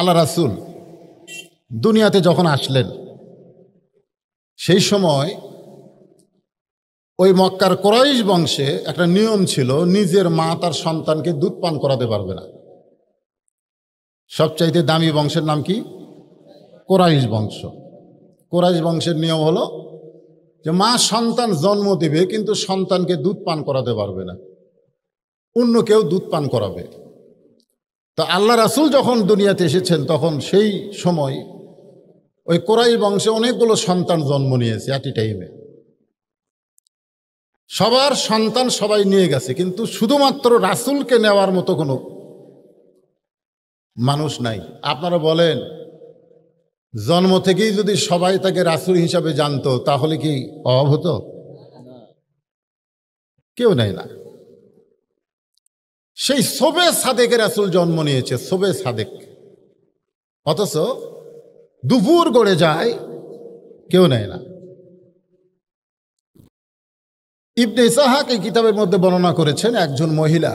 আল্লাহ রাসূল দুনিয়াতে যখন আসলেন সেই সময় ওই মক্কার কুরাইশ বংশে একটা নিয়ম ছিল, নিজের মা তার সন্তানকে দুধ পান করাতে পারবে না। সবচাইতে দামি বংশের নাম কি? কুরাইশ বংশ। কুরাইশ বংশের নিয়ম হলো যে মা সন্তান জন্ম দেবে কিন্তু সন্তানকে দুধ পান করাতে পারবে না, অন্য কেউ দুধ পান করাবে। তো আল্লাহ রাসূল যখন দুনিয়াতে এসেছেন তখন সেই সময় ওই কুরাইশ বংশে অনেকগুলো সন্তান জন্ম নিয়েছে একই টাইমে। সবার সন্তান সবাই নিয়ে গেছে, কিন্তু শুধুমাত্র রাসূলকে নেওয়ার মতো কোনো মানুষ নাই। আপনারা বলেন, জন্ম থেকেই যদি সবাই তাকে রাসূল হিসাবে জানতো তাহলে কি অভাব হতো? কেউ নেয় না। সেই সোবে সাদেকে রাসূল জন্ম নিয়েছে, সোবে সাদেক, অথচ দুপুর গড়ে যায়, কেউ নেয় না। ইবনে ইসহাক এই কিতাবের মধ্যে বর্ণনা করেছেন, একজন মহিলা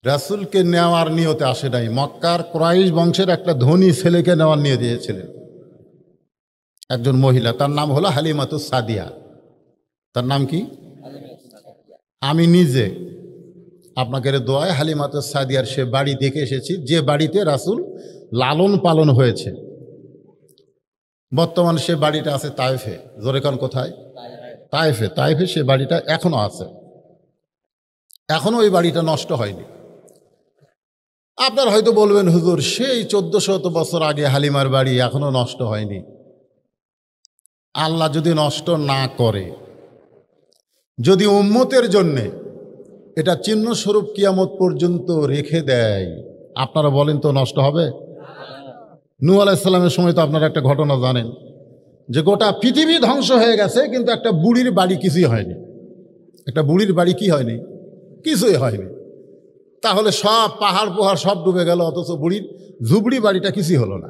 রাসূলকে নেওয়ার নিয়তে আসে নাই, মক্কার কুরাইশ বংশের একটা ধনী ছেলেকে নেওয়ার নিয়ে দিয়েছিলেন। একজন মহিলা, তার নাম হলো হালিমাতুস সাদিয়া। তার নাম কি? আমি নিজে আপনাকে দোয়ায় হালিমাতুস সাদিয়ার সে বাড়ি দেখে এসেছি, যে বাড়িতে রাসূল লালন পালন হয়েছে। বর্তমান সে বাড়িটা আছে তায়েফে। জোরে কান কোথায়? তায়েফে। তায়েফে সে বাড়িটা এখনো আছে, এখনো ওই বাড়িটা নষ্ট হয়নি। আপনার হয়তো বলবেন, হুজুর সেই 1400 বছর আগে হালিমার বাড়ি এখনো নষ্ট হয়নি। আল্লাহ যদি নষ্ট না করে, যদি উম্মতের জন্যে এটা চিহ্নস্বরূপ কিয়ামত পর্যন্ত রেখে দেয়, আপনারা বলেন তো নষ্ট হবে? নূহ আলাইহিস সালামের সময় তো আপনারা একটা ঘটনা জানেন যে গোটা পৃথিবী ধ্বংস হয়ে গেছে, কিন্তু একটা বুড়ির বাড়ি কিছুই হয়নি। একটা বুড়ির বাড়ি কি হয়নি? কিছুই হয়নি। তাহলে সব পাহাড় পোহাড় সব ডুবে গেল, অথচ বুড়ির ঝুবড়ি বাড়িটা কিছুই হলো না।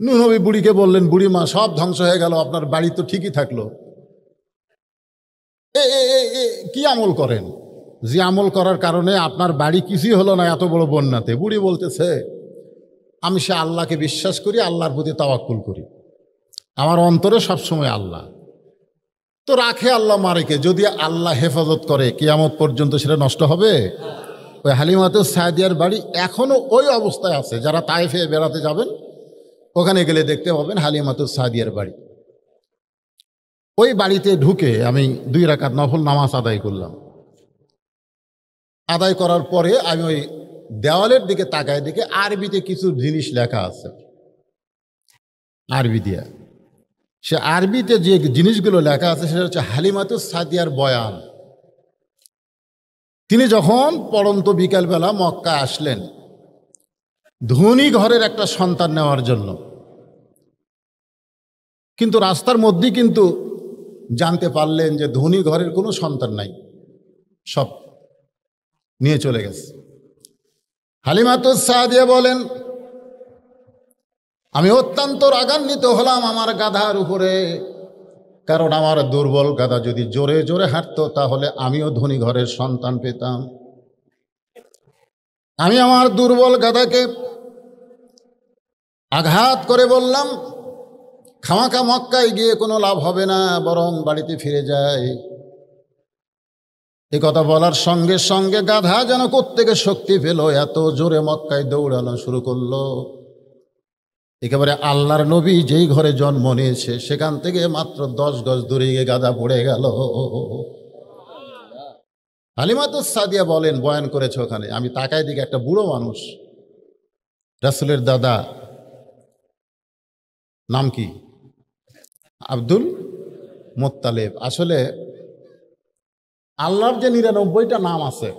নূহ নবী বুড়িকে বললেন, বুড়ি মা সব ধ্বংস হয়ে গেল, আপনার বাড়ি তো ঠিকই থাকলো। কি আমল করেন যে আমল করার কারণে আপনার বাড়ি কিছুই হলো না এত বড় বন্যাতে? বুড়ি বলতেছে, আমি সে আল্লাহকে বিশ্বাস করি, আল্লাহর প্রতি তাওয়াক্কুল করি, আমার অন্তরে সবসময় আল্লাহ। তো রাখে আল্লাহ মারেকে, যদি আল্লাহ হেফাজত করে কিয়ামত পর্যন্ত সেটা নষ্ট হবে? ওই হালিমাতুস সাদিয়ার বাড়ি এখনো ওই অবস্থায় আছে। যারা তায়েফে বেড়াতে যাবেন ওখানে গেলে দেখতে পাবেন হালিমাতুস সাদিয়ার বাড়ি। ওই বাড়িতে ঢুকে আমি 2 রাকাত নফল নামাজ আদায় করলাম। আদায় করার পরে আমি ওই দেওয়ালের দিকে তাকায়, দেখে আরবিতে কিছু জিনিস লেখা আছে, আরবি দিয়া। সে আরবিতে যে জিনিসগুলো লেখা আছে সেটা হচ্ছে হালিমাতুস সাদিয়ার বয়ান। তিনি যখন পড়ন্ত বিকালবেলা মক্কা আসলেন ধনী ঘরের একটা সন্তান নেওয়ার জন্য, কিন্তু রাস্তার মধ্যেই কিন্তু জানতে পারলেন যে ধনী ঘরের কোনো সন্তান নাই, সব নিয়ে চলে গেছে। হালিমাতুস সাদিয়া বলেন, আমি অত্যন্ত রাগান্বিত হলাম আমার গাধার উপরে, কারণ আমার দুর্বল গাধা যদি জোরে জোরে হাঁটতো তাহলে আমিও ধনী ঘরের সন্তান পেতাম। আমি আমার দুর্বল গাধাকে আঘাত করে বললাম, খামাখা মক্কায় গিয়ে কোনো লাভ হবে না, বরং বাড়িতে ফিরে যায়। এ কথা বলার সঙ্গে সঙ্গে গাধা যেন কোত্থেকে শক্তি পেল, এত জোরে মক্কায় দৌড়ানো শুরু করলো। একেবারে আল্লাহর নবী যেই ঘরে জন্ম নিয়েছে সেখান থেকে মাত্র 10 গজ দূরে গিয়ে গাধা পড়ে গেল। হালিমাতুস সাদিয়া বলেন, বয়ান করেছে ওখানে, আমি তাকায় দিকে একটা বুড়ো মানুষ, রাসূলের দাদা, নাম কি? Abdul Muttalib. আসলে আল্লাহর যে 99টা নাম আছে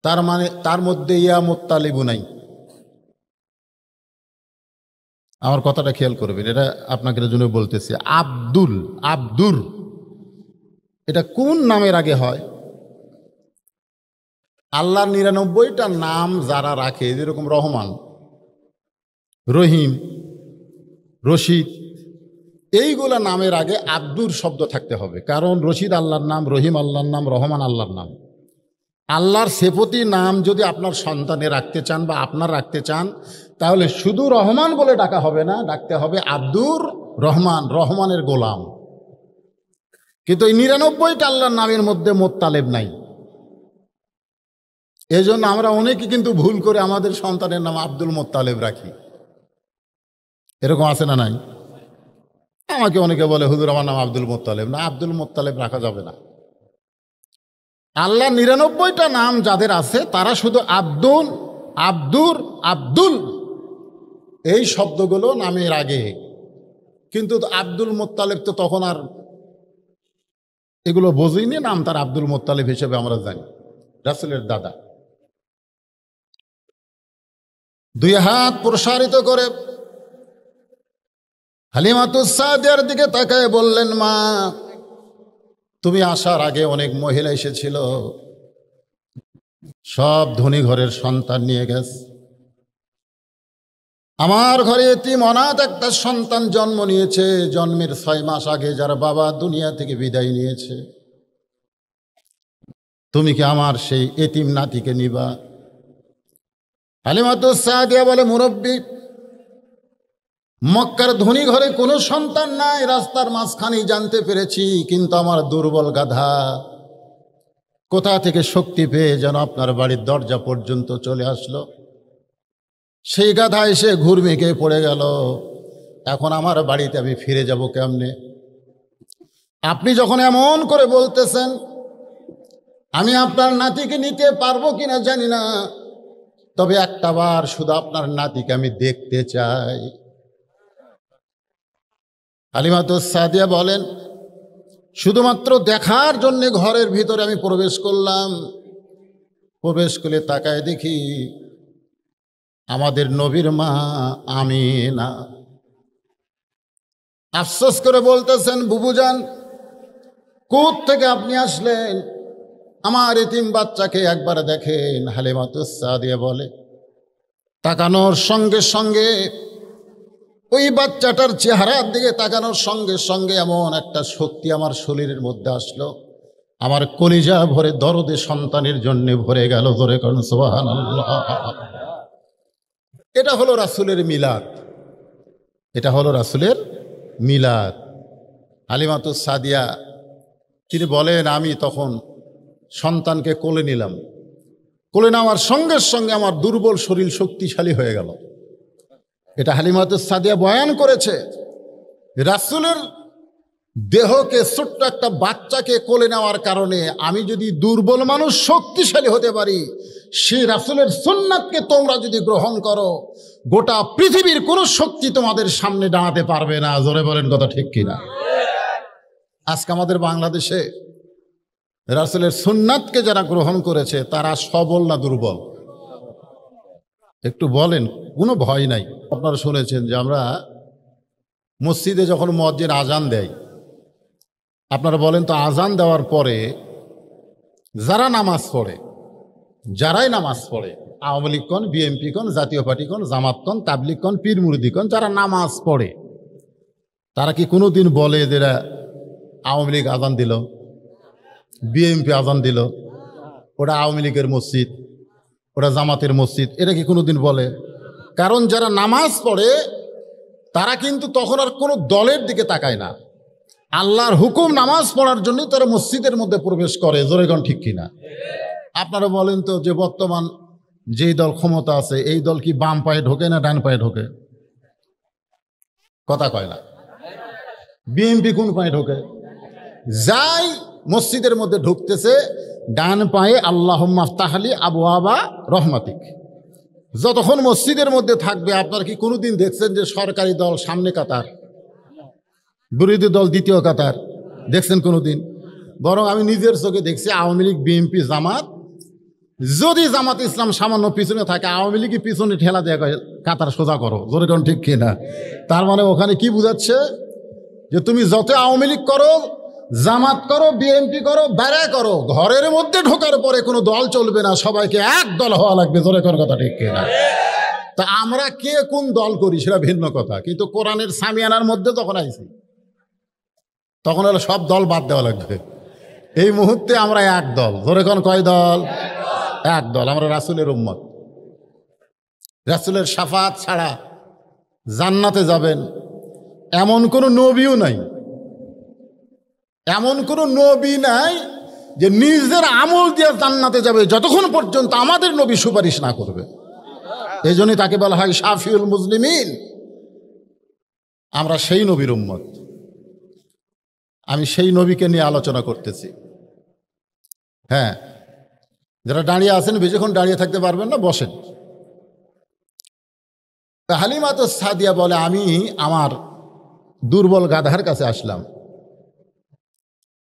তার মানে তার মধ্যে ইয়া মুত্তালিবু নাই। আমার কথাটা খেয়াল করবেন, এটা আপনাকে জন্য বলতেছি। আব্দুল, আব্দুর, এটা কোন নামের আগে হয়? আল্লাহর 99টা নাম যারা রাখে, যেরকম রহমান, রহিম, রশিদ, এইগুলা নামের আগে আব্দুর শব্দ থাকতে হবে, কারণ রশিদ আল্লাহর নাম, রহিম আল্লাহর নাম, রহমান আল্লাহর নাম। আল্লাহর সেপতি নাম যদি আপনার সন্তানে রাখতে চান বা আপনার রাখতে চান, তাহলে শুধু রহমান বলে ডাকা হবে না, ডাকতে হবে আব্দুর রহমান, রহমানের গোলাম। কিন্তু এই ৯৯টা আল্লাহর নামের মধ্যে মোত্তালেব নাই। এই জন্য আমরা অনেকে কিন্তু ভুল করে আমাদের সন্তানের নাম আব্দুল মোত্তালেব রাখি। এরকম আছে না নাই? আমাকে অনেকে বলে, হুজুর আমার নাম আব্দুল মোত্তালেব। না, আব্দুল মোত্তালেব রাখা যাবে না। আল্লাহ ৯৯টা নাম যাদের আছে তারা শুধু আব্দুল, আব্দুর, আব্দুল এই শব্দগুলো নামের আগে। কিন্তু আব্দুল মোত্তালেব তো তখন আর এগুলো বোঝেনি, নাম তার আব্দুল মোত্তালেব হিসেবে আমরা জানি, রাসূলের দাদা। 2 হাত প্রসারিত করে হালিমাতুস সাদিয়ার দিকে তাকায় বললেন, মা, তুমি আসার আগে অনেক মহিলা এসেছিল, সব ধনী ঘরের সন্তান নিয়ে গেছে। আমার ঘরে এতিম অনাথ একটা সন্তান জন্ম নিয়েছে, জন্মের 6 মাস আগে যার বাবা দুনিয়া থেকে বিদায় নিয়েছে। তুমি কি আমার সেই এতিম নাতিকে নিবা? হালিমাতুস সাদিয়া বলে, মুরব্বী, মক্কার ধনী ঘরে কোনো সন্তান নাই, রাস্তার মাঝখানেই জানতে পেরেছি। কিন্তু আমার দুর্বল গাধা কোথা থেকে শক্তি পেয়ে যেন আপনার বাড়ির দরজা পর্যন্ত চলে আসলো। সেই গাধা এসে ঘুরমিকে পড়ে গেল। এখন আমার বাড়িতে আমি ফিরে যাব কেমনে? আপনি যখন এমন করে বলতেছেন, আমি আপনার নাতিকে নিতে পারবো কিনা জানি না, তবে একটা বার শুধু আপনার নাতিকে আমি দেখতে চাই। হালিমাতুস সাদিয়া বলেন, শুধুমাত্র দেখার জন্য ঘরের ভিতরে আমি প্রবেশ করলাম। প্রবেশ করে তাকায় দেখি আমাদের নবীর মা আমিনা। আফসোস করে বলতেছেন, বুবুজান, কোথ থেকে আপনি আসলেন? আমার এতিম বাচ্চাকে একবার দেখেন। হালিমাতুস সাদিয়া বলে, তাকানোর সঙ্গে সঙ্গে ওই বাচ্চাটার চেহারার দিকে তাকানোর সঙ্গে সঙ্গে এমন একটা শক্তি আমার শরীরের মধ্যে আসলো, আমার কলিজা ভরে দরদে সন্তানের জন্য ভরে গেল। ধরে করুন সুবহানাল্লাহ। এটা হলো রাসূলের মিলাদ, এটা হলো রাসূলের মিলাদ। হালিমাতুস সাদিয়া তিনি বলেন, আমি তখন সন্তানকে কোলে নিলাম। কোলে নেওয়ার সঙ্গে সঙ্গে আমার দুর্বল শরীর শক্তিশালী হয়ে গেল। এটা হালিমাতুস সাদিয়া বয়ান করেছে। রাসূলের দেহকে, ছোট্ট একটা বাচ্চাকে কোলে নেওয়ার কারণে আমি যদি দুর্বল মানুষ শক্তিশালী হতে পারি, সেই রাসূলের সুন্নাতকে তোমরা যদি গ্রহণ করো, গোটা পৃথিবীর কোনো শক্তি তোমাদের সামনে দাঁড়াতে পারবে না। জোরে বলেন কথা ঠিক কিনা? আজকে আমাদের বাংলাদেশে রাসূলের সুন্নাতকে যারা গ্রহণ করেছে তারা সবল না দুর্বল? একটু বলেন, কোনো ভয় নাই। আপনারা শুনেছেন যে আমরা মসজিদে যখন মুয়াজ্জিন আজান দেয়, আপনারা বলেন তো, আজান দেওয়ার পরে যারা নামাজ পড়ে, যারাই নামাজ পড়ে, আওয়ামী লীগ কন, বিএনপি কন, জাতীয় পার্টি কন, জামাত কন, তাবলিগ কন, পীর মুরিদি কন, যারা নামাজ পড়ে তারা কি কোনো দিন বলে যে আওয়ামী লীগ আজান দিল, বিএনপি আজান দিল, ওটা আওয়ামী লীগের মসজিদ, ওটা জামাতের মসজিদ? এটা কি কোনোদিন বলে? কারণ যারা নামাজ পড়ে তারা কিন্তু তখন আর কোনো দলের দিকে তাকায় না। আল্লাহর হুকুম নামাজ পড়ার জন্য তারা মসজিদের মধ্যে প্রবেশ করে। জোরেগণ ঠিক কিনা? আপনারা বলেন তো, যে বর্তমান যেই দল ক্ষমতা আছে, এই দল কি বাম পায়ে ঢোকে না ডান পায়ে ঢোকে? কথা কয় না। বিএনপি কোন পায়ে ঢোকে? যাই মসজিদের মধ্যে ঢুকতেছে, ডান পায়ে আল্লাহুম্মা আফতাহলি আবওয়াবা রহমাতিক। যতক্ষণ মসজিদের মধ্যে থাকবে, আপনার কি কোনোদিন দেখছেন যে সরকারি দল সামনে কাতার, বিরোধী দল দ্বিতীয় কাতার? দেখছেন কোনোদিন? বরং আমি নিজের চোখে দেখছি আওয়ামী লীগ, বিএনপি, জামাত, যদি জামাত ইসলাম সামান্য পিছনে থাকে, আওয়ামী লীগের পিছনে ঠেলা দেয়া কাতার সোজা করো। জোরে কোন ঠিক কিনা? তার মানে ওখানে কি বুঝাচ্ছে? যে তুমি যত আওয়ামী লীগ করো, জামাত করো, বিএনপি করো, বেড়া করো, ঘরের মধ্যে ঢোকার পরে কোনো দল চলবে না, সবাইকে এক দল হওয়া লাগবে। জোরে কোন কথা ঠিক কিনা? তা আমরা কে কোন দল করি সেটা ভিন্ন কথা, কিন্তু কোরআনের সামিয়ানার মধ্যে যখন আইছি তখন হলো সব দল বাদ দেওয়া লাগবে। এই মুহূর্তে আমরা এক দল। জোরে কোন কয় দল? একদল, আমরা রাসূলের উম্মত। রাসূলের শাফাত ছাড়া জান্নাতে যাবেন এমন কোনো নবীও নাই, এমন কোনো নবী নাই যে নিজের আমল দিয়ে জান্নাতে যাবে যতক্ষণ পর্যন্ত আমাদের নবী সুপারিশ না করবে। এই জন্যই তাকে বলা হয় শাফিউল মুজলিমিন। আমরা সেই নবীর উম্মত। আমি সেই নবীকে নিয়ে আলোচনা করতেছি। হ্যাঁ, যারা দাঁড়িয়ে আছেন বেশিক্ষণ দাঁড়িয়ে থাকতে পারবেন না, বসেন। হালিমাতুস সাদিয়া বলে, আমি আমার দুর্বল গাধার কাছে আসলাম,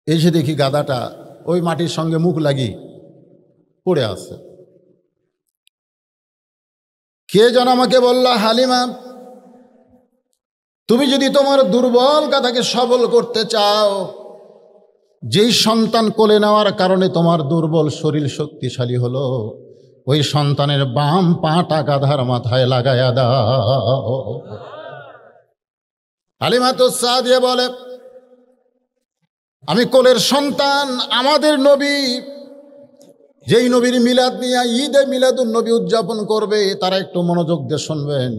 এসে দেখি গাধাটা ওই মাটির সঙ্গে মুখ লাগিয়ে পড়ে আছে। কে যেন আমাকে বলল, হালিমা, তুমি যদি তোমার দুর্বল গাধাকে সবল করতে চাও, যেই সন্তান কোলে নেওয়ার কারণে তোমার দুর্বল শরীর শক্তিশালী হলো, ওই সন্তানের বাম পাটা গাধার মাথায় লাগায়া দাও। হালিমাতুস সাদিয়া বলে, আমি কোলের সন্তান, আমাদের নবী যেই নবীর মিলাদ নিয়ে ঈদে মিলাদুন নবী উদযাপন করবে, তারা একটু মনোযোগ দিয়ে শুনবেন।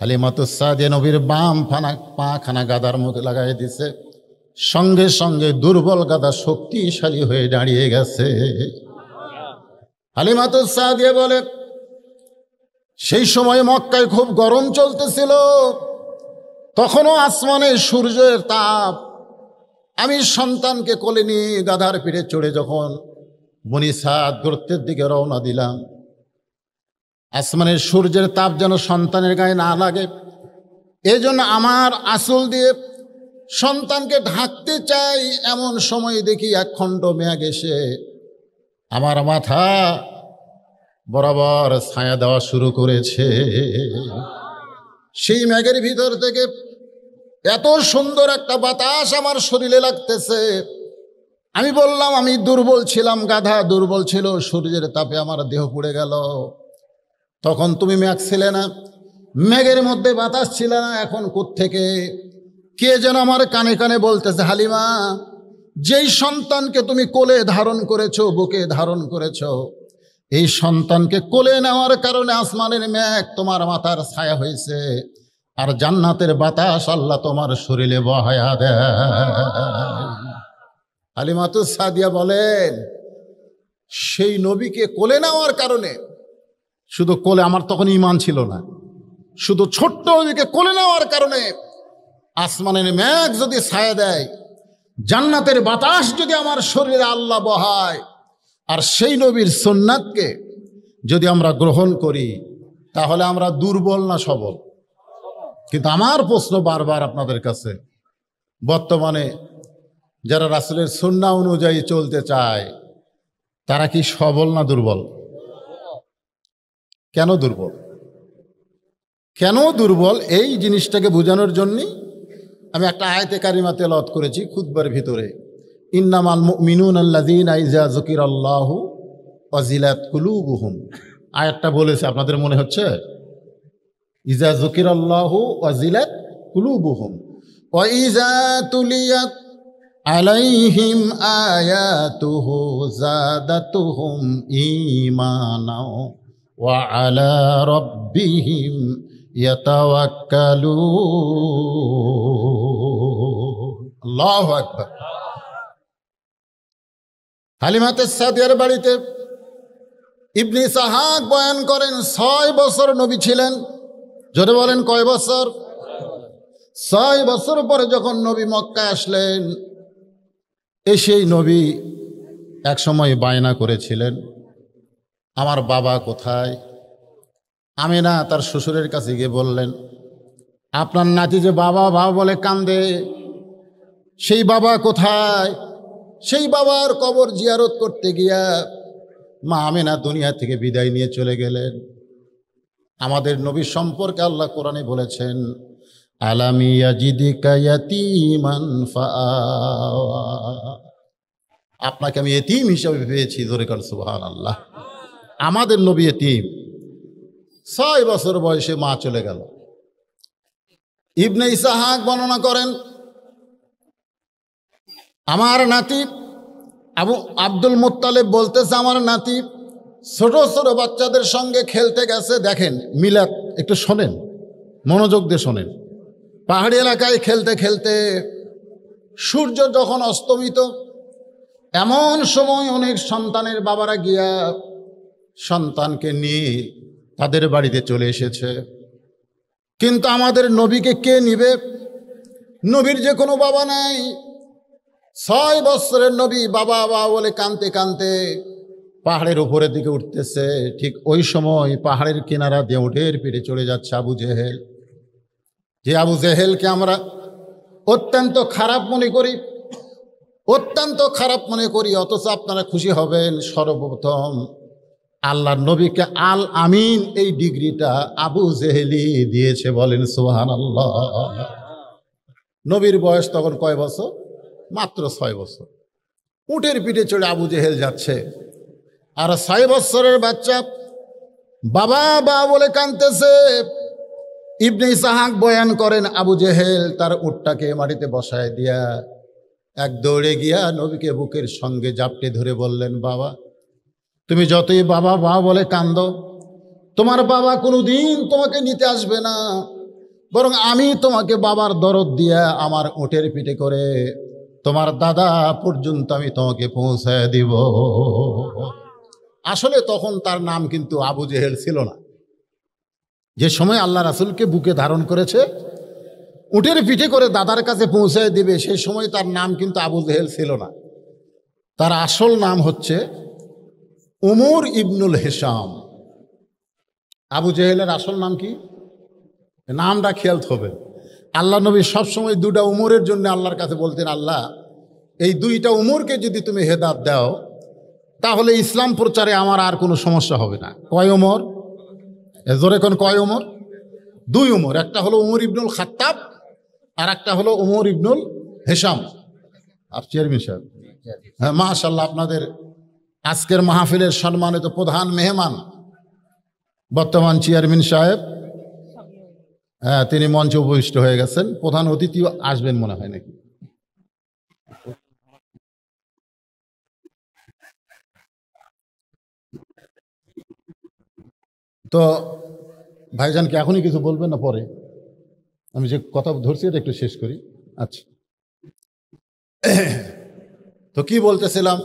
হালিমাতুস সাদিয়া নবীর বাম পা খানা গাদার মধ্যে লাগাই দিছে, সঙ্গে সঙ্গে দুর্বল গাদা শক্তিশালী হয়ে দাঁড়িয়ে গেছে। হালিমাতুস সাদিয়া বলে, সেই সময় মক্কায় খুব গরম চলতেছিল, তখনও আসমানে সূর্যের তাপ। আমি সন্তানকে কোলে নিয়ে গাধার পিঠে চড়ে যখন বনি সাদ গোত্রের দিকে রওনা দিলাম, আসমানের সূর্যের তাপ যেন সন্তানের গায়ে না লাগে, এজন্য আমার আঁচল দিয়ে সন্তানকে ঢাকতে চাই। এমন সময় দেখি একখণ্ড মেঘ এসে আমার মাথা বরাবর ছায়া দেওয়া শুরু করেছে। সেই মেঘের ভিতর থেকে এত সুন্দর একটা বাতাস আমার শরীরে লাগতেছে। আমি বললাম, আমি দুর্বল ছিলাম, গাধা দুর্বল ছিল, সূর্যের তাপে আমার দেহ পুড়ে গেল। তখন তুমি মেঘ ছিলে না, মেঘের মধ্যে বাতাস ছিল না, এখন কোত্থেকে কে যেন আমার কানে কানে বলতেছে, হালিমা, যেই সন্তানকে তুমি কোলে ধারণ করেছো, বুকে ধারণ করেছো, এই সন্তানকে কোলে নেওয়ার কারণে আসমানের মেঘ তোমার মাথার ছায়া হয়েছে, আর জান্নাতের বাতাস আল্লাহ তোমার শরীরে বহায়া দেয়। হালিমাতুস সাদিয়া বলেন, সেই নবীকে কোলে নেওয়ার কারণে, শুধু কোলে, আমার তখন ঈমান ছিল না, শুধু ছোট্ট নবীকে কোলে নেওয়ার কারণে আসমানের মেঘ যদি ছায়া দেয়, জান্নাতের বাতাস যদি আমার শরীরে আল্লাহ বহায়, আর সেই নবীর সুন্নাতকে যদি আমরা গ্রহণ করি, তাহলে আমরা দুর্বল না সবল? কিন্তু আমার প্রশ্ন বারবার আপনাদের কাছে, বর্তমানে যারা রাসূলের সুন্নাহ অনুযায়ী চলতে চায়, তারা কি সবল না দুর্বল? কেন দুর্বল? কেন দুর্বল? এই জিনিসটাকে বোঝানোর জন্যই আমি একটা আয়াতে কারিমা তেলাওয়াত করেছি খুতবার ভিতরে। ইন্নামাল মুমিনুনা আল্লাযীনা ইযা যুকিরাল্লাহু ওয়াজিলাত কুলুবুহুম। আয়াতটা বলেছে, আপনাদের মনে হচ্ছে? ইযা যুকিরাল্লাহু ওয়াজিলাত কুলুবুহুম ওয়া ইযা তুলিয়াত আলাইহিম আয়াতুহু যাদাতুহুম ঈমানাও ওয়া আলা রাব্বিহিম ইয়াতাওয়াক্কালুন। আল্লাহু আকবার। হালিমাতুস সাদিয়ার বাড়িতে ইবনে ইসহাক বয়ান করেন 6 বছর নবী ছিলেন। জোরে বলেন, কয় বছর? 6 বছর পরে যখন নবী মক্কায় আসলেন, এসেই নবী এক সময় বায়না করেছিলেন, আমার বাবা কোথায়? আমিনা তার শ্বশুরের কাছে গিয়ে বললেন, আপনার নাতি যে বাবা বাবা বলে কান্দে, সেই বাবা কোথায়? সেই বাবার কবর জিয়ারত করতে গিয়া মা আমিনা দুনিয়া থেকে বিদায় নিয়ে চলে গেলেন। আমাদের নবী সম্পর্কে আল্লাহ কোরআনে বলেছেন, আলাম ইয়াজিদিকা ইয়াতীমান ফাআওয়া। আপনাকে আমি এতিম হিসাবে পেয়েছি। জোরে কর সুবহানাল্লাহ। আমাদের নবী এতিম, 6 বছর বয়সে মা চলে গেল। ইবনে ইসহাক বর্ণনা করেন, আমার নাতি আবু আব্দুল মুত্তালিব বলতেছে, আমার নাতি ছোট ছোট বাচ্চাদের সঙ্গে খেলতে গেছে। দেখেন মিলাদ, একটু শোনেন, মনোযোগ দিয়ে শোনেন। পাহাড়ি এলাকায় খেলতে খেলতে সূর্য যখন অস্তমিত, এমন সময় অনেক সন্তানের বাবারা গিয়া সন্তানকে নিয়ে তাদের বাড়িতে চলে এসেছে। কিন্তু আমাদের নবীকে কে নিবে? নবীর যে কোনো বাবা নাই। 6 বছরের নবী বাবা বাবা বলে কানতে কানতে পাহাড়ের উপরের দিকে উঠতেছে। ঠিক ওই সময় পাহাড়ের কিনারা দিয়ে উঠের পিঠে চলে যাচ্ছে আবু জেহেল। যে আবু জেহেলকে আমরা অত্যন্ত খারাপ মনে করি, অত্যন্ত খারাপ মনে করি, অথচ আপনারা খুশি হবেন, সর্বপ্রথম আল্লাহর নবীকে আল আমিন এই ডিগ্রিটা আবু জেহেলি দিয়েছে। বলেন সুবহানাল্লাহ। নবীর বয়স তখন কয় বছর? মাত্র 6 বছর। উটের পিঠে চড়ে আবু জেহেল যাচ্ছে, আর 6 বছরের বাচ্চা বাবা বাবা বলে কাঁদতেছে। ইবনে ইসহাক বয়ান করেন, আবু জেহেল তার উটটাকে মাটিতে বসায় দিয়া এক দৌড়ে গিয়া নবীকে বুকের সঙ্গে জাপটে ধরে বললেন, বাবা তুমি যতই বাবা বাবা বলে কান্দো, তোমার বাবা কোনোদিন তোমাকে নিতে আসবে না, বরং আমি তোমাকে বাবার দরদ দিয়া আমার উটের পিঠে করে তোমার দাদা পর্যন্ত আমি তোমাকে পৌঁছায় দিব। আসলে তখন তার নাম কিন্তু আবু জেহেল ছিল না। যে সময় আল্লাহ রাসূলকে বুকে ধারণ করেছে, উটের পিঠে করে দাদার কাছে পৌঁছায় দিবে, সেই সময় তার নাম কিন্তু আবু জেহেল ছিল না। তার আসল নাম হচ্ছে উমর ইবনুল হিসাম। আবু জেহেলের আসল নাম কি? নামটা খেয়াল হবে। আল্লাহ নবী সবসময় 2টা উমরের জন্য আল্লাহর কাছে বলতেন, আল্লাহ এই 2টা উমরকে যদি তুমি হেদায়েত দাও তাহলে ইসলাম প্রচারে আমার আর কোনো সমস্যা হবে না। কয় উমর? জোরে কোন কয় উমর? 2 উমর। একটা হলো উমর ইবনুল খাত্তাব, আর একটা হলো উমর ইবনুল হিসাম। আর চেয়ারম্যান সাহেব, হ্যাঁ মাশাআল্লাহ, আপনাদের আজকের মাহফিলের সম্মানিত প্রধান মেহমান বর্তমান চেয়ারম্যান সাহেব, হ্যাঁ তিনি মঞ্চে উপবিষ্ট হয়ে গেছেন। প্রধান অতিথিও আসবেন মনে হয় নাকি? তো ভাইজান কি এখনই কিছু বলবেন না পরে? আমি যে কথা ধরছি এটা একটু শেষ করি। আচ্ছা, তো কি বলতেছিলাম,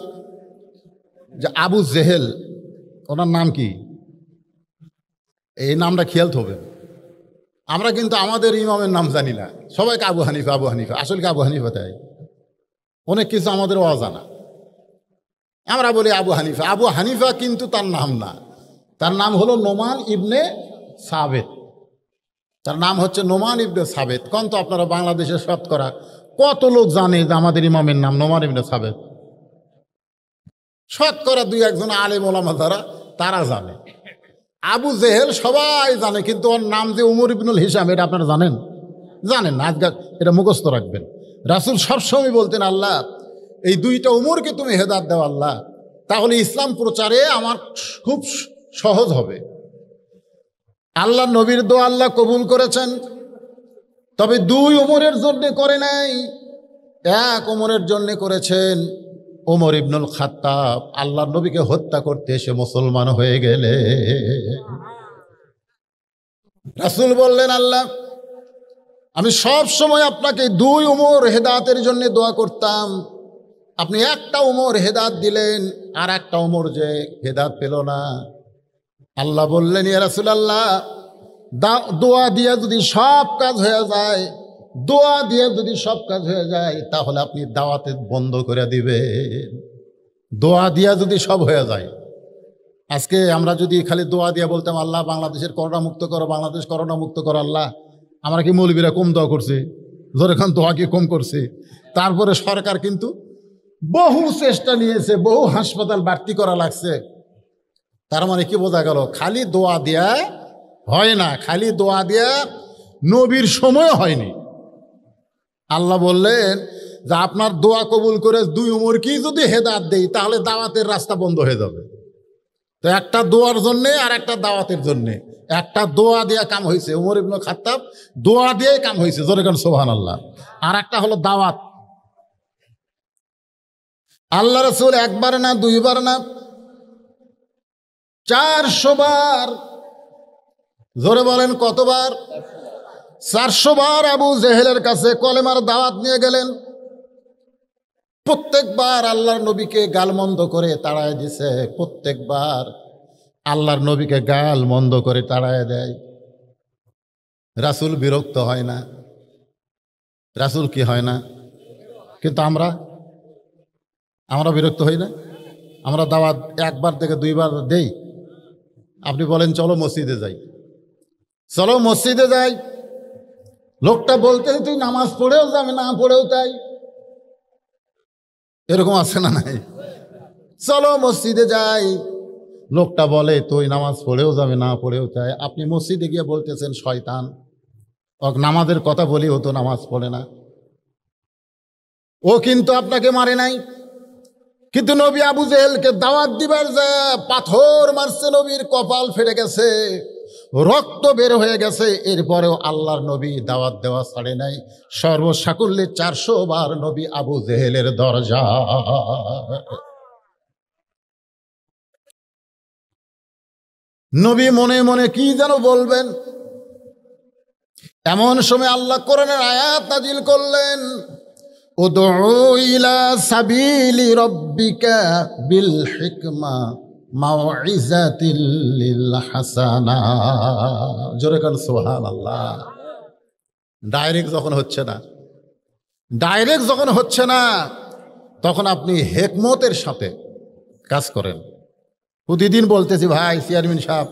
যে আবু জেহেল, ওনার নাম কি? এই নামটা খেয়াল হবে। আমরা কিন্তু আমাদের ইমামের নাম জানি না, সবাইকে আবু হানিফা আবু হানিফা। আসলে কি আবু হানিফা? তাই অনেক কিছু আমাদের অজানা। আমরা বলি আবু হানিফা। আবু হানিফা কিন্তু তার নাম না, তার নাম হলো নোমান ইবনে সাবেত। তার নাম হচ্ছে নোমান ইবনে সাবেত। কোন তো আপনারা বাংলাদেশের শতকরা কত লোক জানে যে আমাদের ইমামের নাম নোমান ইবনে সাবেত? শতকরা 2-1 জন আলেম ওলামা যারা, তারা জানে। আবু জেহেল সবাই জানে, কিন্তু ওর নাম যে উমর ইবনুল হিসাম, এটা আপনারা জানেন? জানেন না। আজকে এটা মুখস্থ রাখবেন। রাসূল সবসময় বলতেন, আল্লাহ এই 2টা উমরকে তুমি হেদায়েত দাও আল্লাহ, তাহলে ইসলাম প্রচারে আমার খুব সহজ হবে। আল্লাহ নবীর দোয়া আল্লাহ কবুল করেছেন, তবে 2 উমরের জন্য করে নাই, 1 উমরের জন্য করেছেন। ওমর ইবনুল খাত্তাব আল্লাহ নবীকে হত্যা করতে এসে মুসলমান হয়ে গেলে রাসূল বললেন, আল্লাহ আমি সব সময় আপনাকে 2 উমর হেদায়েতের জন্য দোয়া করতাম, আপনি একটা উমর হেদায়েত দিলেন, আর একটা উমর যে হেদায়েত পেল না। আল্লাহ বললেন, ইয়া রাসূলুল্লাহ, দোয়া দিয়ে যদি সব কাজ হয়ে যায়, দোয়া দিয়ে যদি সব কাজ হয়ে যায়, তাহলে আপনি দাওয়াতে বন্ধ করে দিবেন। দোয়া দিয়া যদি সব হয়ে যায়। আজকে আমরা যদি খালি দোয়া দিয়া বলতাম, আল্লাহ বাংলাদেশের করোনা মুক্ত করো, বাংলাদেশ করোনা মুক্ত করো আল্লাহ, আমরা কি মৌলবীরা কম দোয়া করছি? যখন দোয়া কি কম করছি? তারপরে সরকার কিন্তু বহু চেষ্টা নিয়েছে, বহু হাসপাতাল বাড়তি করা লাগছে। তার মানে কি বোঝা গেল? খালি দোয়া দিয়া হয় না, খালি দোয়া দিয়া নবীর সময় হয়নি। আল্লাহ বললেন যে আপনার দোয়া কবুল করে 2 উমর কি যদি হেদায়েত দেই, তাহলে দাওয়াতের রাস্তা বন্ধ হয়ে যাবে। তো একটা দোয়ার জন্যে আর একটা দাওয়াতের জন্যে, একটা দোয়া দিয়া কাম হয়েছে, উমর ইবনে খাত্তাব দোয়া দিয়ে কাম হয়েছে, জোরে কোন সুবহানাল্লাহ। আর একটা হলো দাওয়াত। আল্লাহ রাসূল 1 বার না 2 বার না 400 বার। জোরে বলেন কতবার? 400 বার আবু জেহেলের কাছে কলেমার দাওয়াত নিয়ে গেলেন। প্রত্যেকবার আল্লাহর নবীকে গালমন্দ করে তাড়ায় দিছে, প্রত্যেকবার আল্লাহর নবীকে গাল মন্দ করে তাড়ায় দেয়। রাসূল বিরক্ত হয় না? রাসূল কি হয় না? কিন্তু আমরা বিরক্ত হই না? আমরা দাওয়াত 1 বার থেকে 2 বার দেই। আপনি বলেন চলো মসজিদে যাই, চলো মসজিদে যাই। লোকটা বলতে তুই নামাজ পড়েও যাবে, না পড়েও তাই। এরকম আছে না নাই? চলো মসজিদে যাই। লোকটা বলে তুই নামাজ পড়েও যাবে, না পড়েও তাই। আপনি মসজিদে গিয়ে বলতেছেন শয়তান, নামাজের কথা বলি, ও তো নামাজ পড়ে না। ও কিন্তু আপনাকে মারে নাই, কিন্তু নবী আবু জেহেলকে দাওয়াত দিবার যে পাথর মারছে, নবীর কপাল ফেটে গেছে, রক্ত বের হয়ে গেছে। এরপরেও আল্লাহর নবী দাওয়াত দেওয়া ছাড়ে নাই। সর্বসাকুল্যে 400 বার নবী আবু জেহেলের দরজা। নবী মনে মনে কি যেন বলবেন, এমন সময় আল্লাহ কোরআনের আয়াত নাজিল করলেন, উদউ ইলা সাবিলি রাব্বিকা বিল হিকমা মাউইজাতিল লিল হাসানা। জোরে কান সুবহানাল্লাহ। ডাইরেক্ট যখন হচ্ছে না, তখন আপনি হিকমতের সাথে কাজ করেন। প্রতিদিন বলতেছি ভাই চেয়ারম্যান সাহেব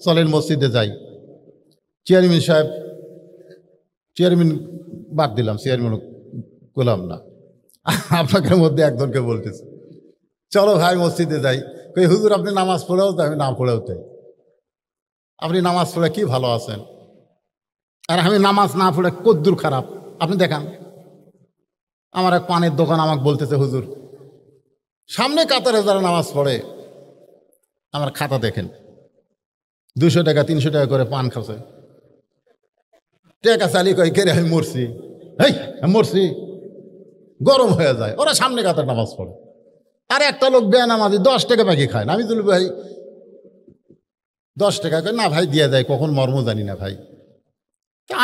চলেন মসজিদে যাই। চেয়ারম্যান বাদ দিলাম, চেয়ারম্যান করলাম না। আপনাদের মধ্যে একজনকে বলতেছি চলো ভাই মসজিদে যাই। কই হুজুর আপনি নামাজ পড়েও তাই, আমি না পড়েও তাই। আপনি নামাজ পড়ে কি ভালো আছেন, আর আমি নামাজ না পড়ে কদ্দুর খারাপ আপনি দেখান। আমার এক পানের দোকান আমাকে বলতেছে হুজুর সামনে কাতারে যারা নামাজ পড়ে আমার খাতা দেখেন, 200 টাকা 300 টাকা করে পান খাচ্ছে। টাকা চালি কই কে রে, আমি মরছি, আমি মরছি। গরম হয়ে যায়, ওরা সামনে কাতার নামাজ পড়ে। আর একটা লোক বেনামাজি 10 টাকা বাকি খায় না। আমি তুলি ভাই 10 টাকা করে, না ভাই দিয়ে যায়, কখন মর্ম জানি না ভাই।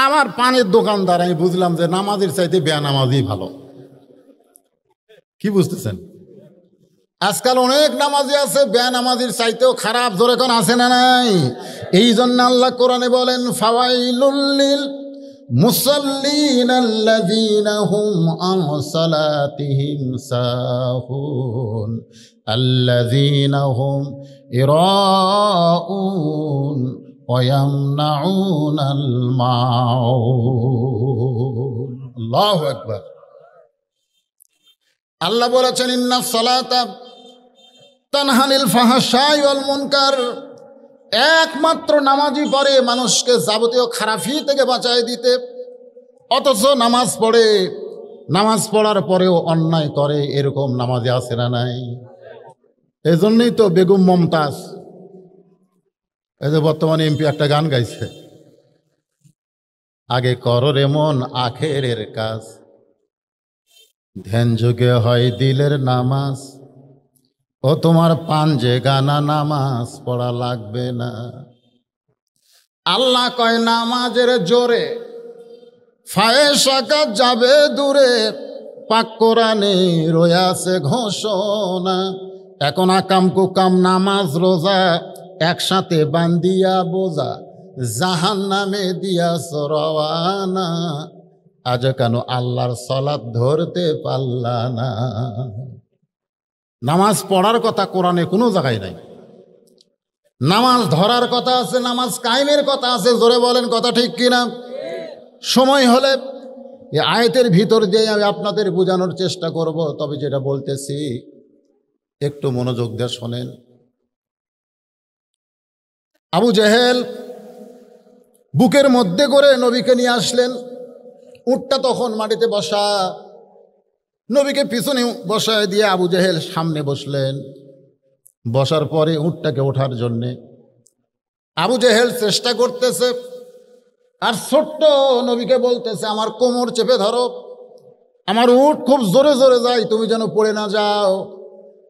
আমার পানের দোকানদার, আমি বুঝলাম যে নামাজের চাইতে বেনামাজি ভালো। কি বুঝতেছেন? আজকাল অনেক নামাজি আছে বেনামাজির চাইতেও খারাপ। জোরে কোন আছে না নাই? এই জন্য আল্লাহ কোরআনে বলেন, ফাওয়াইলুল লিল মুসাল্লিন আল্লাযীনা হুম আন সালাতিহিম সাহুন আল্লাযীনা হুম ইরাউন ওয়া ইয়ামনাউনাল মাউন। আল্লাহু আকবার। আল্লাহ বলেছেন, ইন্নাস সালাতা তানহা আনিল ফাহশাই ওয়াল মুনকার। একমাত্র নামাজই পারে মানুষকে যাবতীয় খারাপি থেকে বাঁচায় দিতে। অথচ নামাজ পড়ে, নামাজ পড়ার পরেও অন্যায় করে, এরকম নামাজে আছে না নাই? এই জন্যই তো বেগম মমতাজ, এই যে বর্তমানে এমপি, একটা গান গাইছে, আগে করো রে মন আখেরের কাজ, ধ্যান যুগে হয় দিলের নামাজ, ও তোমার পাঞ্জে গানা নামাজ পড়া লাগবে না। আল্লাহ কয় নামাজের জোরে ফায়েশা যাবে দূরে, পাক কোরআনে রয়াছে ঘোষণা। এখন আকাম কুকাম নামাজ রোজা একসাথে বান্দিয়া বোঝা, জাহান্নামে দিয়াছ রওয়ানা। আজ কেন আল্লাহর সালাত ধরতে পারলা না? নামাজ পড়ার কথা কোরআনে কোনো জায়গায় নাই। নামাজ ধরার কথা আছে, নামাজ কায়েমের কথা আছে। জোরে বলেন কথা ঠিক কিনা? সময় হলে এই আয়াতের ভিতর দিয়ে আমি আপনাদের বোঝানোর চেষ্টা করব। তবে যেটা বলতেছি একটু মনোযোগ দিয়ে শোনেন। আবু জেহেল বুকের মধ্যে করে নবীকে নিয়ে আসলেন। উটটা তখন মাটিতে বসা, নবীকে পিছনে বসায় দিয়ে আবু জেহেল সামনে বসলেন। বসার পরে উটটাকে ওঠার জন্যে আবু জেহেল চেষ্টা করতেছে, আর ছোট্ট নবীকে বলতেছে আমার কোমর চেপে ধরো, আমার উট খুব জোরে জোরে যায়, তুমি যেন পড়ে না যাও,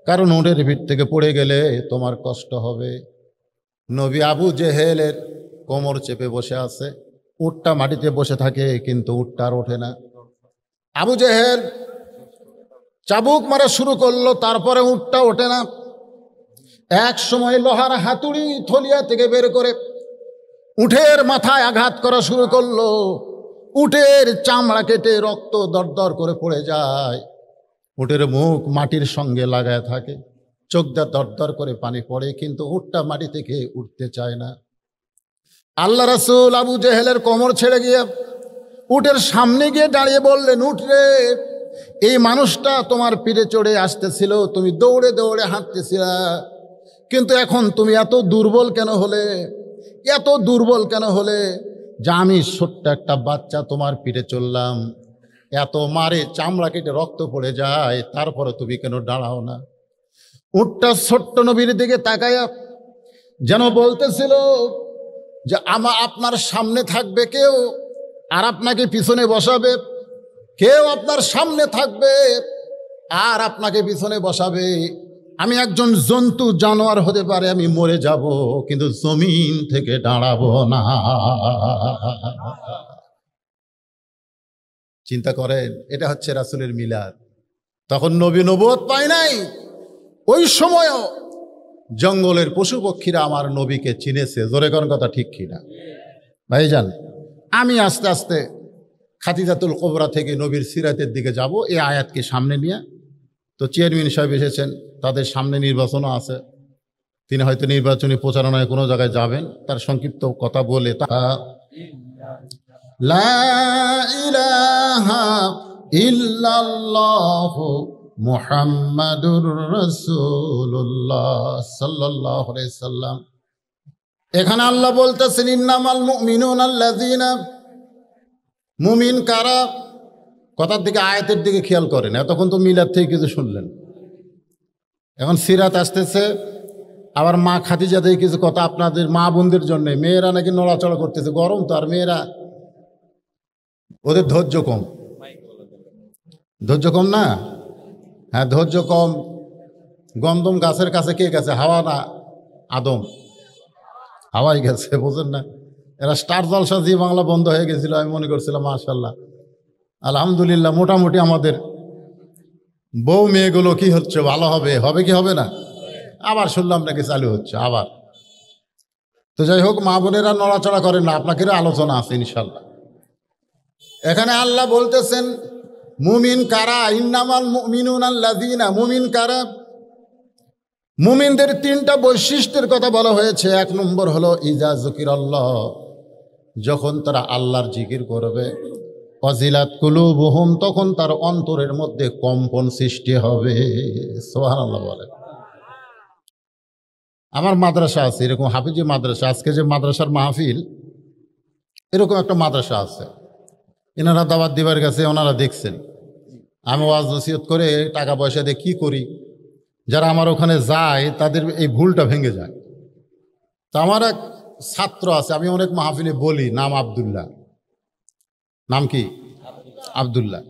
কারণ উটের ভিড় থেকে পড়ে গেলে তোমার কষ্ট হবে। নবী আবু জেহেলের কোমর চেপে বসে আছে, উটটা মাটিতে বসে থাকে কিন্তু উটটা আর ওঠে না। আবু জেহেল চাবুক মারা শুরু করলো, তারপরে উটটা ওঠে না। এক সময় লোহার হাতুড়ি থলিয়া থেকে বের করে উটের মাথায় আঘাত করা শুরু করলো। উটের চামড়া কেটে রক্ত দরদর করে পড়ে যায়। উটের মুখ মাটির সঙ্গে লাগায় থাকে, চোখ দিয়ে দরদর করে পানি পড়ে, কিন্তু উটটা মাটি থেকে উঠতে চায় না। আল্লাহ রাসূল আবু জেহেলের কোমর ছেড়ে গিয়ে উটের সামনে গিয়ে দাঁড়িয়ে বললেন, উঠ রে, এই মানুষটা তোমার পিঠে চড়ে আসতেছিল, তুমি দৌড়ে দৌড়ে হাঁটতেছিলা, কিন্তু এখন তুমি এত দুর্বল কেন হলে? এত দুর্বল কেন হলে যে আমি ছোট্ট একটা বাচ্চা তোমার পিঠে চললাম, এত মারে চামড়া কেটে রক্ত পড়ে যায়, তারপরে তুমি কেন দাঁড়াও না? উটটা ছোট্ট নবীর দিকে তাকায়া যেন বলতেছিল যে আপনার সামনে থাকবে কেউ আর আপনাকে পিছনে বসাবে, কেউ আপনার সামনে থাকবে আর আপনাকে পিছনে বসাবে। আমি একজন জন্তু জানোয়ার হতে পারে, আমি মরে যাব, কিন্তু জমিন থেকে দাঁড়াবো না। চিন্তা করেন, এটা হচ্ছে রাসূলের মিলাদ। তখন নবী নবুয়ত পায় নাই, ওই সময়ও জঙ্গলের পশু পক্ষীরা আমার নবীকে চিনেছে। জোরে কোন কথা ঠিক কিনা ভাইজান? আমি আস্তে আস্তে খাদিজাতুল কুবরা থেকে নবীর সিরাতের দিকে যাব, এই আয়াতকে সামনে নিয়ে। তো চেয়ারম্যান সাহেব এসেছেন, তাদের সামনে নির্বাচনও আছে, তিনি হয়তো নির্বাচনী প্রচারণায় কোনো জায়গায় যাবেন, তার সংক্ষিপ্ত কথা বলে লা ইলাহা ইল্লাল্লাহু মুহাম্মাদুর রাসূলুল্লাহ সাল্লাল্লাহু আলাইহি সাল্লাম। এখানে আল্লাহ বলতেছেন, ইন্নামাল মুমিনুনা আল্লাযীনা, মুমিন কারা? কথার দিকে, আয়াতের দিকে খেয়াল করেন। এতক্ষণ তো মিলাদ থেকে কিছু শুনলেন, এখন সিরাত আসতেছে। আবার মা খাদিজা থেকে কিছু কথা আপনাদের মা বোনদের জন্য। মেয়েরা নাকি নড়াচড়া করতেছে, গরম তো, আর মেয়েরা ওদের ধৈর্য কম। ধৈর্য কম না? হ্যাঁ, ধৈর্য কম। গন্ধম গাছের কাছে কে গেছে? হাওয়া না আদম? হাওয়াই গেছে, বোঝেন না? এরা স্টার জলসা জি বাংলা বন্ধ হয়ে গেছিল, আমি মনে করছিলাম মাশাআল্লাহ আলহামদুলিল্লাহ মোটামুটি আমাদের বউ মেয়েগুলো কি হচ্ছে, ভালো হবে, হবে কি হবে না? আবার শুনলাম নাকি চালু হচ্ছে আবার। তো যাই হোক, মা বোনেরা নড়াচড়া করেন না, আপনাকে আলোচনা আছে ইনশাল্লাহ। এখানে আল্লাহ বলতেছেন মুমিন কারা, ইন্নামাল মুমিনুনা আল্লাযীনা, মুমিন কারা? মুমিনদের তিনটা বৈশিষ্ট্যের কথা বলা হয়েছে। এক নম্বর হলো ইজা যুকিরাল্লাহ, যখন তারা আল্লাহর জিকির করবে, ওয়াজিলাত কুলুবুহুম, তখন তার অন্তরের মধ্যে কম্পন সৃষ্টি হবে। সুবহানাল্লাহ বলেন। আমার মাদ্রাসা আছে এরকম, হাফিজি মাদ্রাসা। আজকে যে মাদ্রাসার মাহফিল, এরকম একটা মাদ্রাসা আছে, এনারা দাওয়াত দিবার কাছে, ওনারা দেখছেন আমি ওয়াজ নসিহত করে টাকা পয়সা দিয়ে কী করি, যারা আমার ওখানে যায় তাদের এই ভুলটা ভেঙে যায়। তো আমার এক ছাত্র আছে, আমি অনেক মাহফিলে বলি, নাম আব্দুল্লাহ। নাম কি? আব্দুল্লাহ।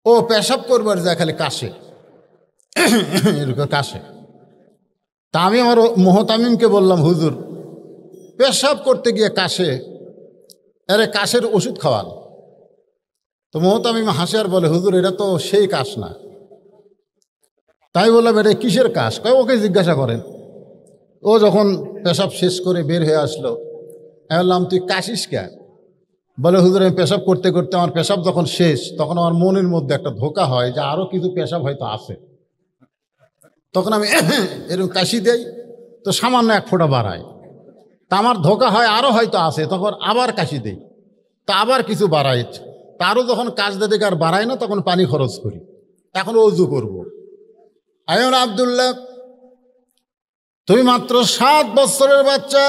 ও পেশাব করবার যায় খালি কাশে, এরকম কাশে। তা আমি আমার মোহতামিমকে বললাম, হুজুর পেশাব করতে গিয়ে কাশে, আরে কাশের ওষুধ খাওয়ান। তো মোহতামিম হাসে আর বলে, হুজুর এটা তো সেই কাশ না। তাই বললাম, এটা কিসের কাশ? কয় ওকে জিজ্ঞাসা করেন। ও যখন পেশাব শেষ করে বের হয়ে আসলো, আমি বললাম তুই কাশিস কে? বলে, হুজুর আমি পেশাব করতে করতে আমার পেশাব যখন শেষ, তখন আমার মনের মধ্যে একটা ধোঁকা হয় যে আরও কিছু পেশাব হয়তো আছে, তখন আমি এরকম কাশি দেই, তো সামান্য এক ফোঁটা বাড়ায়, তা আমার ধোঁকা হয় আরও হয়তো আছে, তখন আবার কাশি দেই, তা আবার কিছু বাড়ায়, তারও যখন কাজ দিতে আর বাড়ায় না, তখন পানি খরচ করি, এখন অজু করব। আয়ন আব্দুল্লাহ, তুমি মাত্র 7 বছরের বাচ্চা,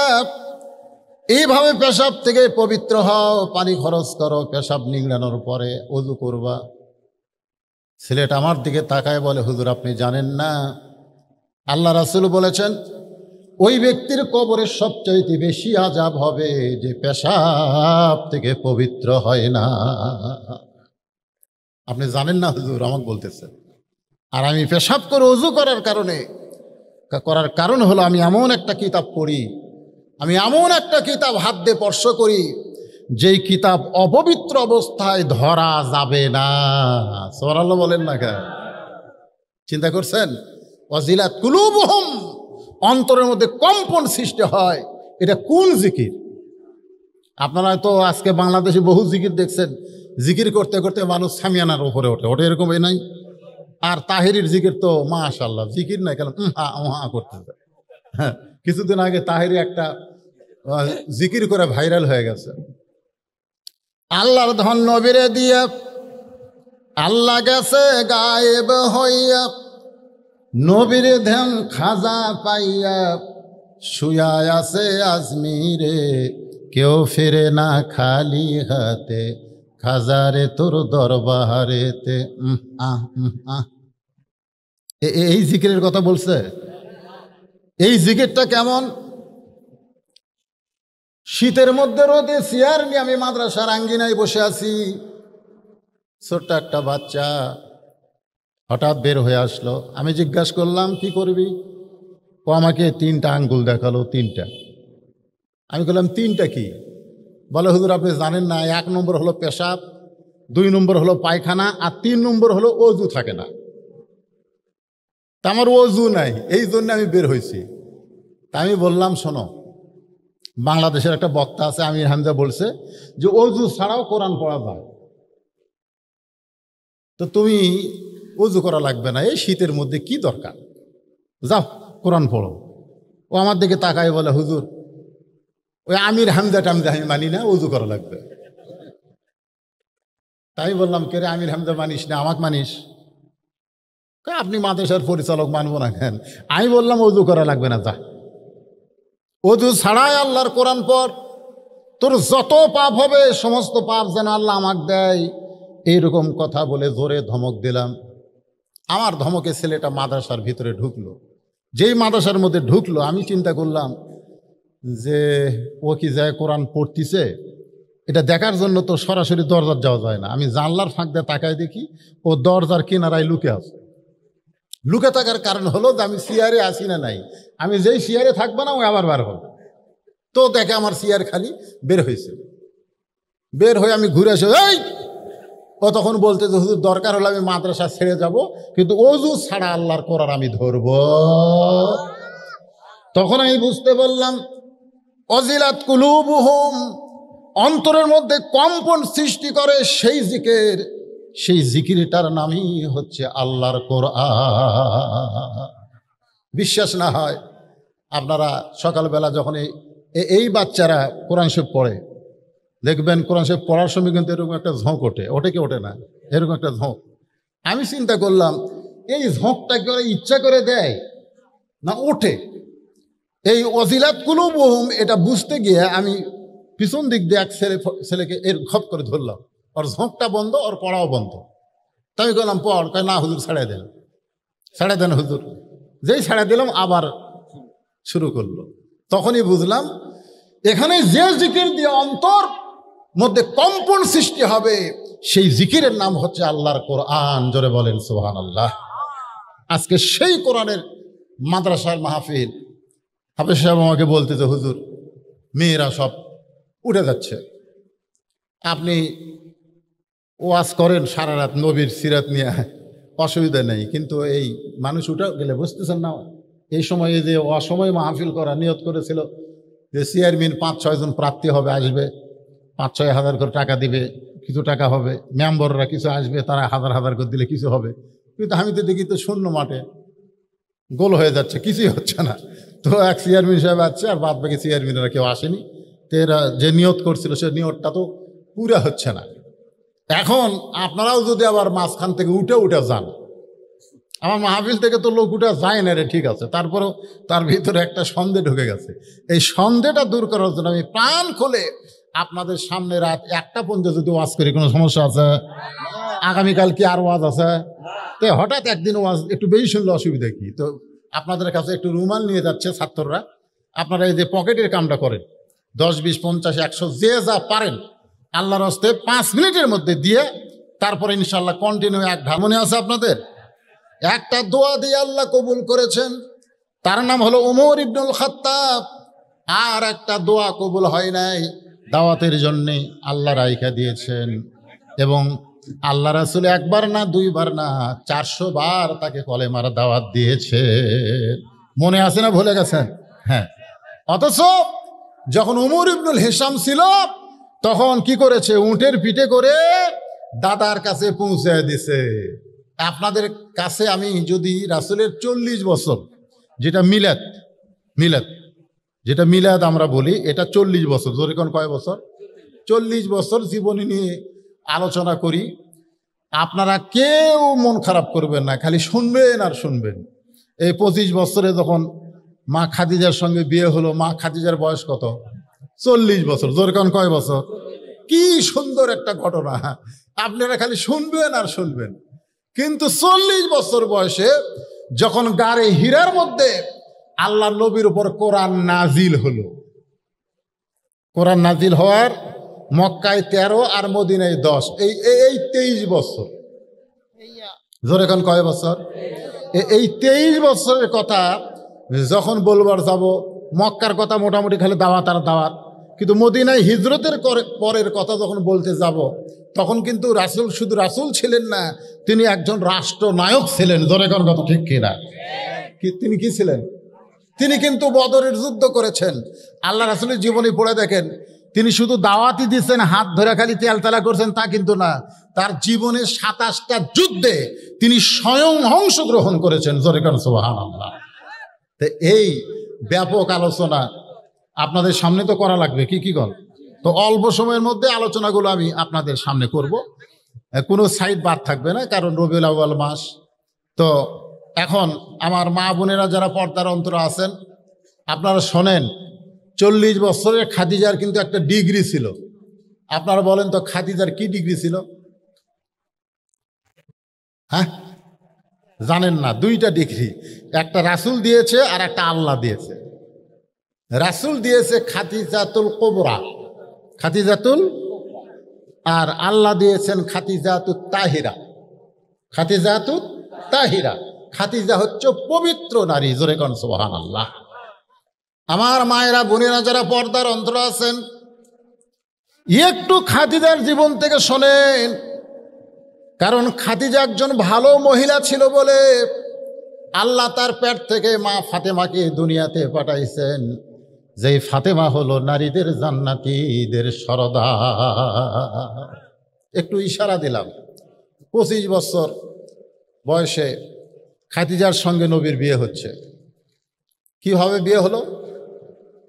এইভাবে পেশাব থেকে পবিত্র হও, পানি খরচ করো, পেশাব নিংড়ানোর পরে অজু করবা। ছেলেটা আমার দিকে তাকায় বলে, হুজুর আপনি জানেন না, আল্লাহ রাসূল বলেছেন ওই ব্যক্তির কবরের সবচাইতে বেশি আযাব হবে যে পেশাব থেকে পবিত্র হয় না। আপনি জানেন না হুজুর? আমাকে বলতেছেন। আর আমি পেশাব করে অজু করার কারণে করার কারণ হলো আমি এমন একটা কিতাব পড়ি, আমি এমন একটা কিতাব হাত দিয়ে স্পর্শ করি যেই কিতাব অপবিত্র অবস্থায় ধরা যাবে না। সুবহানাল্লাহ বলেন না কেন? চিন্তা করছেন? ওয়াজিলাত কুলুবুহুম, অন্তরের মধ্যে কম্পন সৃষ্টি হয়। এটা কোন জিকির? আপনারা তো আজকে বাংলাদেশে বহু জিকির দেখছেন, জিকির করতে করতে মানুষ সামিয়ানার উপরে ওঠে, ওঠে এরকম নাই? আর তাহেরির জিকির তো মাশাআল্লাহ, জিকির নাই কেন করতে। হ্যাঁ, কিছুদিন আগে তাহেরি একটা জিকির করে ভাইরাল হয়ে গেছে। আল্লাহর ধন নবীরে দিয়া আল্লাহ গেছে গায়েব হইয়া, নবীরে ধ্যান খাজা পাইয়া, শুয়া আছে আজমিরে, কেউ ফিরে না খালি হাতে, খাজারে তোর দরবারেতে। এই জিকিরের কথা বলছে। এই জিকিরটা কেমন? শীতের মধ্যে রোদে চেয়ার নিয়ে আমি মাদ্রাসার আঙ্গিনায় বসে আছি, ছোট্ট একটা বাচ্চা হঠাৎ বের হয়ে আসলো। আমি জিজ্ঞাসা করলাম কি করবি? ও আমাকে 3টা আঙ্গুল দেখালো, 3টা। আমি বললাম 3টা কি? বলে হুজুর আপনি জানেন না, 1 নম্বর হলো পেশাব, 2 নম্বর হলো পায়খানা, আর 3 নম্বর হলো অজু থাকে না। তা আমার অজু নাই, এই জন্য আমি বের হয়েছি। তা আমি বললাম শোনো, বাংলাদেশের একটা বক্তা আছে আমির হামজা, বলছে যে অজু ছাড়াও কোরআন পড়া যায়, তো তুমি অজু করা লাগবে না, এই শীতের মধ্যে কি দরকার, যাও কোরআন পড়ো। ও আমার দিকে তাকায় বলে হুজুর ওই আমির হামজা টামজা আমি মানি না, অজু করা লাগবে। তাই বললাম কে রে, আমির হামজা মানিস না, আমাকে মানিস? আপনি মাদ্রাসার পরিচালক, মানবো না কেন? আমি বললাম অজু করা লাগবে না, যা অজু ছাড়াই আল্লাহর কোরআন পড়, তোর যত পাপ হবে সমস্ত পাপ যেন আল্লাহ আমাকে দেয়। এইরকম কথা বলে জোরে ধমক দিলাম। আমার ধমকে ছেলেটা মাদ্রাসার ভিতরে ঢুকলো। যেই মাদ্রাসার মধ্যে ঢুকলো আমি চিন্তা করলাম যে ও কি যায় কোরআন পড়তিছে, এটা দেখার জন্য তো সরাসরি দরজার যাওয়া যায় না। আমি জানলার ফাঁক দিয়ে তাকায় দেখি ও দরজার কিনারায় লুকে আছে। লুকে থাকার কারণ হলো যে আমি চেয়ারে আসি না নাই, আমি যেই চেয়ারে থাকবো না ও আবার বার হবে। তো দেখে আমার চেয়ার খালি, বের হয়েছে। বের হয়ে আমি ঘুরে এসে এই, ও তখন বলতে যে হুজুর দরকার হলে আমি মাদ্রাসা ছেড়ে যাব, কিন্তু অজু ছাড়া আল্লাহর কোরআন আমি ধরব। তখন আমি বুঝতে বললাম ওয়াজিলাত কুলুবুহুম, অন্তরের মধ্যে কম্পন সৃষ্টি করে সেই জিকির, সেই জিকিরটার নামই হচ্ছে আল্লাহর কোরআন। বিশ্বাস না হয় আপনারা সকালবেলা যখন এই বাচ্চারা কোরআন শরীফ পড়ে দেখবেন, কোরআন শরীফ পড়ার সময় কিন্তু এরকম একটা ঝোঁক ওঠে, ওঠে কি ওঠে না? এরকম একটা ঝোঁক। আমি চিন্তা করলাম এই ঝোঁকটা কি ওরা ইচ্ছা করে দেয় না ওঠে? এই ওয়াজিলাত কুলুবুহুম এটা বুঝতে গিয়ে আমি পিছন দিক দিয়ে এক ছেলেকে এর খপ করে ধরলাম, ওর ঝোঁকটা বন্ধ, ওর পড়াও বন্ধ। তাই আমি বললাম পড়, কয় না হুজুর ছাড়াই দেন, ছাড়াই দেন হুজুর। যেই ছাড়াই দিলাম আবার শুরু করলো। তখনই বুঝলাম এখানে যে জিকির দিয়ে অন্তর মধ্যে কম্পন সৃষ্টি হবে সেই জিকিরের নাম হচ্ছে আল্লাহর কোরআন। জোরে বলেন সুবহানাল্লাহ। আজকে সেই কোরআনের মাদ্রাসার মাহফিল। হাফেজ সাহেব আমাকে বলতে যে হুজুর মেয়েরা সব উঠে যাচ্ছে, আপনি ওয়াজ করেন সারা রাত নবীর সিরাত নিয়ে, অসুবিধা নেই, কিন্তু এই মানুষ উঠে গেলে বুঝতেছেন না, এই সময়ে যে অসময় মাহফিল করা নিয়ত করেছিল যে চেয়ারম্যান 5-6 জন প্রার্থী হবে, আসবে 5-6 হাজার করে টাকা দিবে, কিছু টাকা হবে, মেম্বাররা কিছু আসবে, তারা 1000 করে দিলে কিছু হবে। কিন্তু আমি তো দেখি তো শূন্য মাঠে গোল হয়ে যাচ্ছে, কিছুই হচ্ছে না। তো এক চেয়ারম্যান সাহেব আসছে, আর বাদ বাকি চেয়ারম্যানেরা কেউ আসেনি। তো এরা যে নিয়ত করছিল সে নিয়তটা তো পুরা হচ্ছে না। এখন আপনারাও যদি আবার মাঝখান থেকে উঠে যান, আমার মাহফিল থেকে তো লোক উঠে যায় না রে, ঠিক আছে, তারপরেও তার ভিতরে একটা সন্দেহ ঢুকে গেছে। এই সন্দেহটা দূর করার জন্য আমি প্রাণ খুলে আপনাদের সামনে রাত 1টা পর্যন্ত যদি ওয়াজ করি, কোনো সমস্যা আছে? আগামীকাল কি আর ওয়াজ আছে? তো হঠাৎ একদিন ওয়াজ একটু বেশি শুনলে অসুবিধা কি? তো আপনাদের কাছে একটু রুমাল নিয়ে যাচ্ছে ছাত্ররা, আপনারা এই যে পকেটের কামটা করেন, 10, 20, 50, 100 যে যা পারেন আল্লাহর হস্তে 5 মিনিটের মধ্যে দিয়ে তারপরে ইনশাল্লাহ কন্টিনিউ এক ধার। মনে আছে আপনাদের? একটা দোয়া দিয়ে আল্লাহ কবুল করেছেন, তার নাম হলো উমর ইবনুল খাত্তাব। আর একটা দোয়া কবুল হয় নাই দাওয়াতের জন্যে, আল্লাহ রাইখা দিয়েছেন। এবং আল্লাহ রাসূল একবার না দুইবার না 400 বার তাকে কলেমার দাওয়াত দিয়েছে। মনে আছে না ভুলে গেছেন? হ্যাঁ। অথচ যখন উমর ইবনুল হিসাম ছিল তখন কি করেছে? উটের পিঠে করে দাদার কাছে পৌঁছে দিছে। আপনাদের কাছে আমি যদি রাসূলের 40 বছর, যেটা মিলাদ মিলাদ যেটা মিলাদ আমরা বলি, এটা 40 বছর, জোরে কোন কয় বছর? 40 বছর জীবনী নিয়ে আলোচনা করি, আপনারা কেউ মন খারাপ করবেন না, খালি শুনবেন আর শুনবেন। এই 25 বছরে যখন মা খাদিজার সঙ্গে বিয়ে হলো, মা খাদিজার বয়স কত? 40 বছর, জোরে কোন কয় বছর? কি সুন্দর একটা ঘটনা, আপনারা খালি শুনবেন আর শুনবেন। কিন্তু 40 বছর বয়সে যখন গারে হীরার মধ্যে আল্লাহ নবীর উপর কোরআন নাজিল হলো, কোরআন নাজিল হওয়ার মক্কায় 13 আর মদিনায় 10, এই 23 বছর। জোরে কোন কয় বছর? এই 23 বছরের কথা যখন বলবার যাব, মক্কার কথা মোটামুটি খালি দাওয়াত আর দাওয়াত, কিন্তু মদিনায় হিজরতের পরের কথা যখন বলতে যাব, তখন কিন্তু রাসূল শুধু রাসূল ছিলেন না, তিনি একজন রাষ্ট্রনায়ক ছিলেন। জোরে কোন কথা ঠিক কিনা? তিনি কি ছিলেন? তিনি কিন্তু বদরের যুদ্ধ করেছেন। আল্লাহ রাসূলের জীবনী পড়ে দেখেন, তিনি শুধু দাওয়াতই দিচ্ছেন, হাত ধরে খালি তেলতেলা করছেন তা কিন্তু না, তার জীবনে 27টা যুদ্ধে তিনি স্বয়ং অংশগ্রহণ করেছেন। জোরে কোন সুবহানাল্লাহ। তো এই ব্যাপক আলোচনা আপনাদের সামনে তো করা লাগবে, কি কর। তো অল্প সময়ের মধ্যে আলোচনাগুলো আমি আপনাদের সামনে করব, কোনো সাইড বাদ থাকবে না, কারণ রবিউল আউয়াল মাস। তো এখন আমার মা বোনেরা যারা পর্দার অন্তর আছেন, আপনারা শোনেন, 40 বছরের খাদিজার কিন্তু একটা ডিগ্রি ছিল। আপনারা বলেন তো খাদিজার কি ডিগ্রি ছিল? হ্যাঁ, জানেন না? 2টা ডিগ্রি, একটা রাসূল দিয়েছে আর একটা আল্লাহ দিয়েছে। রাসূল দিয়েছে খাদিজাতুল কুবরা, খাদিজাতুল, আর আল্লাহ দিয়েছেন খাদিজাতুত তাহিরা। খাদিজাতুত তাহিরা, খাদিজা হচ্ছে পবিত্র নারী। জোরে কোন সুবহানাল্লাহ। আমার মায়েরা বোনেরা যারা পর্দার অন্তর আছেন, একটু খাদিজার জীবন থেকে শোনেন, কারণ খাদিজা একজন ভালো মহিলা ছিল বলে আল্লাহ তার পেট থেকে মা ফাতেমাকে দুনিয়াতে পাঠাইছেন, যেই ফাতেমা হলো নারীদের জান্নাতীদের সরদার। একটু ইশারা দিলাম। 25 বছর বয়সে খাদিজার সঙ্গে নবীর বিয়ে হচ্ছে। কিভাবে বিয়ে হলো?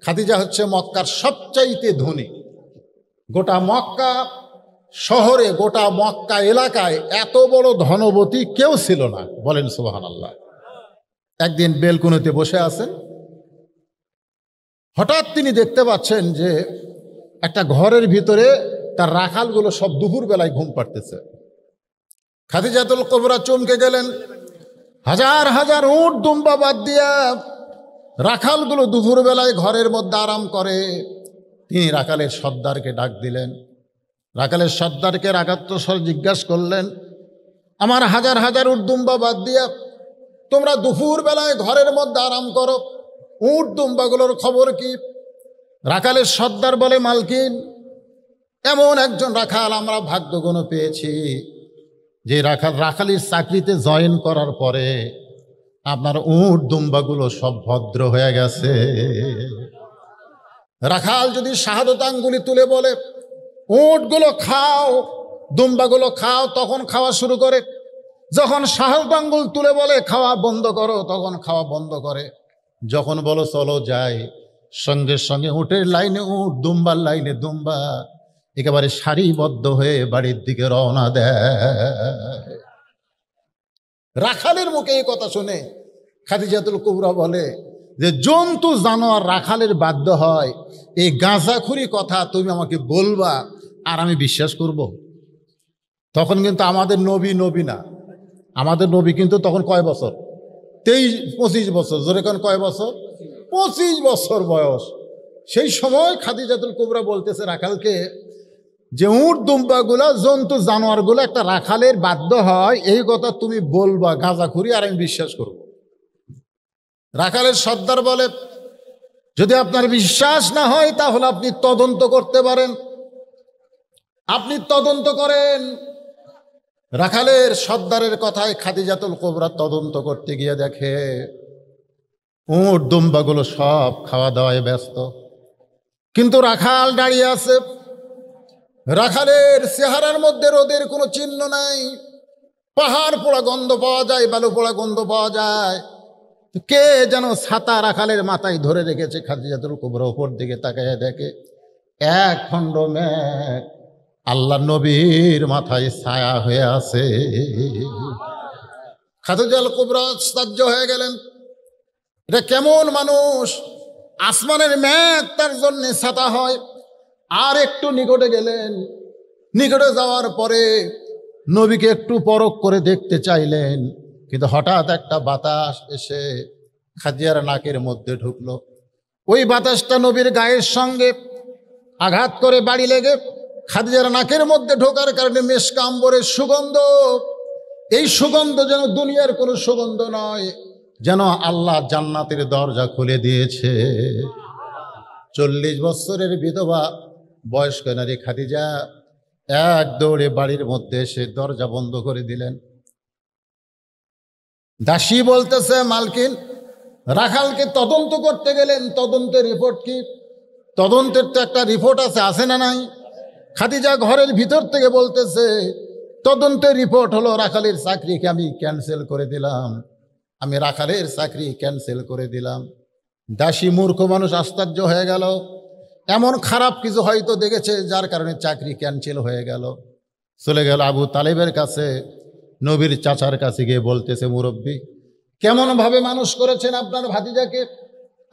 খাদিজা হচ্ছে মক্কার সবচাইতে ধনী। গোটা মক্কা শহরে, গোটা মক্কা এলাকায় এত বড় ধনবতী কেউ ছিল না। বলেন সুবহানাল্লাহ। একদিন বেলকুনিতে বসে আছেন, হঠাৎ তিনি দেখতে পাচ্ছেন যে একটা ঘরের ভিতরে তার রাখালগুলো সব দুপুর বেলায় ঘুম পাড়তেছে। খাদিজাতুল কুবরা চমকে গেলেন। হাজার হাজার উট দুম্বা বাদ দিয়া রাখালগুলো দুপুর বেলায় ঘরের মধ্যে আরাম করে। তিনি রাখালের সর্দারকে ডাক দিলেন। রাখালের সর্দারকে রাগাত্ম স্বর জিজ্ঞাসা করলেন, আমার হাজার হাজার উট দুম্বা বাদ দিয়া তোমরা দুপুর বেলায় ঘরের মধ্যে আরাম করো, উট দুম্বাগুলোর খবর কি? রাখালের সর্দার বলে, মালকিন, এমন একজন রাখাল আমরা ভাগ্যগুণ পেয়েছি, যে রাখালির চাকরিতে জয়েন করার পরে আপনার উট দুম্বাগুলো সব ভদ্র হয়ে গেছে। রাখাল যদি শাহাদত আঙ্গুলি তুলে বলে, উটগুলো খাও, দুম্বাগুলো খাও, তখন খাওয়া শুরু করে। যখন শাহাদত আঙ্গুল তুলে বলে খাওয়া বন্ধ করো, তখন খাওয়া বন্ধ করে। যখন বলো চলো যাই, সঙ্গে সঙ্গে উটের লাইনে উট, দুম্বার লাইনে দুম্বা, একেবারে সারিবদ্ধ হয়ে বাড়ির দিকে রওনা দেয়। রাখালের মুখে এই কথা শুনে খাদিজাতুল কুবরা বলে যে জন্তু জানোয়ার রাখালের বাধ্য হয়, এই গাঁজাখুরি কথা তুমি আমাকে বলবা আর আমি বিশ্বাস করব? তখন কিন্তু আমাদের নবী না, আমাদের নবী কিন্তু তখন কয় বছর? 25 বছর। জোরে কোন কয় বছর? 25 বছর বয়স। সেই সময় খাদিজাতুল কুবরা বলতেছে রাখালকে যে উট দুম্বাগুলা, জন্তু জানোয়ারগুলো একটা রাখালের বাধ্য হয়, এই কথা তুমি বলবা গাঁজাখুরি আর আমি বিশ্বাস করব। রাখালের সর্দার বলে, যদি আপনার বিশ্বাস না হয় তাহলে আপনি তদন্ত করতে পারেন, আপনি তদন্ত করেন। রাখালের সর্দারের কথায় খাদিজাতুল কুবরা তদন্ত করতে গিয়ে দেখে উট দুম্বাগুলো সব খাওয়া দাওয়ায় ব্যস্ত, কিন্তু রাখাল দাঁড়িয়ে আছে। রাখালের চেহারার মধ্যে রোদের কোনো চিহ্ন নাই, পাহাড় পোড়া গন্ধ পাওয়া যায়, বালু পোড়া গন্ধ পাওয়া যায়। কে যেন ছাতা রাখালের মাথায় ধরে রেখেছে। খাদিজাতুল কুবরা উপর দিকে তাকায় দেখে এক খণ্ড মেঘ আল্লাহ নবীর মাথায় ছায়া হয়ে আছে। খাদিজাতুল কুবরা আশ্চর্য হয়ে গেলেন, এটা কেমন মানুষ, আসমানের মেঘ তার জন্য ছাতা হয়। আর একটু নিকটে গেলেন, নিকটে যাওয়ার পরে নবীকে একটু পরখ করে দেখতে চাইলেন, কিন্তু হঠাৎ একটা বাতাস এসে খাদিজার নাকের মধ্যে ঢুকলো। ওই বাতাসটা নবীর গায়ের সঙ্গে আঘাত করে বাড়ি লেগে খাদিজার নাকের মধ্যে ঢোকার কারণে মেশক আম্বরের সুগন্ধ, এই সুগন্ধ যেন দুনিয়ার কোনো সুগন্ধ নয়, যেন আল্লাহ জান্নাতের দরজা খুলে দিয়েছে। 40 বছরের বিধবা বয়স্ক নারী খাদিজা এক দৌড়ে বাড়ির মধ্যে এসে দরজা বন্ধ করে দিলেন। দাসী বলতেছে, মালকিন, রাখালকে তদন্ত করতে গেলেন, তদন্তের রিপোর্ট কি? তদন্তের তো একটা রিপোর্ট আছে না নাই? খাদিজা ঘরের ভিতর থেকে বলতেছে, তদন্তের রিপোর্ট হলো রাখালের চাকরিকে আমি ক্যান্সেল করে দিলাম, আমি রাখালের চাকরি ক্যান্সেল করে দিলাম। দাসী মূর্খ মানুষ আশ্চর্য হয়ে গেল, এমন খারাপ কিছু হয়তো দেখেছে যার কারণে চাকরি ক্যান্সেল হয়ে গেল। চলে গেল আবু তালেবের কাছে, নবীর চাচার কাছে গিয়ে বলতেছে, মুরব্বী, কেমনভাবে মানুষ করেছেন আপনার ভাতিজাকে,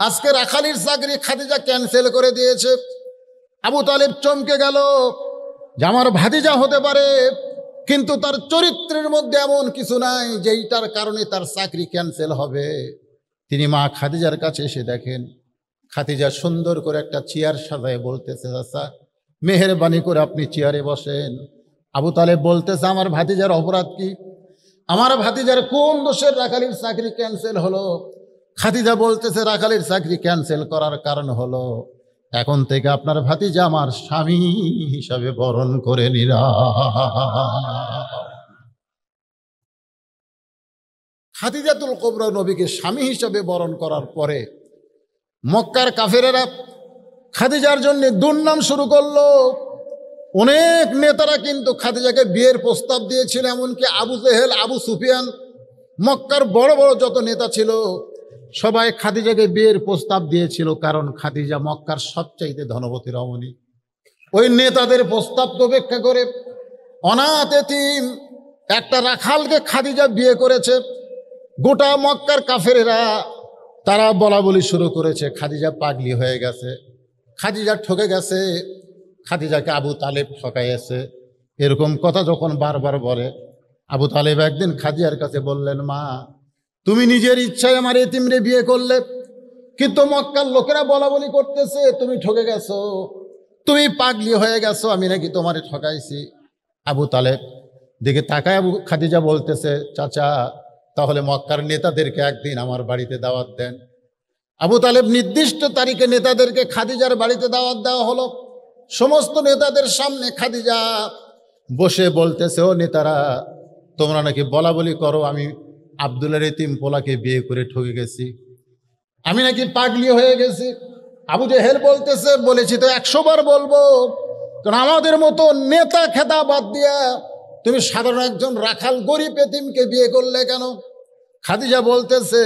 আজকে রাখালির চাকরি খাদিজা ক্যান্সেল করে দিয়েছে। আবু তালেব চমকে গেল যে আমার ভাতিজা হতে পারে, কিন্তু তার চরিত্রের মধ্যে এমন কিছু নাই যেইটার কারণে তার চাকরি ক্যান্সেল হবে। তিনি মা খাদিজার কাছে এসে দেখেন খাদিজা সুন্দর করে একটা চেয়ার সাজায় বলতেছে, চাচা মেহেরবানি করে আপনি চেয়ারে বসেন। আবু তালেব বলতেছে, আমার ভাতিজার অপরাধ কি, আমার ভাতিজার কোন দোষের রাখালির চাকরি ক্যান্সেল হলো? খাদিজা বলতেছে, রাখালির চাকরি ক্যান্সেল করার কারণ হলো এখন থেকে আপনার ভাতিজা আমার স্বামী হিসাবে বরণ করে নিরা। খাদিজাতুল কুবরা নবীকে স্বামী হিসাবে বরণ করার পরে মক্কার কাফেরেরা খাদিজার জন্য দুর্নাম শুরু করলো। অনেক নেতারা কিন্তু খাদিজাকে বিয়ের প্রস্তাব দিয়েছিল, এমনকি আবু জেহেল, আবু সুফিয়ান, মক্কার বড় বড় যত নেতা ছিল সবাই খাদিজাকে বিয়ের প্রস্তাব দিয়েছিল, কারণ খাদিজা মক্কার সবচাইতে ধনবতী রমণী। ওই নেতাদের প্রস্তাব উপেক্ষা করে অনাথ এতিম একটা রাখালকে খাদিজা বিয়ে করেছে। গোটা মক্কার কাফেরেরা তারা বলা বলি শুরু করেছে, খাদিজা পাগলি হয়ে গেছে, খাদিজা ঠকে গেছে, খাদিজাকে আবু তালেব ঠকাইছে। এরকম কথা যখন বারবার বলে, আবু তালেব একদিন খাদিজার কাছে বললেন, মা, তুমি নিজের ইচ্ছায় আমার এতিমরে বিয়ে করলে, কিন্তু মক্কার লোকেরা বলা বলি করতেছে তুমি ঠকে গেছো, তুমি পাগলি হয়ে গেছো, আমি নাকি তোমারে ঠকাইছি। আবু তালেব দিকে তাকায় আবু খাদিজা বলতেছে, চাচা তাহলে মক্কার নেতাদেরকে একদিন আমার বাড়িতে দাওয়াত দেন। আবু তালেব নির্দিষ্ট তারিখে নেতাদেরকে খাদিজার বাড়িতে দাওয়াত দেওয়া হলো। সমস্ত নেতাদের সামনে খাদিজা বসে বলতেছে, ও নেতারা, তোমরা নাকি বলা বলি করো আমি আব্দুল্লাহর এতিম পোলাকে বিয়ে করে ঠকে গেছি, আমি নাকি পাগলি হয়ে গেছি। আবু জেহেল বলতেছে, বলেছি তো 100 বার বলবো, কারণ আমাদের মতো নেতা খেতা বাদ দিয়া তুমি সাধারণ একজন রাখাল গরিব এতিমকে বিয়ে করলে কেন? খাদিজা বলতেছে,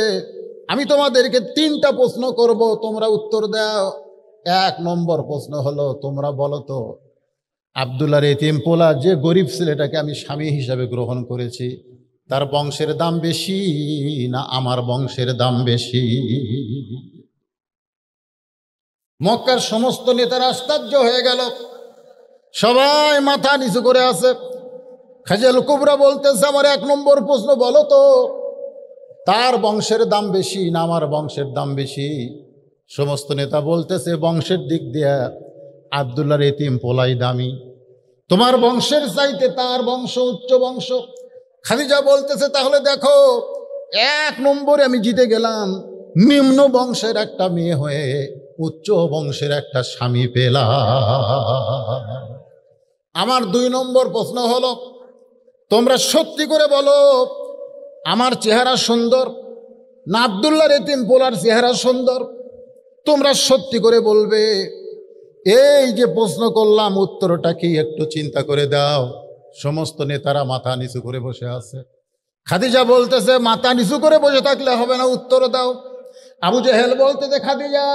আমি তোমাদেরকে 3টা প্রশ্ন করব, তোমরা উত্তর দাও। 1 নম্বর প্রশ্ন হলো, তোমরা বলো তো আব্দুল্লাহর এতিম পোলা যে গরিব ছেলেটাকে আমি স্বামী হিসাবে গ্রহণ করেছি, তার বংশের দাম বেশি না আমার বংশের দাম বেশি? মক্কার সমস্ত নেতারা আশ্চর্য হয়ে গেল, সবাই মাথা নিচু করে আছে। খাদিজাতুল কুবরা বলতেছে, আমার 1 নম্বর প্রশ্ন, বলো তো তার বংশের দাম বেশি না আমার বংশের দাম বেশি? সমস্ত নেতা বলতেছে, বংশের দিক দিয়ে আব্দুল্লাহর এতিম পোলাই দামি, তোমার বংশের চাইতে তার বংশ উচ্চ বংশ। খাদিজা বলতেছে, তাহলে দেখো 1 নম্বরে আমি জিতে গেলাম, নিম্ন বংশের একটা মেয়ে হয়ে উচ্চ বংশের একটা স্বামী পেলাম। আমার 2 নম্বর প্রশ্ন হলো, তোমরা সত্যি করে বলো আমার চেহারা সুন্দর না আব্দুল্লাহর এতিম পোলার চেহারা সুন্দর? তোমরা সত্যি করে বলবে। এই যে প্রশ্ন করলাম উত্তরটা কি একটু চিন্তা করে দাও। সমস্ত নেতারা মাথা নিচু করে বসে আছে। খাদিজা বলতেছে মাথা নিচু করে বসে থাকলে হবে না, উত্তর দাও। আবু জেহেল বলতেছে খাদিজা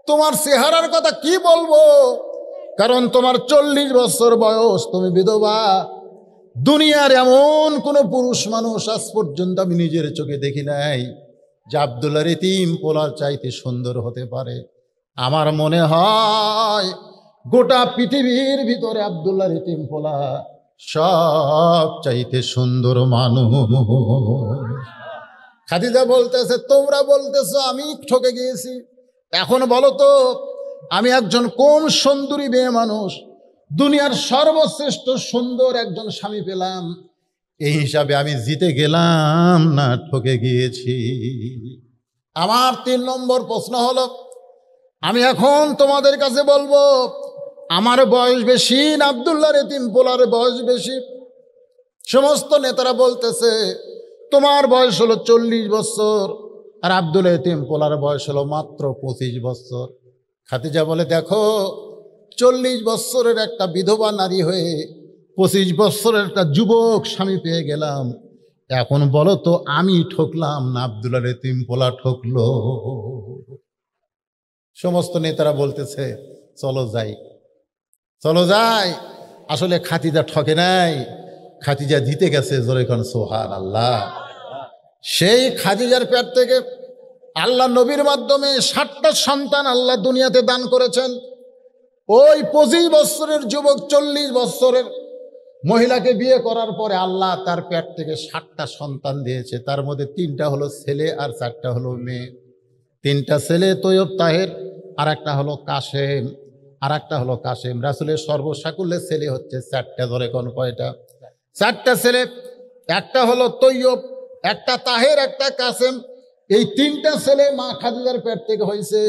তোমার চেহারার কথা কি বলবো, কারণ তোমার 40 বছর বয়স, তুমি বিধবা। দুনিয়ার এমন কোন পুরুষ মানুষ আজ পর্যন্ত আমি নিজের চোখে দেখি নাই যে আব্দুল্লাহর এতিম পোলার চাইতে সুন্দর হতে পারে। আমার মনে হয় গোটা পৃথিবীর ভিতরে আব্দুল্লাহর এতিম পোলা সব চাইতে সুন্দর মানুষ। খাদিজা বলতেছে তোমরা বলতেছো আমি ঠকে গিয়েছি, এখন বলো তো আমি একজন কোন সুন্দরী মেয়ে মানুষ দুনিয়ার সর্বশ্রেষ্ঠ সুন্দর একজন স্বামী পেলাম, এই হিসাবে আমি জিতে গেলাম না ঠকে গিয়েছি? আমার 3 নম্বর প্রশ্ন হলো, আমি এখন তোমাদের কাছে বলবো আমার বয়স বেশি না আব্দুল্লাহর এতিম পোলার বয়স বেশি? সমস্ত নেতারা বলতেছে তোমার বয়স হলো 40 বছর আর আব্দুল এতিম পোলার বয়স হলো মাত্র 25 বছর। খাদিজা বলে দেখো 40 বছরের একটা বিধবা নারী হয়ে 25 বছরের একটা যুবক স্বামী পেয়ে গেলাম, এখন বলো তো আমি ঠকলাম না আব্দুল্লাহর এতিম পোলা ঠকলো? সমস্ত নেতারা বলতেছে চলো যাই, চলো যাই। আসলে খাদিজা ঠকে নাই, খাদিজা জিতে গেছে। জোরে কোন সুবহানাল্লাহ। সেই খাদিজার পেট থেকে আল্লাহ নবীর মাধ্যমে 60টা সন্তান আল্লাহ দুনিয়াতে দান করেছেন। ওই 25 বছরের যুবক 40 বছরের মহিলাকে বিয়ে করার পরে আল্লাহ তার পেট থেকে 60টা সন্তান দিয়েছে। তার মধ্যে 3টা হলো ছেলে আর 4টা হলো মেয়ে। 3টা ছেলে তৈয়ব তাহের, আর একটা হলো কাশেম, আর একটা হলো কাশেম। রাসূলের সর্বসাকুল্যে ছেলে হচ্ছে 4টা। ধরে কোন কয়টা? 4টা ছেলে, একটা হলো তৈয়ব, একটা তাহের, একটা কাশেম। এই 3টা ছেলে মা খাদিজার পেট থেকে হয়েছে।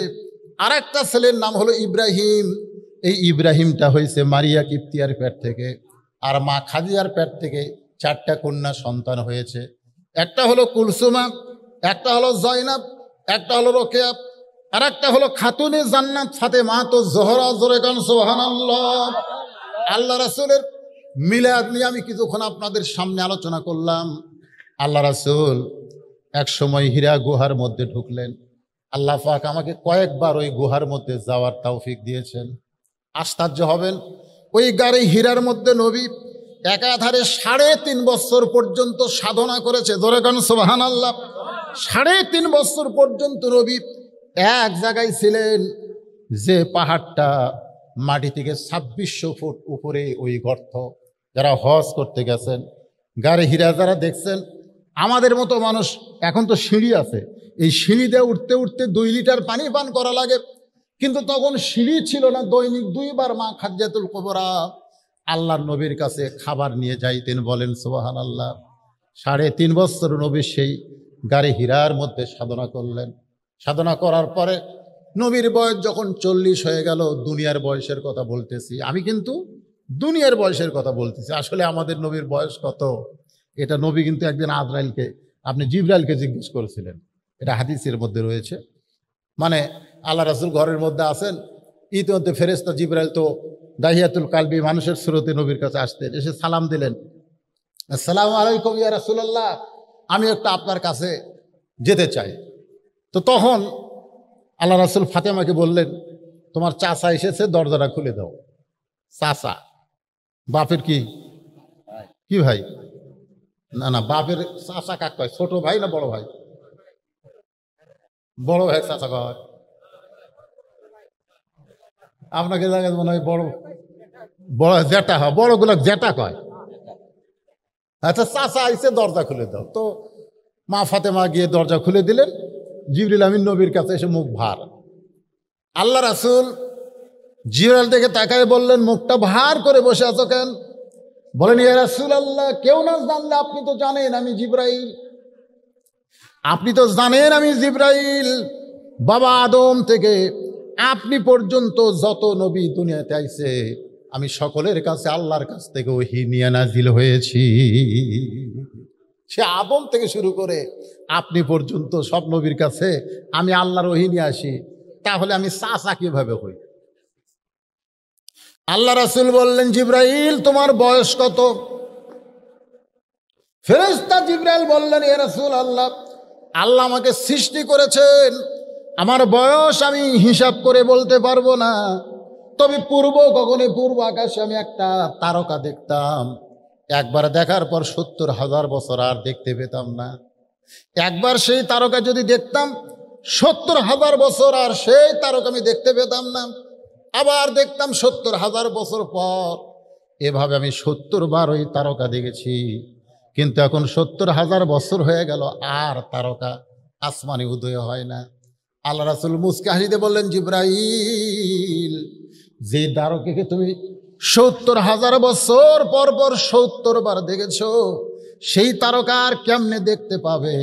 আর একটা ছেলের নাম হলো ইব্রাহিম। এই ইব্রাহিমটা হয়েছে মারিয়া কিপ্তিয়ার পেট থেকে। আর মা খাদিজার পেট থেকে 4টা কন্যা সন্তান হয়েছে। একটা হলো কুলসুমা, একটা হলো জয়নাব, একটা হলো রোকেয়া, আর একটা হলো খাতুনে জান্নাত ফাতেমা তো জোহরা। জোরে কান সুবহানাল্লাহ। আল্লাহ রাসূলের মিলাদ নিয়ে আমি কিছুক্ষণ আপনাদের সামনে আলোচনা করলাম। আল্লাহ রাসূল এক সময় হীরা গুহার মধ্যে ঢুকলেন। আল্লাহ পাক আমাকে কয়েকবার ওই গুহার মধ্যে যাওয়ার তৌফিক দিয়েছেন। আশ্চর্য হবেন, ওই গাড়ি হীরার মধ্যে নবী একাধারে 3.5 বছর পর্যন্ত সাধনা করেছে। ধরে কান সুবহানাল্লাহ। 3.5 বছর পর্যন্ত নবী এক জায়গায় ছিলেন, যে পাহাড়টা মাটি থেকে 2600 ফুট উপরে ওই গর্ত। যারা হজ করতে গেছেন গাড়ি হীরা যারা দেখছেন, আমাদের মতো মানুষ এখন তো সিঁড়ি আছে, এই সিঁড়ি দিয়ে উঠতে উঠতে 2 লিটার পানি পান করা লাগে, কিন্তু তখন সিঁড়ি ছিল না। দৈনিক 2 বার মা খাদিজাতুল কুবরা আল্লাহর নবীর কাছে খাবার নিয়ে যাইতেন। বলেন সুবহানাল্লাহ। 3.5 বছর নবী সেই গাড়ি হীরার মধ্যে সাধনা করলেন। সাধনা করার পরে নবীর বয়স যখন 40 হয়ে গেল, দুনিয়ার বয়সের কথা বলতেছি আমি, কিন্তু দুনিয়ার বয়সের কথা বলতেছি। আসলে আমাদের নবীর বয়স কত এটা নবী কিন্তু একদিন আজরাইলকে, আপনি জিবরাইলকে জিজ্ঞেস করেছিলেন। এটা হাদিসের মধ্যে রয়েছে। মানে আল্লাহ রাসূল ঘরের মধ্যে আছেন, ইতিমধ্যে ফেরেশতা জিবরাইল তো দাহিয়াতুল কালবি মানুষের সুরতে নবীর কাছে আসতেন। এসে সালাম দিলেন, আসসালামু আলাইকুম ইয়া রাসূলুল্লাহ, আমি একটা আপনার কাছে যেতে চাই। তো তখন আল্লাহ রাসূল ফাতেমাকে বললেন, তোমার চাচা এসেছে, দরজাটা খুলে দাও। চাচা বাপের কি কি ভাই? না না, বাপের চাচা কাক কয়? ছোট ভাই না বড় ভাই? বড় ভাই চাচা কয়। আপনাকে জায়গায় মনে হয় বড় বড় জেঠা হয়, বড়গুলো জেঠা কয়। আচ্ছা, চাচা আইসে, দরজা খুলে দাও। তো মা ফাতেমা গিয়ে দরজা খুলে দিলেন। জিবরিল আমিন নবীর কাছে এসে মুখ ভার। আল্লাহ রাসূল জিবরাইল থেকে তাকায় বললেন, মুখটা ভার করে বসে আছো কেন? বলেন, ইয়া রাসূলুল্লাহ, কেউ না জানলে আপনি তো জানেন আমি জিবরাইল। আপনি তো জানেন আমি জিবরাইল, বাবা আদম থেকে আপনি পর্যন্ত যত নবী দুনিয়াতে আইছে আমি সকলের কাছে আল্লাহর কাছ থেকে ওহী নিয়ে নাজিল হয়েছি। সে আদম থেকে শুরু করে আপনি পর্যন্ত সব নবীর কাছে আমি আল্লাহর ওহী নিয়ে আসি, তাহলে আমি চাচা কিভাবে হই? আল্লাহ রাসূল বললেন, জিবরাইল তোমার বয়স কত? ফেরেশতা জিবরাইল বললেন, ইয়া রাসূলুল্লাহ, আল্লাহ আমাকে সৃষ্টি করেছেন, আমার বয়স আমি হিসাব করে বলতে পারবো না, তবে পূর্ব গগনে পূর্ব আকাশে আমি একটা তারকা দেখতাম, একবার দেখার পর ৭০,০০০ বছর আর দেখতে পেতাম না। একবার সেই তারকা যদি দেখতাম ৭০,০০০ বছর আর সেই তারকা আমি দেখতে পেতাম না, আবার দেখতাম ৭০,০০০ বছর পর। এভাবে আমি ৭০ বার ওই তারকা দেখেছি, কিন্তু এখন ৭০,০০০ বছর হয়ে গেল আর তারকা আসমানে উদয় হয় না। আল্লাহ রাসূল মুস্কে হাসিতে বললেন, জিবরাইল, যে তারকাকে তুমি ৭০,০০০ বছর পর পর ৭০ বার দেখেছো, সেই তারকা আর কেমনে দেখতে পাবে?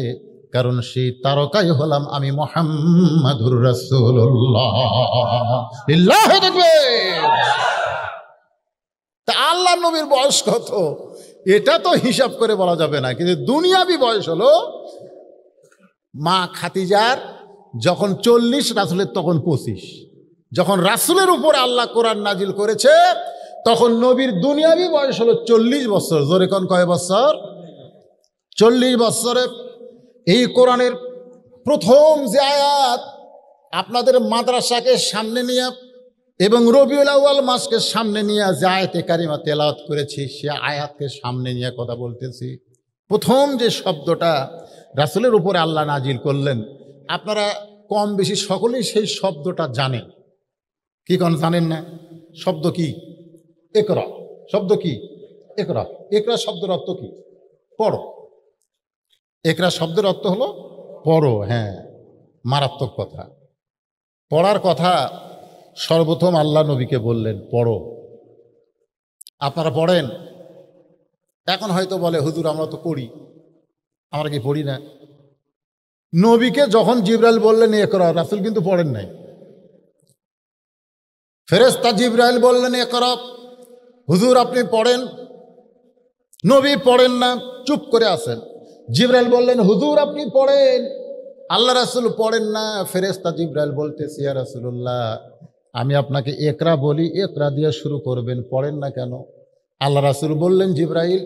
কারণ সেই তারকাই হলাম আমি মুহাম্মাদুর রাসূলুল্লাহ। লিল্লাহি তাকবীর। তা আল্লাহ নবীর বয়স কত এটা তো হিসাব করে বলা যাবে না, কিন্তু দুনিয়াবি বয়স হলো মা খাদিজার যখন ৪০, রাসূলের তখন ২৫। যখন রাসূলের উপর আল্লাহ কোরআন নাজিল করেছে তখন নবীর দুনিয়াবি বয়স হলো ৪০ বছর। জোরে কোন কয় বছর? ৪০ বছরে এই কোরআনের প্রথম যে আয়াত আপনাদের মাদ্রাসাকে সামনে নিয়ে এবং রবিউল আউয়াল মাসকে সামনে নিয়ে যে আয়াতে কারিমা তেলাওয়াত করেছি, সে আয়াতকে সামনে নিয়ে কথা বলতেছি। প্রথম যে শব্দটা রাসূলের উপরে আল্লাহ নাজিল করলেন, আপনারা কম বেশি সকলেই সেই শব্দটা জানেন। কি কোন জানেন না? শব্দ কি? ইকরা। শব্দ কি? ইকরা। ইকরা শব্দের অর্থ কি? পড়ো। ইকরা শব্দের অর্থ হলো পড়ো। হ্যাঁ, মারাত্মক কথা। পড়ার কথা সর্বপ্রথম আল্লাহ নবীকে বললেন, পড়ো। আপনারা পড়েন? এখন হয়তো বলে, হুজুর আমরা তো পড়ি। আমরা কি পড়ি না? নবীকে যখন জিবরাইল বললেন ইকরা, রাসূল কিন্তু পড়েন নাই। ফেরেশতা জিবরাইল বললেন ইকরা, হুজুর আপনি পড়েন। নবী পড়েন না, চুপ করে আছেন। জিবরাইল বললেন, হুজুর আপনি পড়েন। আল্লাহ রাসূল পড়েন না। ফেরেশতা জিবরাইল বলতেছে, ইয়া রাসূলুল্লাহ, আমি আপনাকে ইকরা বলি, ইকরা দিয়ে শুরু করবেন, পড়েন না কেন? আল্লাহ রাসূল বললেন, জিবরাইল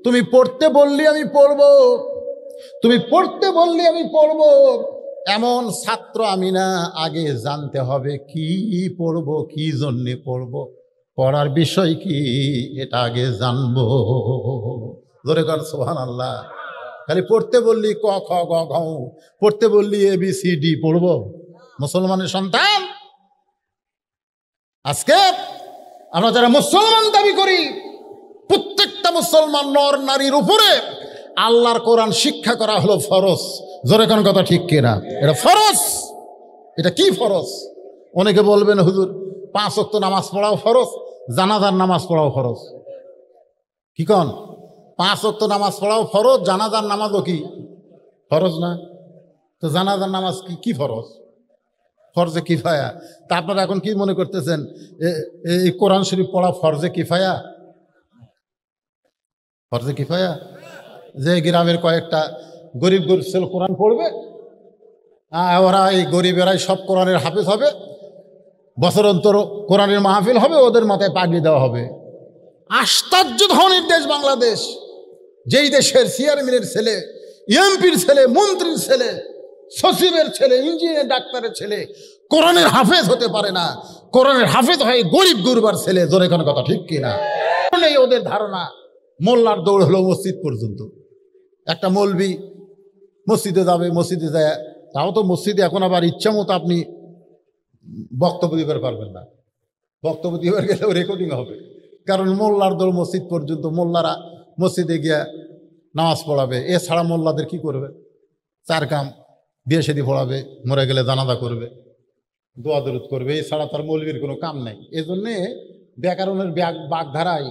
তুমি পড়তে বললি আমি পড়ব, তুমি পড়তে বললি আমি পড়ব। এমন ছাত্র আমি না, আগে জানতে হবে কি পড়ব, কি জন্যে পড়ব, পড়ার বিষয় কি এটা আগে জানবো। জোরে কর সুবহানাল্লাহ। খালি পড়তে বললি ক খ গ ঘ, পড়তে বললি ABCD পড়ব? মুসলমানের সন্তান, আজকে আমরা যারা মুসলমান দাবি করি, প্রত্যেকটা মুসলমান নর নারীর উপরে আল্লাহর কোরআন শিক্ষা করা হলো ফরজ। জোরে কোন কথা ঠিক কিনা? এটা ফরজ। এটা কি ফরজ? অনেকে বলবেন, হুজুর 5 ওয়াক্ত নামাজ পড়াও ফরজ, জানাজার নামাজ পড়াও ফরজ। কি কন? 5 ওয়াক্ত নামাজ পড়াও ফরজ, জানাজার নামাজও কি ফরজ না? তো জানাজার নামাজ কি ফরজ? ফরজে কিফায়া। তা আপনারা এখন কি মনে করতেছেন এই কোরআন শরীফ পড়া ফরজে কিফায়া? ফরজে কিফায়া যে গ্রামের কয়েকটা গরিব গরিব ছেলে কোরআন পড়বে, ওরা এই গরিবেরাই সব কোরআনের হাফেজ হবে, বছর অন্তর কোরআনের মাহফিল হবে, ওদের মাথায় পাগড়ি দেওয়া হবে। আশ্চর্য ধরনের দেশ বাংলাদেশ, যেই দেশের চেয়ারম্যানের ছেলে, এমপির ছেলে, মন্ত্রীর ছেলে, সচিবের ছেলে, ইঞ্জিনিয়ার ডাক্তারের ছেলে কোরআনের হাফেজ হতে পারে না, কোরআনের হাফেজ হয় গরিব গুরবার ছেলে। জোরে কোনো কথা ঠিক কিনা? ওদের ধারণা মোল্লার দৌড় হলো মসজিদ পর্যন্ত। একটা মৌলবি মসজিদে যাবে, মসজিদে যায়, তাও তো মসজিদে এখন আবার ইচ্ছা মতো আপনি বক্তব্য দিতে পারবেন না। বক্তব্য দিবার গেলেও রেকর্ডিং হবে, কারণ মোল্লার দৌড় মসজিদ পর্যন্ত। মোল্লারা মসজিদে গিয়া নামাজ পড়াবে, এছাড়া মোল্লাদের কি করবে? 4 কাম, বিয়ে শাদী পড়াবে, মরে গেলে জানাজা করবে, দোয়া দরুদ করবে, এছাড়া তার মৌলবীর কোনো কাম নাই। এজন্যে ব্যাকরণের বাগধারায়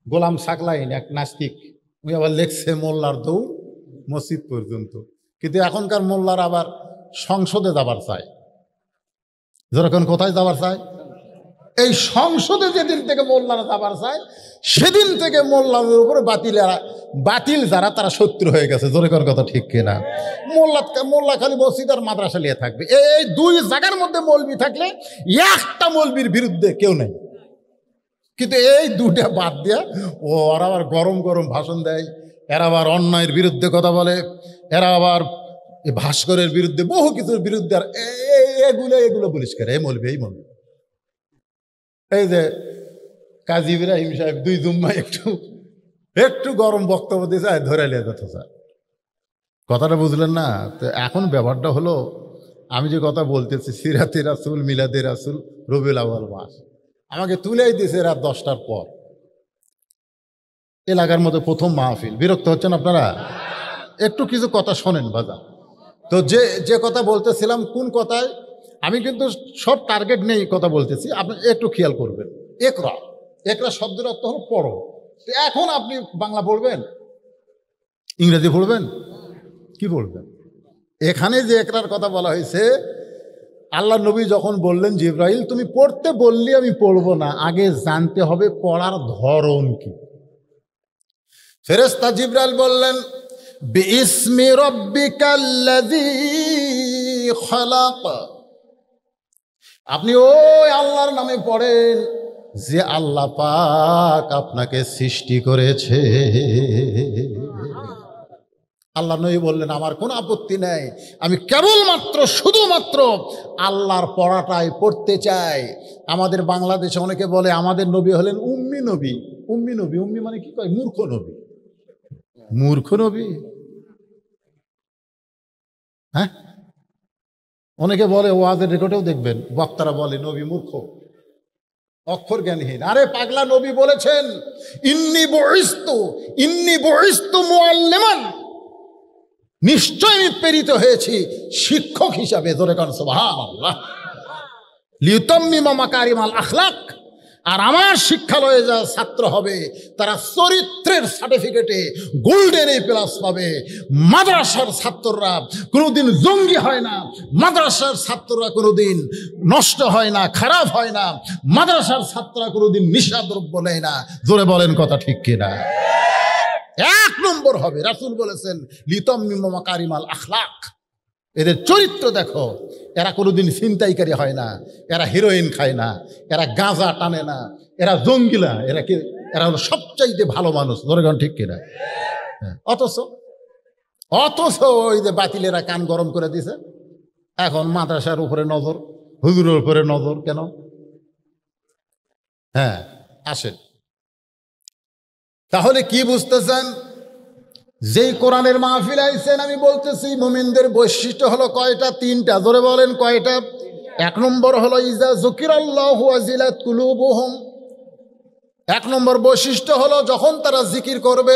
গোলাম সাকলাইন এক নাস্তিক, উনি আবার লেখছে মোল্লার দৌড় মসজিদ পর্যন্ত। কিন্তু এখনকার মোল্লার আবার সংসদে যাবার চায়। যেরকম কোথায় যাবার চায়? এই সংসদে যেদিন থেকে মোল্লারা যাবার চায় সেদিন থেকে মোল্লাদের উপরে বাতিল যারা তারা শত্রু হয়ে গেছে। যেরকম কথা ঠিক কিনা? মোল্লা খালি মসজিদ আর মাদ্রাসা নিয়ে থাকবে। এই দুই জায়গার মধ্যে মৌলবি থাকলে একটা মৌলবির বিরুদ্ধে কেউ নেই। কিন্তু এই দুটা বাদ দিয়ে ওরা আবার গরম গরম ভাষণ দেয়, এরা আবার অন্যায়ের বিরুদ্ধে কথা বলে, এরা আবার ভাস্করের বিরুদ্ধে, বহু কিছুর বিরুদ্ধে। আর এগুলো বলিস করে এই মৌলবি। এই যে কাজী ইব্রাহিম সাহেব দুই জুম্মা একটু গরম বক্তব্য দিয়েছে, ধরে নিয়ে যেত স্যার। কথাটা বুঝলেন না? তো এখন ব্যাপারটা হলো, আমি যে কথা বলতেছি সিরাতে রাসূল, মিলাদে রাসূল, রবিউল আউয়াল মাস, আমাকে তুলেই দিয়েছে রাত 10টার পর। এলাকার মধ্যে প্রথম মাহফিল। বিরক্ত হচ্ছেন আপনারা? একটু কিছু কথা শোনেন বাজা। তো যে কথা বলতেছিলাম, কোন কথায় আমি কিন্তু সব টার্গেট নেই কথা বলতেছি, আপনি একটু খেয়াল করবেন। একরা শব্দের অর্থ হলো পড়ো। তো এখন আপনি বাংলা পড়বেন, ইংরেজি পড়বেন, কি পড়বেন? এখানে যে একরার কথা বলা হয়েছে, আল্লাহ নবী যখন বললেন জিবরাইল তুমি পড়তে বললি আমি পড়বো না, আগে জানতে হবে পড়ার ধরন কি। ফেরেশতা জিবরাইল বললেন বিইসমি রাব্বিকাল্লাযী খালাক, আপনি ওই আল্লাহর নামে পড়েন যে আল্লাহ পাক আপনাকে সৃষ্টি করেছে। আল্লাহ নবী বললেন আমার কোনো আপত্তি নেই, আমি কেবলমাত্র শুধুমাত্র আল্লাহর পড়াটাই পড়তে চাই। আমাদের বাংলাদেশে অনেকে বলে আমাদের নবী হলেন উম্মি নবী। উম্মি মানে কি কয়? মূর্খ নবী। মূর্খ নবী? হ্যাঁ, অনেকে বলে, ওয়াজের রেকর্ডেও দেখবেন বক্তারা বলে নবী মূর্খ, অক্ষর জ্ঞানহীন। আরে পাগলা, নবী বলেছেন ইন্নী বুইস্তু মুআল্লিমান, নিশ্চয় আমি প্রেরিত হয়েছি শিক্ষক হিসাবে। জোরে কান সুবহানাল্লাহ। লিউতাম্মিমা মাকারিমাল আখলাক, আর আমার শিক্ষালয়ে যা ছাত্র হবে তারা চরিত্রের সার্টিফিকেটে গোল্ডেন এ প্লাস পাবে। মাদ্রাসার ছাত্ররা কোনোদিন জঙ্গি হয় না, মাদ্রাসার ছাত্ররা কোনোদিন নষ্ট হয় না, খারাপ হয় না, মাদ্রাসার ছাত্ররা কোনোদিন নিশাদ্রব্য নেয় না। জোরে বলেন কথা ঠিক কিনা? 1 নম্বর হবে। রাসূল বলেছেন লিতাম্মিমা মাকারিমাল আখলাক, এদের চরিত্র দেখো। এরা কোনোদিন ছিনতাইকারী হয় না, এরা হিরোইন খায় না, এরা গাঁজা টানে না, এরা জঙ্গিলা, এরা হলো সবচাইতে ভালো মানুষ। ধরেগণ ঠিক কিনা? অথচ ওই যে বাতিলেরা কান গরম করে দিছে। এখন মাদ্রাসার উপরে নজর, হুজুরের উপরে নজর কেন? হ্যাঁ, আসেন। তাহলে কি বুঝতেছেন? যেই কোরআনের মাহফিল আইছেন, আমি বলতেছি মুমিনদের বৈশিষ্ট্য হলো কয়টা? 3টা। জোরে বলেন কয়টা? 1 নম্বর হলো ইজা যুকিরাল্লাহু ওয়াজিলাত কুলুবুহুম। 1 নম্বর বৈশিষ্ট্য হলো যখন তারা জিকির করবে,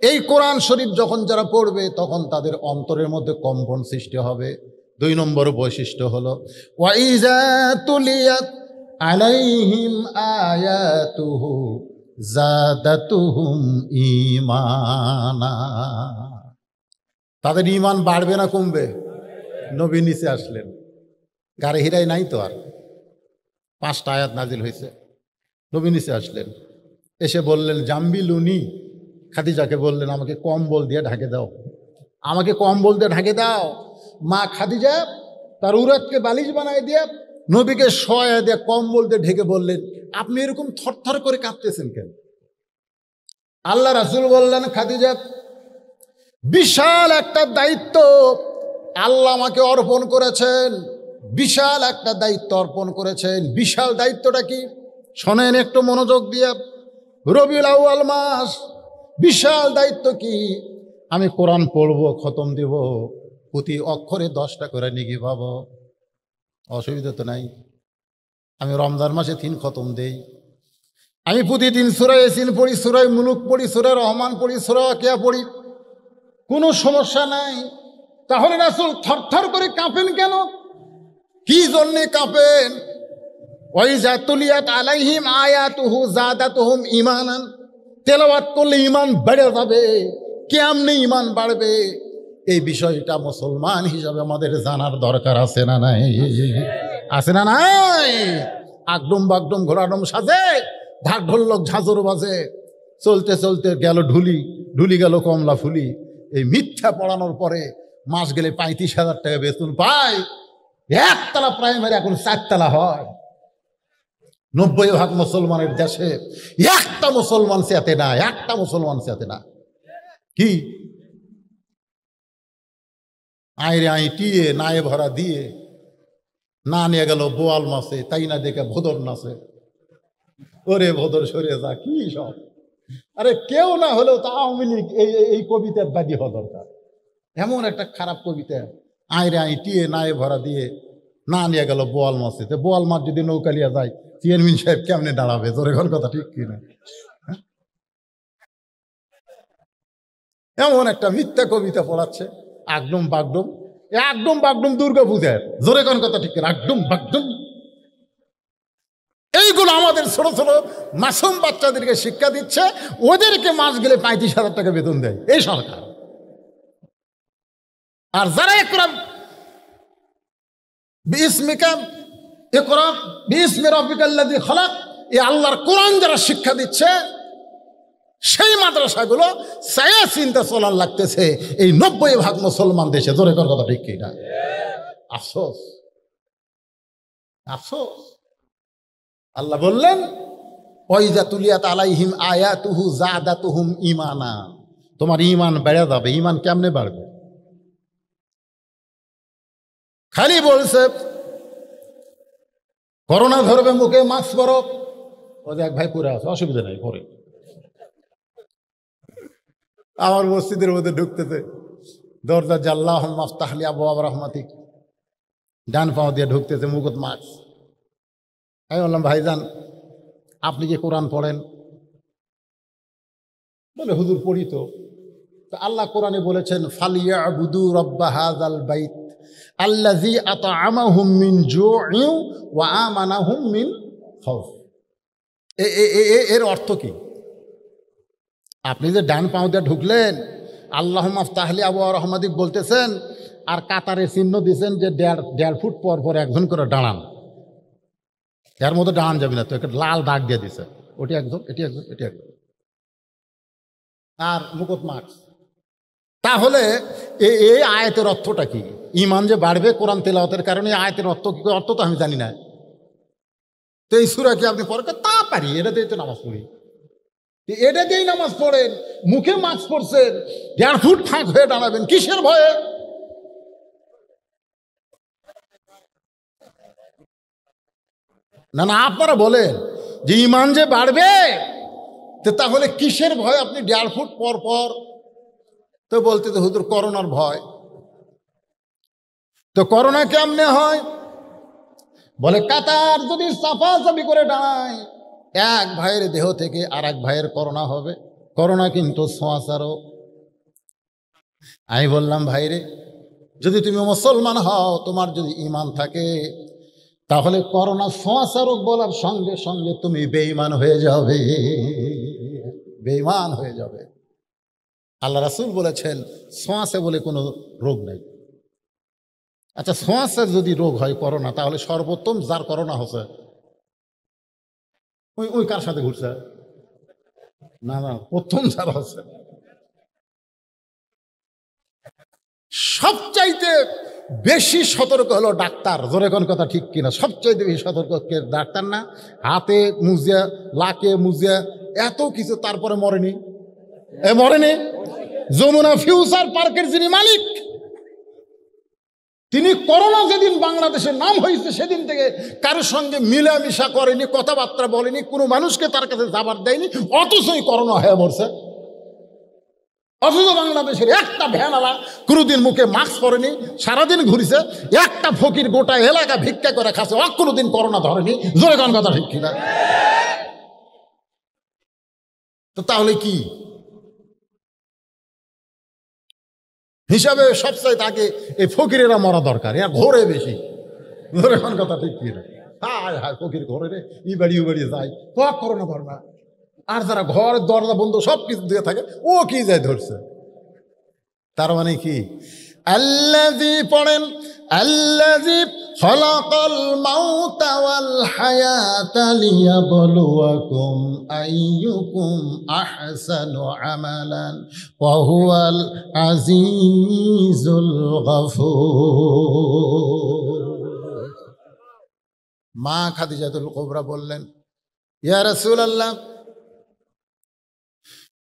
এই কোরআন শরীফ যখন যারা পড়বে তখন তাদের অন্তরের মধ্যে কম্পন সৃষ্টি হবে। 2 নম্বর বৈশিষ্ট্য হলো ওয়াইজা তুলিয়াত আলাইহিম আয়াতুহু জাদাতুহুম ঈমানা, তাদের ঈমান বাড়বে না কমবে? নবী নিচে আসলেন, গাড়ি হিরাই নাই তো, আর 5টা আয়াত নাজিল হয়েছে। নবী নিচে আসলেন, এসে বললেন জাম্বিলুনি, খাদিজাকে বললেন আমাকে কম্বল দিয়ে ঢাকে দাও, আমাকে কম্বল দিয়ে ঢাকে দাও। মা খাদিজা তার উরাতকে বালিশ বানায় দিয়ে নবীকে শোয়া দিয়ে কম্বল দিয়ে ঢেকে বললেন আপনি এরকম থরথর করে কাঁপতেছেন কেন? আল্লাহ রাসূল বললেন খাদিজা, বিশাল একটা দায়িত্ব আল্লাহ আমাকে অর্পণ করেছেন, বিশাল একটা দায়িত্ব অর্পণ করেছেন। বিশাল দায়িত্বটা কি শোনেন একটু মনোযোগ দিয়ে। রবিউল আউয়াল মাস, বিশাল দায়িত্ব কি? আমি কোরআন পড়বো, খতম দিব, প্রতি অক্ষরে 10টা করে নিগি পাবো, অসুবিধা তো নাই। আমি রমজান মাসে 3 খতম দেই, আমি প্রতিদিন সূরা ইয়াসিন পড়ি, সূরা মুলুক পড়ি, সূরা রহমান পড়ি, সূরা ওয়াকিয়া পড়ি, কোনো সমস্যা নাই। তাহলে রাসূল থরথর করে কাঁপেন কেন? কি জন্যে কাঁপেন? ওয়াইজা তুলিয়াত আলাইহিম আয়াতুহু জাদাতুহুম ঈমানান, তেলাওয়াত করলে ঈমান বেড়ে যাবে। কেমনে ঈমান বাড়বে? এই বিষয়টা মুসলমান হিসাবে আমাদের জানার দরকার আছে না নাই? আছে না নাই? আগডুম বাগডুম ঘোড়াডুম সাজে, ঢাক ঢোলক ঝাঁঝর বাজে, চলতে চলতে গেল ঢুলি, ঢুলি গেল কমলা ফুলি। এই মিথ্যা পড়ানোর পরে মাস গেলে 35,000 টাকা বেতন পায়। একতলা প্রাইমারি এখন 4 তলা হয়। 90% মুসলমানের দেশে একটা মুসলমান চেতে না, একটা মুসলমান চেতে না। কি আইরে আই টিয়ে নায়ে ভরা দিয়ে না নিয়ে গেল বোয়াল মাছে, তাই না দেখে ভোদর নাচে। ওরে ভোদর সরে যা, কি সব। আরে কেউ না হলেও তা আওয়ামী লীগ এই কবিতার বাদী হওয়া দরকার। এমন একটা খারাপ কবিতা, আইরে আই টিয়ে নায়ে ভরা দিয়ে না নিয়ে গেল বোয়াল মাছে। তো বোয়াল মাছ যদি নৌকালিয়া যায়, চেয়ারম্যান সাহেব কেমনে দাঁড়াবে? তোর ঘর কথা ঠিক কিনা? এমন একটা মিথ্যা কবিতা পড়াচ্ছে, আগডুম বাগডুম। একদম বাগডুম দুর্গা পূজার, জোরে কোন কথা ঠিক কিনা? আগডুম বাগডুম। এইগুলো আমাদের ছোট ছোট মাসুম বাচ্চাদেরকে শিক্ষা দিচ্ছে, ওদেরকে মাস গেলে 35,000 টাকা বেতন দেয় এই সরকার। আর যারা একরা বিসমিকা ইকরা বিসমি রাব্বিকাল্লাযী খালাক, এই আল্লাহর কোরআন যারা শিক্ষা দিচ্ছে, সেই মাদ্রাসাগুলো ছায়া চিন্তা চলার লাগতেছে এই 90% মুসলমান দেশে। জোরে কর কথা ঠিক কিনা? আফসোস, আফসোস। আল্লাহ বললেন, ওয়াইজা তুলিয়াত আলাইহিম আয়াতুহু যাদাতুহুম ঈমানা। তোমার ঈমান বেড়ে যাবে। ঈমান কেমনে বাড়বে? খালি বলছে করোনা ধরবে মুখে মাস্ক পরো। ও যে এক ভাই পুরে আছে, অসুবিধা নাই, পরে আমার মসজিদের মধ্যে ঢুকতেছে, দরজা জাল্লাহ মাফতাহলি আবওয়াব রাহমাতিক, ডান পাও দিয়ে ঢুকতেছে, মুখত মাস্ক। আমি বললাম, ভাইজান আপনি কি কোরআন পড়েন? বলে, হুজুর পড়ি তো। আল্লাহ কোরআনে বলেছেন, ফালিয়াবুদু রাব্বা হাযাল বাইত আল্লাযী আত'আমাহুম মিন জু'ইন ওয়া আমানাহুম মিন খাউফ। এর অর্থ কি? আপনি যে ডান পাও দিয়ে ঢুকলেন, আল্লাহ মাফতাহলি আবওয়াব রাহমাতিক বলতেছেন, আর কাতারে চিহ্ন দিয়েছেন যে 1.5 ফুট পর পর একজন করে দাঁড়ান। এর মধ্যে দাঁড়ান যাবে না, তো একটা লাল দাগ দিয়ে দিছে, ওটি একজন, এটি একজন, এটি একজন, আর মুকুট মাস্ক। তাহলে এই আয়াতের অর্থটা কি? ঈমান যে বাড়বে কোরআন তেলাওয়াতের কারণে, আয়াতের অর্থ কি? অর্থ তো আমি জানি না। তো এই সূরা কি আপনি পড়তে? তা পারি, এটা দিয়ে তো নামাজ পড়ি। এটা দিয়েই নামাজ পড়েন, মুখে মাস্ক পড়ছেন, 1.5 ফুট ফাঁক হয়ে দাঁড়াবেন, কিসের ভয়ে? না না, আপনারা বলেন যে ঈমান যে বাড়বে, তো তাহলে কিসের ভয় আপনি 1.5 ফুট পর পর? তো বলতে তো হুজুর করোনার ভয়। তো করোনা কেমনে হয়? বলে, কাতার যদি সাফাসাফি করে দাঁড়ায়, এক ভাইয়ের দেহ থেকে আর এক ভাইয়ের করোনা হবে। করোনা কিন্তু ছোঁয়াচারও। আমি বললাম, ভাইরে, যদি তুমি মুসলমান হও, তোমার যদি ঈমান থাকে, তাহলে করোনা ছোঁয়াচারক বলার সঙ্গে সঙ্গে তুমি বেঈমান হয়ে যাবে, বেঈমান হয়ে যাবে। আল্লাহ রাসূল বলেছেন, ছোঁয়াচে বলে কোনো রোগ নাই। আচ্ছা, ছোঁয়াচে যদি রোগ হয় করোনা, তাহলে সর্বোত্তম যার করোনা হচ্ছে ওই কার সাথে ঘুরছে? না না, প্রথম যার হচ্ছে, সবচাইতে বেশি সতর্ক হলো ডাক্তার। জোরে কোন কথা ঠিক কিনা? সবচাইতে বেশি সতর্ক ডাক্তার না? হাতে মুজিয়া, লাকে মুজিয়া, এত কিছু, তারপরে মরেনি। মরেনি। যমুনা ফিউচার পার্কের যিনি মালিক, তিনি করোনা যেদিন বাংলাদেশের নাম হয়েছে, সেদিন থেকে কারোর সঙ্গে মিলামিশা করেনি, কথাবার্তা বলেনি, কোনো মানুষকে তার কাছে যাবার দেয়নি, অথচই করোনা হয়ে মরছে। অথচ বাংলাদেশের একটা ভ্যানওয়ালা কোনোদিন মুখে মাস্ক পরেনি, সারাদিন ঘুরেছে, একটা ফকির গোটা এলাকা ভিক্ষা করে খাচ্ছে, কোনোদিন করোনা ধরেনি। জোরে কোন কথা ঠিক কিনা? তো তাহলে কি হিসাবে সবচাইতে আগে এই ফকিরেরা মরা দরকার, এর ঘোরে বেশি। জোরে কোন কথা ঠিক কিনা? হায় হায়, ফকির ঘোরে রে, ই বাড়ি ও বাড়ি যায়, তো করোনা ধর না। আর যারা ঘরের দরজা বন্ধ সব কিছু দিয়ে থাকে, ও কি যায় ধরছে। তার মানে কি? আল্লাযী পড়েন, আল্লাযী খলাকাল মাউতা ওয়াল হায়াতা লিয়াবলুয়াকুম আইয়ুকুম আহসানু আমালান ওয়া হুয়াল আজিজুল গফুর। মা খাদিজাতুল কুবরা বললেন, ইয়া রাসূলুল্লাহ,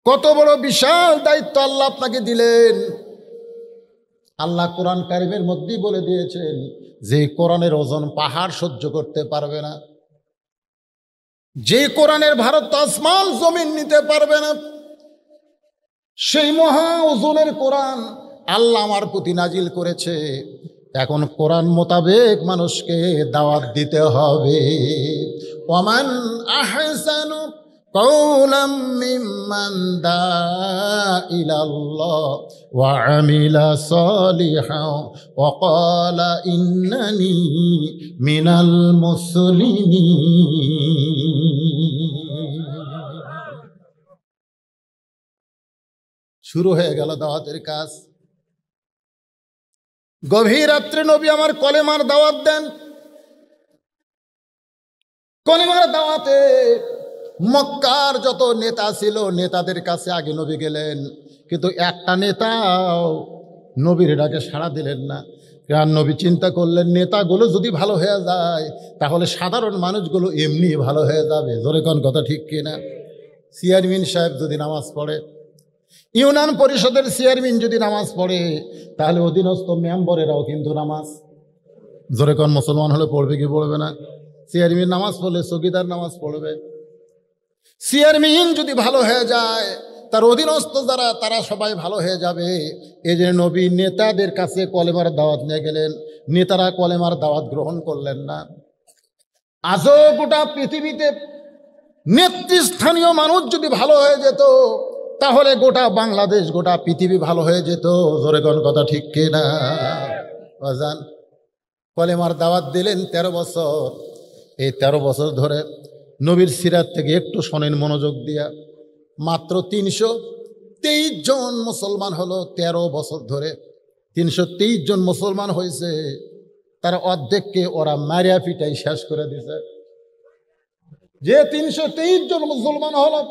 কত বড় বিশাল দায়িত্ব আল্লাহ আপনাকে দিলেন। আল্লাহ কোরআন কারিমের মধ্যেই বলে দিয়েছেন যে কোরআনের ওজন পাহাড় সহ্য করতে পারবে না, যে কোরআনের ভারত আসমান জমিন নিতে পারবে না, সেই মহা ওজনের কোরআন আল্লাহ আমার প্রতি নাজিল করেছে। এখন কোরআন মোতাবেক মানুষকে দাওয়াত দিতে হবে। ওয়ামান আহসানু قولا ممن دعا إلى الله وعمل صالحا وقال إنني من المسلمين। শুরু হয়ে গেল দাওয়াতের কাজ। গভীর রাত্রে নবী আমার কলেমার দাওয়াত দেন। কলেমার দাওয়াতে মক্কার যত নেতা ছিল নেতাদের কাছে আগে নবী গেলেন, কিন্তু একটা নেতাও নবীর ডাকে সাড়া দিলেন না। কারণ নবী চিন্তা করলেন নেতাগুলো যদি ভালো হয়ে যায় তাহলে সাধারণ মানুষগুলো এমনি ভালো হয়ে যাবে। জোরে কোন কথা ঠিক কিনা? চেয়ারম্যান সাহেব যদি নামাজ পড়ে, ইউনিয়ন পরিষদের চেয়ারম্যান যদি নামাজ পড়ে, তাহলে অধীনস্থ মেম্বরেরাও কিন্তু নামাজ, জোরে কোন মুসলমান হলে পড়বে কি পড়বে না? চেয়ারম্যান নামাজ পড়লে চৌকিদার নামাজ পড়বে। চেয়ারম্যান যদি ভালো হয়ে যায় তার অধীনস্থ যারা তারা সবাই ভালো হয়ে যাবে। এই যে নবী নেতাদের কাছে কলেমার দাওয়াত নিয়ে গেলেন, নেতারা কলেমার দাওয়াত গ্রহণ করলেন না। আজও গোটা পৃথিবীতে নেতৃস্থানীয় মানুষ যদি ভালো হয়ে যেত তাহলে গোটা বাংলাদেশ গোটা পৃথিবী ভালো হয়ে যেত। জোরে কোন কথা ঠিক কিনা? বাজান কলেমার দাওয়াত দিলেন 13 বছর। এই 13 বছর ধরে নবীর সিরাত থেকে একটু শোনেন মনোযোগ দিয়া, মাত্র 323 জন মুসলমান হলো 13 বছর ধরে। 323 জন মুসলমান হয়েছে, তার অর্ধেককে ওরা মারিয়া পিটাই শেষ করে দিছে। যে 323 জন মুসলমান হলো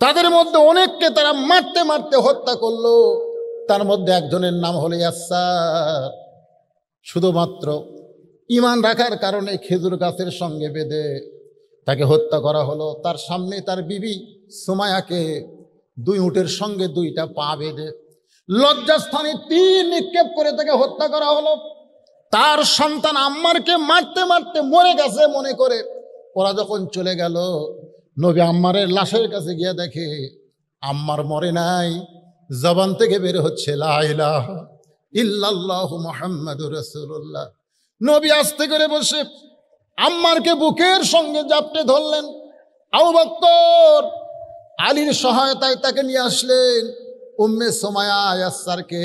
তাদের মধ্যে অনেককে তারা মারতে মারতে হত্যা করলো। তার মধ্যে একজনের নাম হলো ইয়াসার। শুধুমাত্র ঈমান রাখার কারণে খেজুর গাছের সঙ্গে বেঁধে তাকে হত্যা করা হলো। তার সামনে তার বিবি সুমায়াকে 2 উটের সঙ্গে 2টা পা বেঁধে লজ্জাস্থানে তীর নিক্ষেপ করে তাকে হত্যা করা হলো। তার সন্তান আম্মারকে মারতে মারতে মরে গেছে মনে করে ওরা যখন চলে গেল, নবী আম্মারের লাশের কাছে গিয়ে দেখে আম্মার মরে নাই, জবান থেকে বের হচ্ছে লা ইলাহা ইল্লাল্লাহু মুহাম্মাদুর রাসূলুল্লাহ। নবী আস্তে করে বসে আম্মারকে বুকের সঙ্গে জাপটে ধরলেন। আবু বকর আলীর সহায়তায় তাকে নিয়ে আসলেন। উম্মে সুমায়া ইয়াসারকে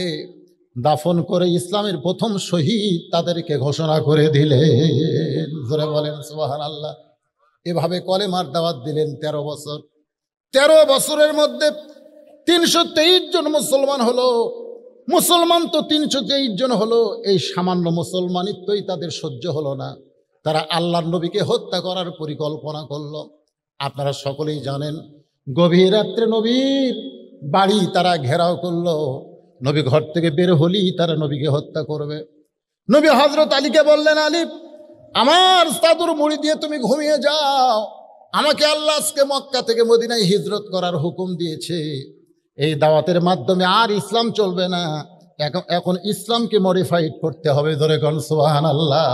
দাফন করে ইসলামের প্রথম শহীদ তাদেরকে ঘোষণা করে দিলেন। জোরে বলেন সুবহানাল্লাহ। এভাবে কলেমার দাওয়াত দিলেন 13 বছর। 13 বছরের মধ্যে 323 জন মুসলমান হলো। মুসলমান তো 323 জন হলো, এই সামান্য মুসলমানিত্বই তাদের সহ্য হলো না। তারা আল্লাহর নবীকে হত্যা করার পরিকল্পনা করলো। আপনারা সকলেই জানেন গভীর রাত্রে নবীর বাড়ি তারা ঘেরাও করলো। নবী ঘর থেকে বের হলেই তারা নবীকে হত্যা করবে। নবী হযরত আলীকে বললেন, আলী আমার চাদর মুড়ি দিয়ে তুমি ঘুমিয়ে যাও, আমাকে আল্লাহ আজকে মক্কা থেকে মদিনায় হিজরত করার হুকুম দিয়েছে। এই দাওয়াতের মাধ্যমে আর ইসলাম চলবে না, এখন ইসলামকে মডিফাইড করতে হবে। ধরে কোন সুবহানাল্লাহ।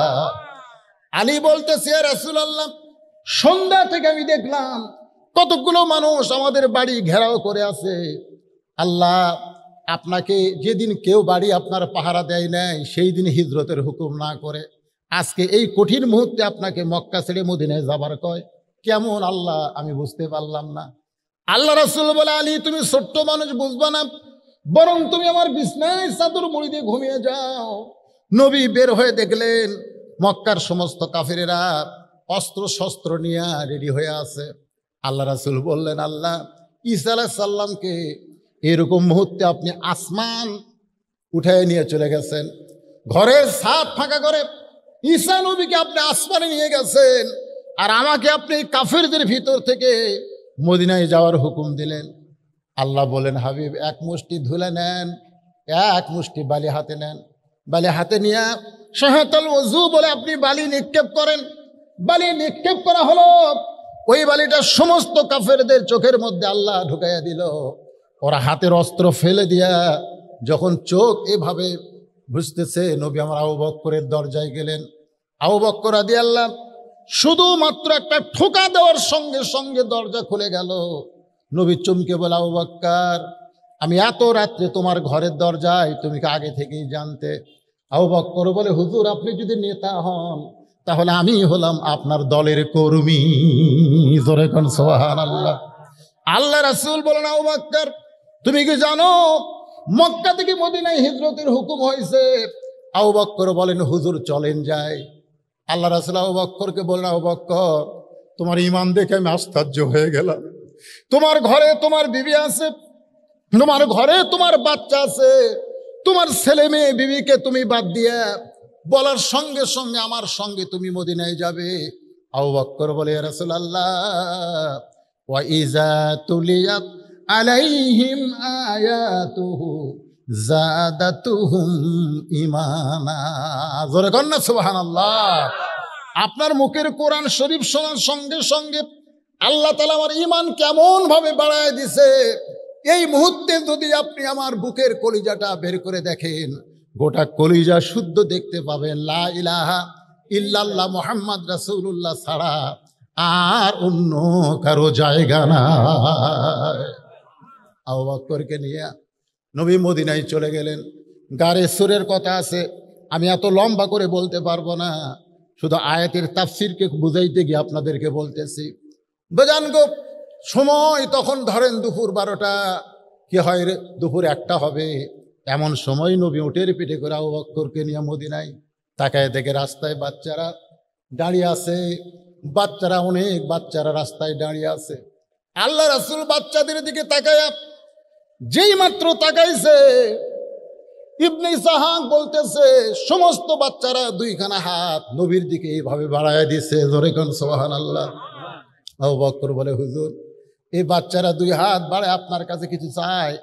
আলী বলতেছে, ইয়া রাসূলুল্লাহ, সন্ধ্যা থেকে আমি দেখলাম কতগুলো মানুষ আমাদের বাড়ি ঘেরাও করে আছে। আল্লাহ আপনাকে যেদিন কেউ বাড়ি আপনার পাহারা দেয় নাই সেই দিন হিজরতের হুকুম না করে আজকে এই কঠিন মুহূর্তে আপনাকে মক্কা ছেড়ে মদিনায় যাবার কয়, কেমন আল্লাহ আমি বুঝতে পারলাম না। আল্লাহ রাসূল বলে, আলী তুমি ছোট্ট মানুষ বুঝবা না, বরং তুমি আমার বিছনায় চাদর মুড়ি দিয়ে ঘুমিয়ে যাও। নবী বের হয়ে দেখলেন মক্কার সমস্ত কাফেরেরা অস্ত্র শস্ত্র নিয়ে রেডি হয়ে আছে। আল্লাহ রাসূল বললেন, আল্লাহ ঈসা আলাইহিস সালামকে এরকম মুহূর্তে আপনি আসমান উঠায় নিয়ে চলে গেছেন। ঘরের ছাদ ফাঁকা করে ঈসা নবীকে আপনি আসমানে নিয়ে গেছেন, আর আমাকে আপনি কাফেরদের ভিতর থেকে মদিনায় যাওয়ার হুকুম দিলেন। আল্লাহ বলেন, হাবিব এক মুষ্টি ধুলে নেন, এক মুষ্টি বালি হাতে নেন। বালি হাতে নিয়ে শাহাতাল ওযু বলে আপনি বালি নিক্ষেপ করেন। বালি নিক্ষেপ করা হলো, ওই বালিটা সমস্ত কাফেরদের চোখের মধ্যে আল্লাহ ঢুকাইয়া দিল। ওরা হাতের অস্ত্র ফেলে দিয়া যখন চোখ এভাবে বুঝতেছে, নবী আমার আবু বকরের দরজায় গেলেন। আবু বকর রাদিয়াল্লাহু শুধুমাত্র একটা ঠোকা দেওয়ার সঙ্গে সঙ্গে দরজা খুলে গেল। নবী চমকে বলে, আবু বকর, আমি এত রাত্রে তোমার ঘরের দরজায়, তুমি কি আগে থেকেই জানতে? আবু বকর বলে, হুজুর আপনি যদি নেতা হন তাহলে আমি হলাম আপনার দলের কর্মী। জোরে কোন সুবহানাল্লাহ। আল্লাহ রাসূল বলেন, আবু বকর তুমি কি জানো মক্কা থেকে মদিনায় হিজরতের হুকুম হয়েছে? আবু বকর বলেন, হুজুর চলেন যাই। আল্লাহ রাসূল আবু বকরকে বলেন, আবু বকর তোমার ঈমান দেখে আমি আশ্চর্য হয়ে গেলাম। তোমার ঘরে তোমার বিবি আছে, তোমার ঘরে তোমার বাচ্চা আছে, তোমার ছেলে মেয়ে বিবিকে তুমি বাদ দিয়ে বলার সঙ্গে সঙ্গে আমার সঙ্গে তুমি মদিনায় যাবে। আবু বকর বলে, ইয়া রাসূলুল্লাহ, ওয়া ইযা তুলিয়াত আলাইহিম আয়াতুহু জাদাতুহুম ঈমানা। জোরে কর না সুবহানাল্লাহ। আপনার মুখের কোরআন শরীফ শোনার সঙ্গে সঙ্গে আল্লাহ তাআলা আমার ঈমান কেমন ভাবে বাড়ায় দিছে। এই মুহূর্তে যদি আপনি আমার বুকের কলিজাটা বের করে দেখেন, গোটা কলিজা শুদ্ধ দেখতে পাবেন। লা ইলাহা ইল্লাল্লাহ মুহাম্মদ রাসূলুল্লাহ ছাড়া আর অন্য কারো জায়গা নাই। আবু বকরকে নিয়ে নবী মদিনায় চলে গেলেন। গারে সুরের কথা আছে, আমি এত লম্বা করে বলতে পারবো না, শুধু আয়াতের তাফসিরকে বুঝাইতে গিয়ে আপনাদেরকে বলতেছি। বেজান গো সময় তখন ধরেন দুপুর 12টা, কি হয় রে দুপুর 1টা হবে, এমন সময় নবী উটের পিঠে করে আবু বকরকে নিয়ে মদিনায়। তাকায় দেখে রাস্তায় বাচ্চারা দাঁড়িয়ে আছে, বাচ্চারা অনেক বাচ্চারা রাস্তায় দাঁড়িয়ে আছে। আল্লাহ রাসূল বাচ্চাদের দিকে তাকায়, যেই মাত্র তাকাইছে, ইবনে ইসহাক বলতেছে সমস্ত বাচ্চারা দুইখানা হাত নবীর দিকে এইভাবে বাড়ায় দিছে। জোরে কোন সুবহানাল্লাহ। আবু বকর বলে, হুজুর এই বাচ্চারা 2 হাত বাড়ায় আপনার কাছে কিছু চায়,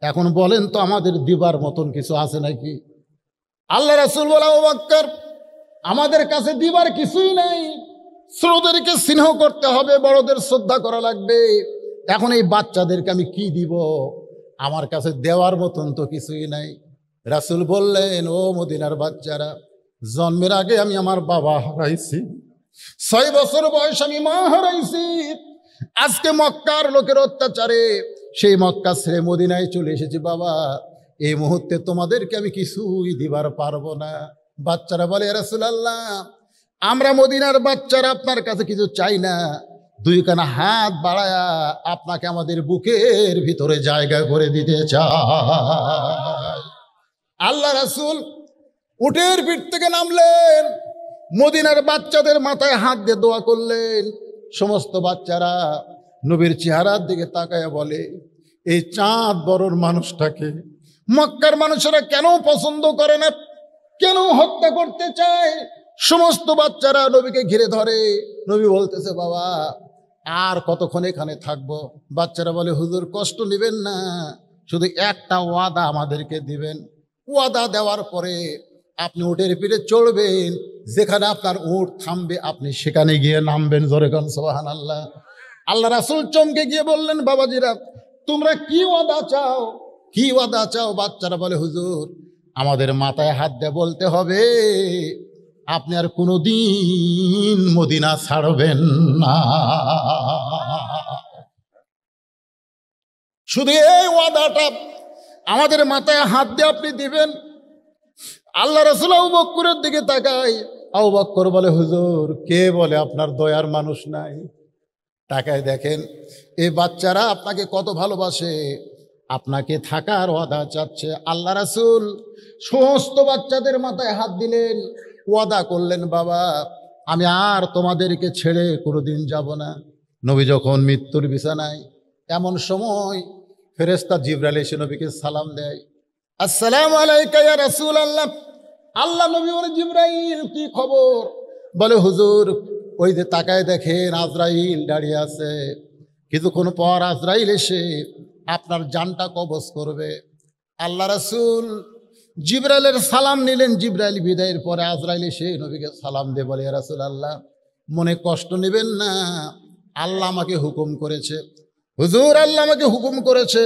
এখন বলেন তো আমাদের দিবার মতন কিছু আছে নাকি? আল্লাহ রাসূল বলে, আবু বকর আমাদের কাছে দিবার কিছুই নাই, ছোটদেরকে স্নেহ করতে হবে, বড়দের শ্রদ্ধা করা লাগবে। এখন এই বাচ্চাদেরকে আমি কি দিব? আমার কাছে দেওয়ার মতন তো কিছুই নাই। রাসূল বললেন, ও মদিনার বাচ্চারা, জন্মের আগে আমি আমার বাবা হারাইছি, 6 বছর বয়স আমি মা হারাইছি। আজকে মক্কার লোকের অত্যাচারে সেই মক্কা ছেড়ে মদিনায় চলে এসেছি বাবা, এই মুহূর্তে তোমাদেরকে আমি কিছুই দিবার পারবো না। বাচ্চারা বলে, ইয়া রাসূলুল্লাহ আমরা মদিনার বাচ্চারা আপনার কাছে কিছু চাই না, 2খানা হাত বাড়ায়া আপনাকে আমাদের বুকের ভিতরে জায়গা করে দিতে চাই। আল্লাহ রাসূল উটের পিঠ থেকে নামলেন, মদিনার বাচ্চাদের মাথায় হাত দিয়ে দোয়া করলেন। সমস্ত বাচ্চারা নবীর চেহারার দিকে তাকায়া বলে, এই চাঁদ বড়র মানুষটাকে মক্কার মানুষেরা কেন পছন্দ করে না, কেন হত্যা করতে চায়? সমস্ত বাচ্চারা নবীকে ঘিরে ধরে। নবী বলতেছে, বাবা আর কতক্ষণ এখানে থাকবো? বাচ্চারা বলে, হুজুর কষ্ট নেবেন না, শুধু একটা ওয়াদা আমাদেরকে দিবেন। ওয়াদা দেওয়ার পরে আপনি উটের পিঠে চড়বেন, যেখানে আপনার উট থামবে আপনি সেখানে গিয়ে নামবেন। জোরে কোন সুবহানাল্লাহ। আল্লাহ রাসূল চমকে গিয়ে বললেন, বাবাজিরা তোমরা কি ওয়াদা চাও, কি ওয়াদা চাও? বাচ্চারা বলে, হুজুর আমাদের মাথায় হাত দিয়ে বলতে হবে আপনি আর কোনোদিন মদিনা ছাড়বেন না। শুধু এই ওয়াদাটা আমাদের মাথায় হাত দিয়ে আপনি দিবেন। আল্লাহ রাসূল আবু বকরের দিকে তাকায়। আবু বকর বলে, হুজুর কে বলে আপনার দয়ার মানুষ নাই? তাকায় দেখেন এই বাচ্চারা আপনাকে কত ভালোবাসে, আপনাকে থাকার ওয়াদা চাচ্ছে। আল্লাহ রাসূল সমস্ত বাচ্চাদের মাথায় হাত দিলেন, ওয়াদা করলেন, বাবা আমি আর তোমাদেরকে ছেড়ে কোনোদিন যাব না। নবী যখন মৃত্যুর বিছানায়, এমন সময় ফেরেশতা জিবরাইল এসে নবীকে সালাম দেয়। আসসালামু আলাইকা ইয়া রাসূলুল্লাহ। আল্লাহ নবী বলে, জিবরাইল কি খবর? বলে, হুজুর ওই যে তাকায় দেখেন আজরাইল দাঁড়িয়ে আছে, কিছুক্ষণ পর আজরাইল এসে আপনার জানটা কবজ করবে। আল্লাহ রাসূল জিবরাইলের সালাম নিলেন। জিবরাইল বিদায়ের পরে আজরাইল এসে নবীকে সালাম দিয়ে বলে, ইয়া রাসূলুল্লাহ মনে কষ্ট নেবেন না, আল্লাহ আমাকে হুকুম করেছে, হুজুর আল্লাহ আমাকে হুকুম করেছে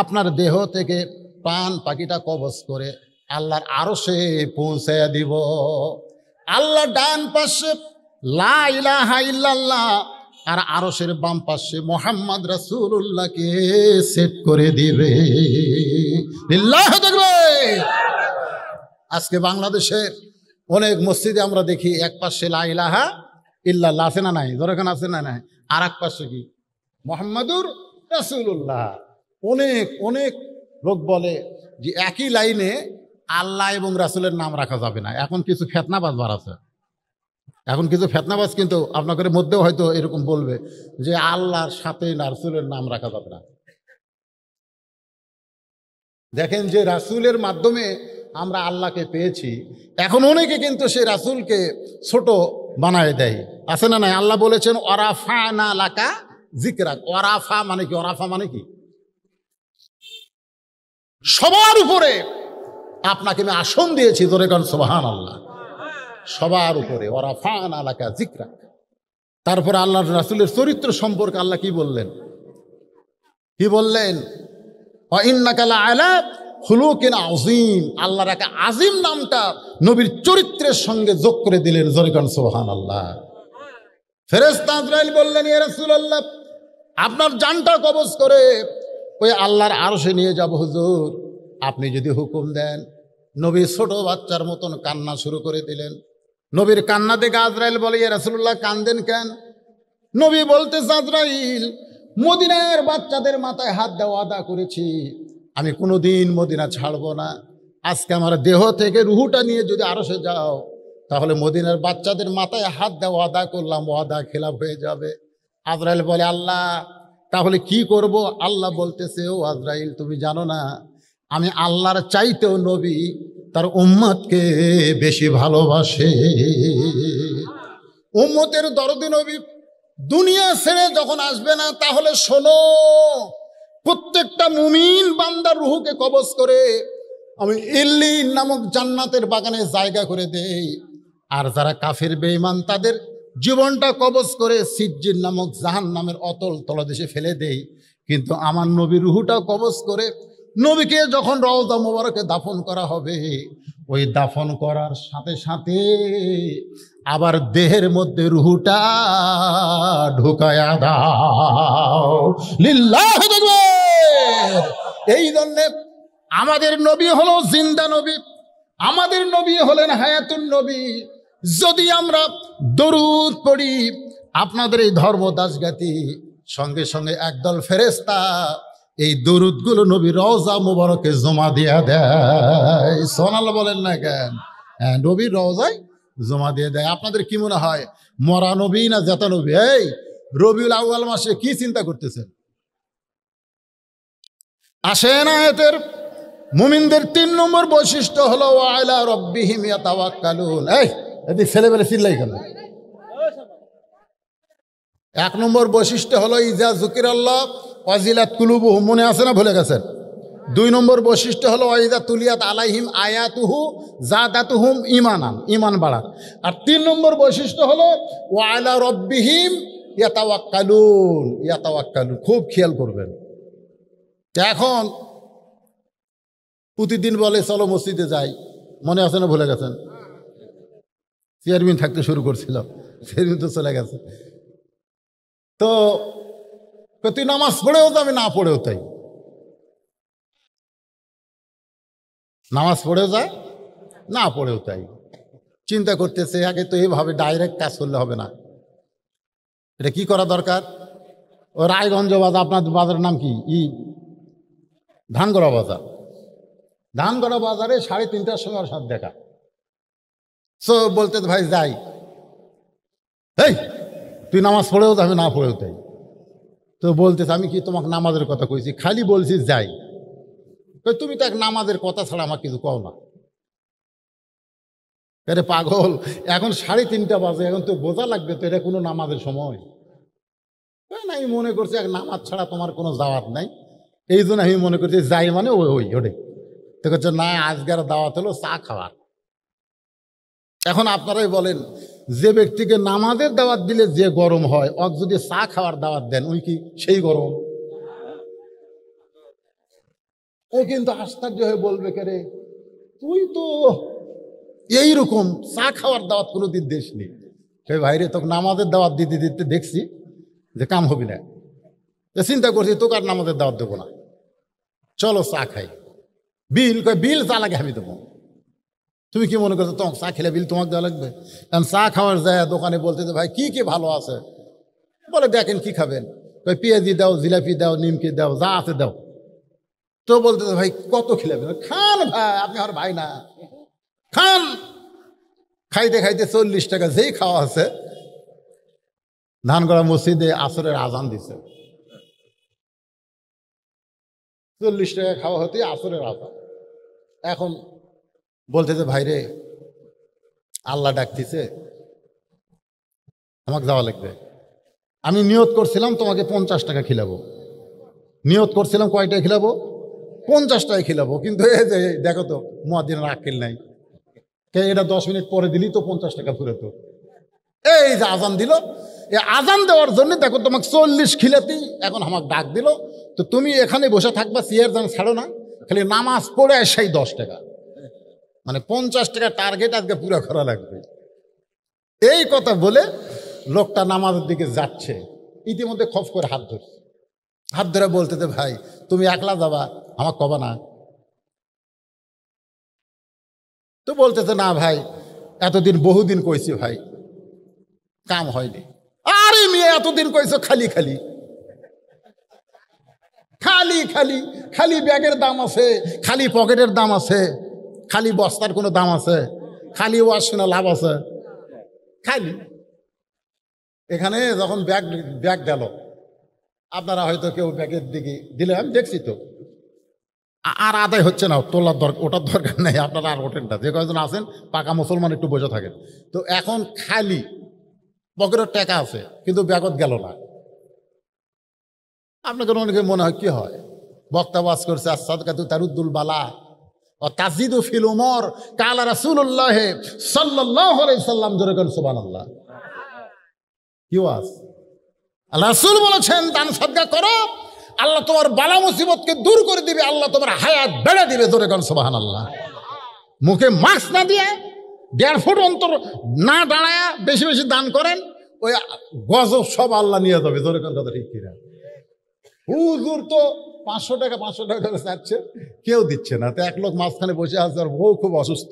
আপনার দেহ থেকে প্রাণ পাখিটা কবজ করে আল্লাহর আরশে পৌঁছায়া দিব। আল্লাহ ডান পাশে লা ইলাহা ইল্লাল্লাহ আর আরশের বাম পাশে মুহাম্মদ রাসূলুল্লাহকে সেট করে দিবে। লিল্লাহু তাকবীর। আজকে বাংলাদেশের অনেক মসজিদে আমরা দেখি এক পাশে লা ইলাহা ইল্লাল্লাহ আছে না নাই, যেখানে আছে না নাই, আর এক পাশে কি মুহাম্মাদুর রাসূলুল্লাহ। অনেক অনেক লোক বলে যে একই লাইনে আল্লাহ এবং রাসূলের নাম রাখা যাবে না। এখন কিছু ফেতনাবাজ বার আছে, এখন কিছু ফেতনাবাজ কিন্তু আপনাদের মধ্যেও হয়তো এরকম বলবে যে আল্লাহর সাথে রাসূলের নাম রাখা যাবে না। দেখেন যে রাসূলের মাধ্যমে আমরা আল্লাহকে পেয়েছি, এখন অনেকে কিন্তু সেই রাসূলকে ছোট বানায় দেয়, আছে না নাই? আল্লাহ বলেছেন ওয়ারাফানা লাকা যিকরাক। ওয়ারাফা মানে কি? ওয়ারাফা মানে কি? সবার উপরে আপনাকে আমি আসন দিয়েছি, ধরে কারণ সুবহানাল্লাহ, সবার উপরে ওয়ারাফানা লাকা যিকরাক। তারপরে আল্লাহর রাসূলের চরিত্র সম্পর্কে আল্লাহ কি বললেন? কি বললেন? ওয়া ইন্নাকা লাআলা খুলুকিন আযীম। আল্লাহর একটা আজিম নামটা নবীর চরিত্রের সঙ্গে যোগ করে দিলেন, জোরে কারণ সুবহানাল্লাহ। ফেরেশতা আজরাইল বললেন, ইয়া রাসূলুল্লাহ আপনার জানটা কবজ করে ওই আল্লাহর আরশে নিয়ে যাব হুজুর, আপনি যদি হুকুম দেন। নবী ছোট বাচ্চার মতন কান্না শুরু করে দিলেন। নবীর কান্না দেখে আজরাইল বলে, ইয়া রাসূলুল্লাহ কান্দেন কেন? নবী বলতেছে, আজরাইল মদিনার বাচ্চাদের মাথায় হাত দেওয়া আদা করেছি, আমি কোনোদিন মদিনা ছাড়বো না। আজকে আমার দেহ থেকে রুহুটা নিয়ে যদি আরশে যাও, তাহলে মদিনার বাচ্চাদের মাথায় হাত দেওয়া আদা করলাম, ওয়াদা খেলাফ হয়ে যাবে। আজরাইল বলে, আল্লাহ তাহলে কি করব? আল্লাহ বলতেছে, ও আজরাইল তুমি জানো না আমি আল্লাহর চাইতেও নবী তার উম্মতকে বেশি ভালোবাসে। উম্মতের দরদি নবী দুনিয়া ছেড়ে যখন আসবে না, তাহলে শোনো, প্রত্যেকটা মুমিন বান্দার রুহুকে কবজ করে আমি ইল্লিন নামক জান্নাতের বাগানে জায়গা করে দেই। আর যারা কাফের বেঈমান তাদের জীবনটা কবজ করে সিজ্জিন নামক জাহান্নামের অতল তলদেশে ফেলে দেই। কিন্তু আমার নবীর রুহুটা কবজ করে নবীকে যখন রওজা মোবারকে দাফন করা হবে, ওই দাফন করার সাথে সাথে আবার দেহের মধ্যে রুহুটা ঢুকায়া দাও। লিল্লাহি তাকবীর। এই জন্যে আমাদের নবী হলো জিন্দা নবী, আমাদের নবী হলেন হায়াতুন নবী। যদি আমরা দরুদ পড়ি, আপনাদের এই ধর্ম দাসগাতি সঙ্গে সঙ্গে একদল ফেরেশতা এই দরুদগুলো নবী রওজা মুবারকে জমা দিয়া দেয়। সুবহানাল্লাহ বলেন না কেন? হ্যাঁ, নবীর রওজায় জমা দিয়ে দেয়। আপনাদের কি মনে হয় মরা নবী না জেতা নবী? এই রবিউল আউয়াল মাসে কি চিন্তা করতেছেন? আসেন আয়াতের মুমিনদের ৩ নম্বর বৈশিষ্ট্য হলো ওয়া আলা রাব্বিহিম ইয়াতাওয়াক্কালুন। এই এদি ছেলেবেলে চিল্লাই কেন? ১ নম্বর বৈশিষ্ট্য হলো ইজা যুকিরাল্লাহ ওয়াজিলাত কুলুবুহুম। মনে আছে না ভুলে গেছেন? ২ নম্বর বৈশিষ্ট্য হলো ওয়াইদা তুলিয়াত আলাইহিম আয়াতুহু জাদাতুহুম ঈমানান, ঈমান বাড়ার। আর ৩ নম্বর বৈশিষ্ট্য হলো ওয়া আলা রাব্বিহিম ইয়াতাওয়াক্কালুন। ইয়াতাওয়াক্কালুন খুব খেয়াল করবেন। এখন প্রতিদিন বলে চলো মসজিদে যাই, মনে আছে না ভুলে গেছেন? চেয়ারম্যান থাকতে শুরু করছিল, চেয়ারম্যান তো চলে গেছে। তো তুই নামাজ পড়েও যাবে, না পড়েও তাই। নামাজ পড়েও যায়, না পড়েও তাই। চিন্তা করতেছে আগে তো এইভাবে ডাইরেক্ট কাজ করলে হবে না, এটা কি করা দরকার? ও রায়গঞ্জ বাজার, আপনার বাজারের নাম কি? ধানগড়া বাজার। ধানগড়া বাজারে 3:30টার সময় ওর সাথে দেখা। সো বলতে ভাই যাই। এই তুই নামাজ পড়েও যাবে, না পড়েও তাই। তো বলতেছে আমি কি তোমাকে নামাজের কথা কইছি? খালি বলছি যাই। তুমি তো এক নামাজের কথা ছাড়া আমার কিছু কও না। আরে পাগল, এখন 3:30 বাজে, এখন তো বোঝা লাগবে তো এটা কোনো নামাজের সময় না। আমি মনে করছি এক নামাজ ছাড়া তোমার কোনো দাওয়াত নাই, এই জন্য আমি মনে করছি যাই মানে ওই ওটাই। তো করছে না, আজকের দাওয়াত হলো চা খাওয়ার। এখন আপনারাই বলেন, যে ব্যক্তিকে নামাজের দাওয়াত দিলে যে গরম হয়, অক যদি চা খাওয়ার দাওয়াত দেন ওই কি সেই গরম? ও কিন্তু আশ্চর্য হয়ে বলবে, কে তুই তো এইরকম চা খাওয়ার দাওয়াত কোনোদিন দেশ নেই। সেই ভাইরে তোকে নামাজের দাওয়াত দিতে দিতে দেখছি যে কাম হবি না, চিন্তা করছি তোকে আর নামাজের দাওয়াত দেবো না, চলো চা খাই। বিল চা লাগে আমি দেবো। তুমি কি মনে করছো তোমার চা খেলে বিল তোমাকে দেওয়া লাগবে? কারণ চা খাওয়ার যায় দোকানে বলতে যে ভাই কি কি ভালো আছে, বলে দেখেন কি খাবেন, পেঁয়াজি দাও, জিলাপি দাও, নিমকি দাও, যা আছে দাও। তো বলতে ভাই কত খেলাবেন? খান ভাই, আপনি আর ভাই না, খান। খাইতে খাইতে 40 টাকা যেই খাওয়া আছে। ধানগড়া মসজিদে আসরের আজান দিছে, 40 টাকা খাওয়া হতে আসরের আজান। এখন বলতেছে ভাইরে আল্লাহ ডাকতেছে, আমাকে যাওয়া লাগবে। আমি নিয়ত করছিলাম তোমাকে 50 টাকা খিলাবো, নিয়ত করছিলাম কয়টায় খিলাবো? 50 টাকায় খিলাবো। কিন্তু এই যে দেখো তো মুয়াজ্জিনের আক্কেল নাই, এটা 10 মিনিট পরে দিলি তো 50 টাকা ফুরাতো। এই যে আজান দিল, এই আজান দেওয়ার জন্য দেখো তোমাকে 40 খিলাতেই এখন আমাকে ডাক দিল। তো তুমি এখানে বসে থাকবা, চেয়ার যেন ছাড়ো না, খালি নামাজ পড়ে সেই 10 টাকা, মানে 50 টাকা টার্গেট আজকে পুরো করা লাগবে। এই কথা বলে লোকটা নামাজের দিকে যাচ্ছে, ইতিমধ্যে খপ করে হাত ধরে বলতেছে ভাই তুমি একলা যাবা, আমার কবা না? তো বলতেছে না ভাই এতদিন বহুদিন কইছি ভাই, কাম হয়নি। আরে মেয়ে এতদিন কইছো খালি খালি খালি খালি খালি ব্যাগের দাম আছে, খালি পকেটের দাম আছে, খালি বস্তার কোনো দাম আছে, খালি ওয়াশ শুনে লাভ আছে, খালি। এখানে যখন ব্যাগ গেল, আপনারা হয়তো কেউ ব্যাগের দিকে দিলে, আমি দেখছি তো আর আদায় হচ্ছে না, তোলার দরকার, ওটার দরকার নেই, আপনারা আর ওঠেন না, যে কয়েকজন আছেন পাকা মুসলমান একটু বসে থাকেন। তো এখন খালি পকেটের টাকা আছে কিন্তু ব্যাগত গেল না। আপনাদের অনেকে মনে হয় কি হয়, বক্তা ওয়াজ করছে আস-সাদকাতু তারুদ্দুল বালা ও তাজিদু ফিল উমর কালা রাসূলুল্লাহ সাল্লাল্লাহু আলাইহি সাল্লাম, জোরে করেন সুবহানাল্লাহ। কি ওয়াজ? আল্লাহ রাসূল বলেছেন দান সাদকা করো, আল্লাহ তোমার বালা মুসিবতকে দূর করে দিবে, আল্লাহ তোমার হায়াত বেড়ে দিবে, জোরে করেন সুবহানাল্লাহ। মুখে মাস্ক না দিয়ে 1.5 ফুট অন্তর না দাঁড়ায়া বেশি বেশি দান করেন, ওই গজব সব আল্লাহ নিয়ে যাবে, জোরে করেন কথা ঠিক কিনা? হুজুর তো 500 টাকা করে চাচ্ছে, কেউ দিচ্ছে না। তো এক লোক মাঝখানে বসে আছে, আর বউ খুব অসুস্থ,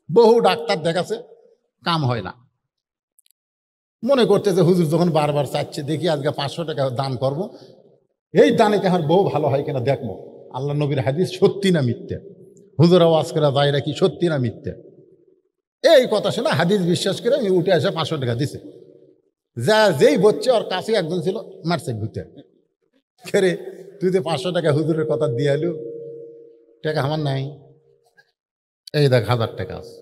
বহু ডাক্তার দেখাচ্ছে, কাম হয় না। মনে করতেছে হুজুর যখন বারবার চাচ্ছে, দেখি আজকে 500 টাকা দান করব, এই দানে আমার বউ ভালো হয় কিনা দেখবো। আল্লাহ নবীর হাদিস সত্যি না মিথ্যে? হুজুর আওয়াজ করে যায়রা কি সত্যি না মিথ্যে? এই কথা শুনে হাদিস বিশ্বাস করে আমি উঠে এসে 500 টাকা দিছে। যা যেই বলছে ওর কাছে একজন ছিল, মারছে ঘুরতে, খেরে তুই তো 500 টাকা হুজুরের কথা দিয়ে এলু, টাকা আমার নাই, এই দেখ 1000 টাকা আছে।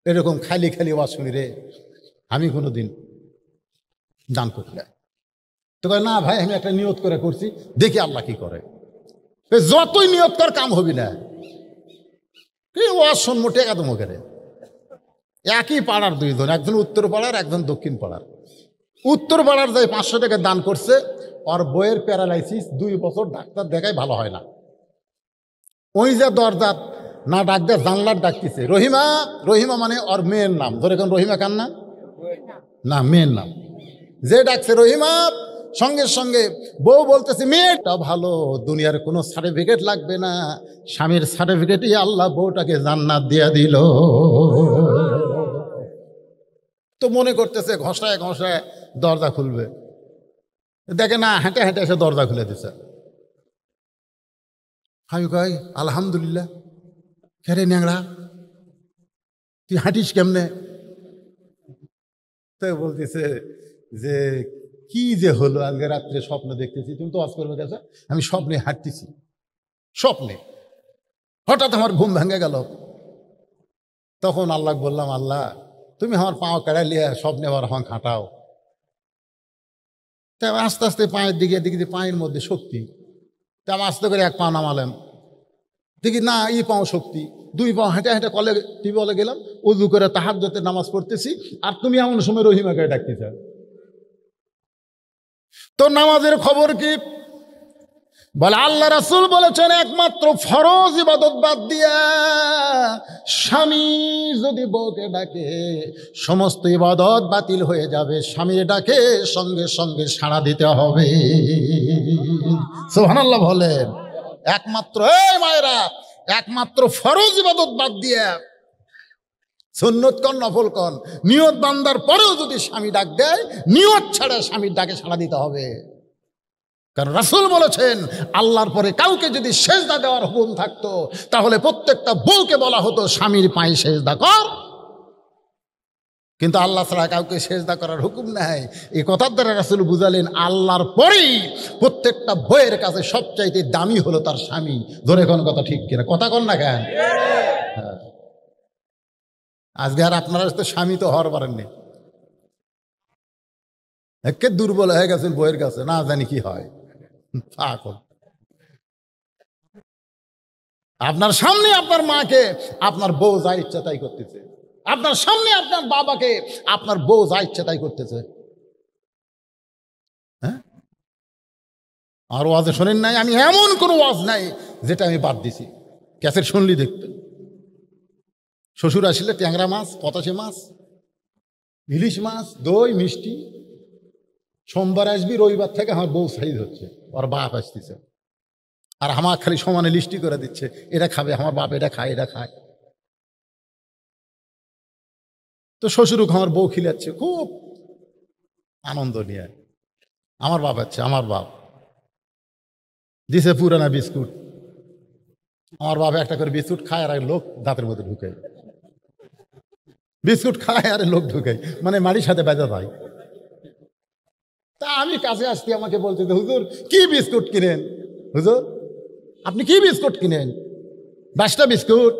এরকম খালি খালি ওয়াজ শুনি রে, আমি কোনোদিন দান করি না। তো কয় না ভাই আমি একটা নিয়ত করে করছি, দেখি আল্লাহ কি করে। যতই নিয়ত কর কাম হবি না, ওয়াজ শুনবো টেকা তো মুখে। একই পাড়ার দুইজন, একজন উত্তর পাড়ার একজন দক্ষিণ পাড়ার। উত্তর পাড়ার যাই 500 টাকা দান করছে, ওর বইয়ের প্যারালাইসিস, 2 বছর ডাক্তার দেখায় ভালো হয় না। ওই যে দরজা না ডাক দেয়, জানলার ডাকতেছে রহিমা, রহিমা মানে ওর মেয়ের নাম, ধরে কোন রহিমা কান না, না মেয়ের নাম। যে ডাকছে রহিমা, সঙ্গে সঙ্গে বউ বলতেছে মেয়েটা ভালো, দুনিয়ার কোনো সার্টিফিকেট লাগবে না, স্বামীর সার্টিফিকেটই আল্লাহ বউটাকে জান্নাত দিয়ে দিল। তো মনে করতেছে ঘষায় ঘষায় দরজা খুলবে, দেখে না হেঁটে হেঁটে এসে দরজা খুলে দিছে। আমি কই আলহামদুলিল্লাহ। খেরে ন্যাংরা তুই হাঁটিস কেমনে? তাই বলতেছে যে কি যে হলো, আজকে রাত্রে স্বপ্ন দেখতেছি, তুমি তো ওয়াজ করবে গেছে, আমি স্বপ্নে হাঁটতেছি। স্বপ্নে হঠাৎ আমার ঘুম ভেঙে গেল। তখন আল্লাহ বললাম, আল্লাহ তুমি আমার পাও কেড়ে লিয়ে স্বপ্নে আবার আমার খাটাও। তা আস্তে আস্তে পায়ের দিকে দেখি পায়ের মধ্যে শক্তি। তা আমি আস্তে করে এক পা নামালাম, দেখি না এই পাও শক্তি। দুই পাও হেঁটে হেঁটে কলে টিউবওয়েলে গেলাম, উজু করে তাহাজ্জুদের নামাজ পড়তেছি, আর তুমি এমন সময় রহিমাকে ডাকতেছ। তো নামাজের খবর কি? বলে আল্লাহ রাসূল বলেছেন, একমাত্র ফরজ ইবাদত বাদ দিয়া স্বামী যদি বউকে ডাকে সমস্ত ইবাদত বাতিল হয়ে যাবে। স্বামীর ডাকে সঙ্গে সঙ্গে সাড়া দিতে হবে। সুবহানাল্লাহ বলেন। একমাত্র, এই মায়েরা, একমাত্র ফরজ ইবাদত বাদ দিয়া সুন্নত কন নফল কন নিয়ত বান্দার পরেও যদি স্বামী ডাক দেয়, নিয়ত ছাড়া স্বামীর ডাকে সাড়া দিতে হবে। কারণ রাসূল বলেছেন, আল্লাহর পরে কাউকে যদি সেজদা দেওয়ার হুকুম থাকতো তাহলে প্রত্যেকটা বউকে বলা হতো স্বামীর পায়ে সেজদা কর। কিন্তু আল্লাহ ছাড়া কাউকে সেজদা করার হুকুম নাই। এই কথার দ্বারা রাসূল বুঝালেন, আল্লাহর পরেই প্রত্যেকটা বউয়ের কাছে সবচাইতে দামি হলো তার স্বামী। ধরে কোন কথা ঠিক কিনা? কথা কন না কেন? হ্যাঁ। আজকে আর আপনারা তো স্বামী তো হওয়ার পারেননি, একে দুর্বল হয়ে গেছেন বউয়ের কাছে, না জানি কি হয়। আপনার সামনে আপনার মাকে আপনার বউ যা ইচ্ছা তাই করতেছে, আপনার সামনে আপনার বাবাকে আপনার বউ যা ইচ্ছা তাই করতেছে। হ্যাঁ, আর ওয়াজে শোনেন নাই? আমি এমন কোনো ওয়াজ নাই যেটা আমি বাদ দিছি। ক্যাসেট শুনলি দেখতেন। শ্বশুর আসলে ট্যাংরা মাছ, পটাশে মাছ, ইলিশ মাছ, দই, মিষ্টি। সোমবার আসবি, রবিবার থেকে আমার বউ সাইজ হচ্ছে, ওর বাপ আসতেছে, আর আমার খালি সমানে লিস্টি করে দিচ্ছে, এটা খাবে আমার বাপ, এটা খায়, এটা খায়। তো শ্বশুরও আমার বউ খিলাচ্ছে খুব আনন্দ নিয়ে। আমার বাপ আছে, আমার বাপ দিছে পুরানা বিস্কুট। আমার বাপ একটা করে বিস্কুট খায় আর লোক দাঁতের মধ্যে ঢুকায়। বিস্কুট খায় আর লোক ঢুকায়, মানে মাড়ির সাথে বেজা যায়। তা আমি কাছে আসছি, আমাকে বলছে, হুজুর কি বিস্কুট কিনেন? হুজুর আপনি কি বিস্কুট কিনেন? 10টা বিস্কুট।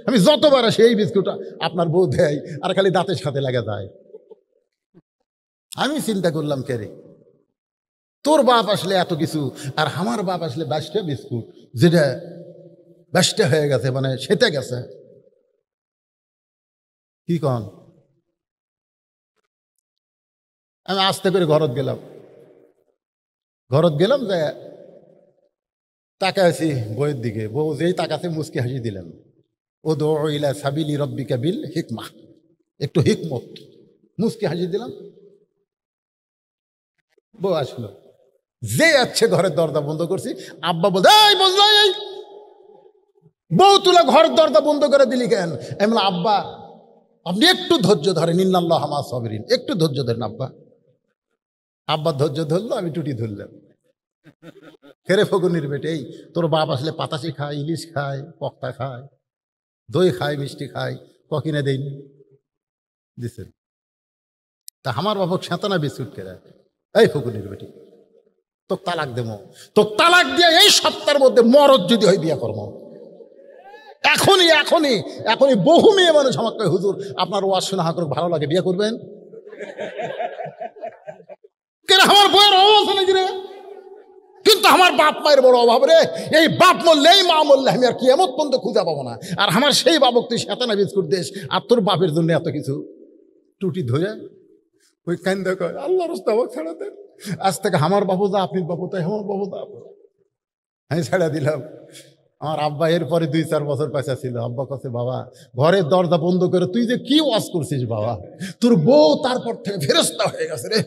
আমি যতবার আসি এই বিস্কুট আপনার বউ দেয় আর খালি দাঁতের সাথে লাগা যায়। আমি চিন্তা করলাম, কে রে, তোর বাপ আসলে এত কিছু, আর আমার বাপ আসলে 22টা বিস্কুট, যেটা 22টা হয়ে গেছে, মানে সেটা গেছে। কি কন? আমি আস্তে করে ঘরত গেলাম। যে তাকাইছি বইয়ের দিকে, বউ যেই তাকাছে মুচকি হাসি দিলেন। ও দো ইলা সাবিলি রব্বিকা বিল হিকমা, একটু হিকমত। মুচকি হাসি দিলাম। বউ আসলো, যে যাচ্ছে ঘরের দরজা বন্ধ করছি। আব্বা বলতে, এই বুঝলাই, এই বউ তুলা ঘরের দরজা বন্ধ করে দিলি কেন? আমি বললাম, আব্বা আপনি একটু ধৈর্য ধরেন, ইন্নাল্লাহ মা সাবিরিন, একটু ধৈর্য ধরেন আব্বা। আব্বা ধৈর্য ধরলো, আমি টুটি ধরলাম। খেরে ফগুনির বেটে, এই তোর বাপ আসলে পাতাশি খায়, ইলিশ খায়, পক্তা খায়, দই খায়, মিষ্টি খায়, কিনে দেয়নি, দিচ্ছেন। তা আমার বাপক সেঁতানা বিস্কুট কেনা। এই ফগুনির বেটি, তো তালাক দেবো, তো তালাক দিয়ে এই সপ্তাহের মধ্যে মরদ যদি হয় বিয়া করবো। এখনই এখনই এখনই বহু মেয়ে মানুষ আমাকে, হুজুর আপনার ওয়াজ শোনা হাঁক ভালো লাগে, বিয়ে করবেন? কেন আমার বইয়ের অভাব আছে নাকি রে? কিন্তু আমার বাপ মায়ের বড় অভাব রে। এই বাপ মরলে, এই মা মরলে আমি আর কিয়ামত পর্যন্ত খুঁজে পাবো না। আর আমার সেই বাবক তুই সেতানা বিস্কুট দেশ, আর তোর বাপের জন্য এত কিছু। টুটি ধরে ওই কান্দা কয়, আল্লাহ রাস্তা আমাকে ছাড়া দেন, আজ থেকে আমার বাবু যা, আপনি বাবু তাই, আমার বাবু যা। আমি ছেড়ে দিলাম। আমার আব্বা এরপরে 2-4 বছর পয়সা ছিল। আব্বা কাছে, বাবা ঘরের দরজা বন্ধ করে তুই যে কি ওয়াজ করছিস বাবা, তোর বউ তারপর থেকে ফেরেশতা হয়ে গেছে রে।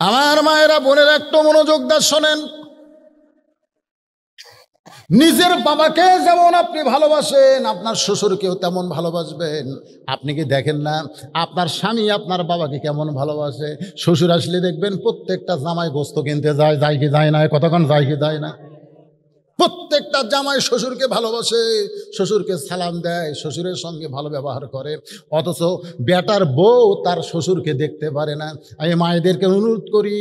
আমার মায়েরা, বোনের একটু মনোযোগ দিয়ে শোনেন। নিজের বাবাকে যেমন আপনি ভালোবাসেন, আপনার শ্বশুরকেও তেমন ভালোবাসবেন। আপনি কি দেখেন না আপনার স্বামী আপনার বাবাকে কেমন ভালোবাসে? শ্বশুর আসলে দেখবেন প্রত্যেকটা জামাই গোস্ত কিনতে যায়, যায় কি যায় না? কতক্ষণ যায় কি যায় না? প্রত্যেকটা জামাই শ্বশুরকে ভালোবাসে, শ্বশুরকে সালাম দেয়, শ্বশুরের সঙ্গে ভালো ব্যবহার করে, অথচ বেটার বউ তার শ্বশুরকে দেখতে পারে না। আমি মায়েদেরকে অনুরোধ করি,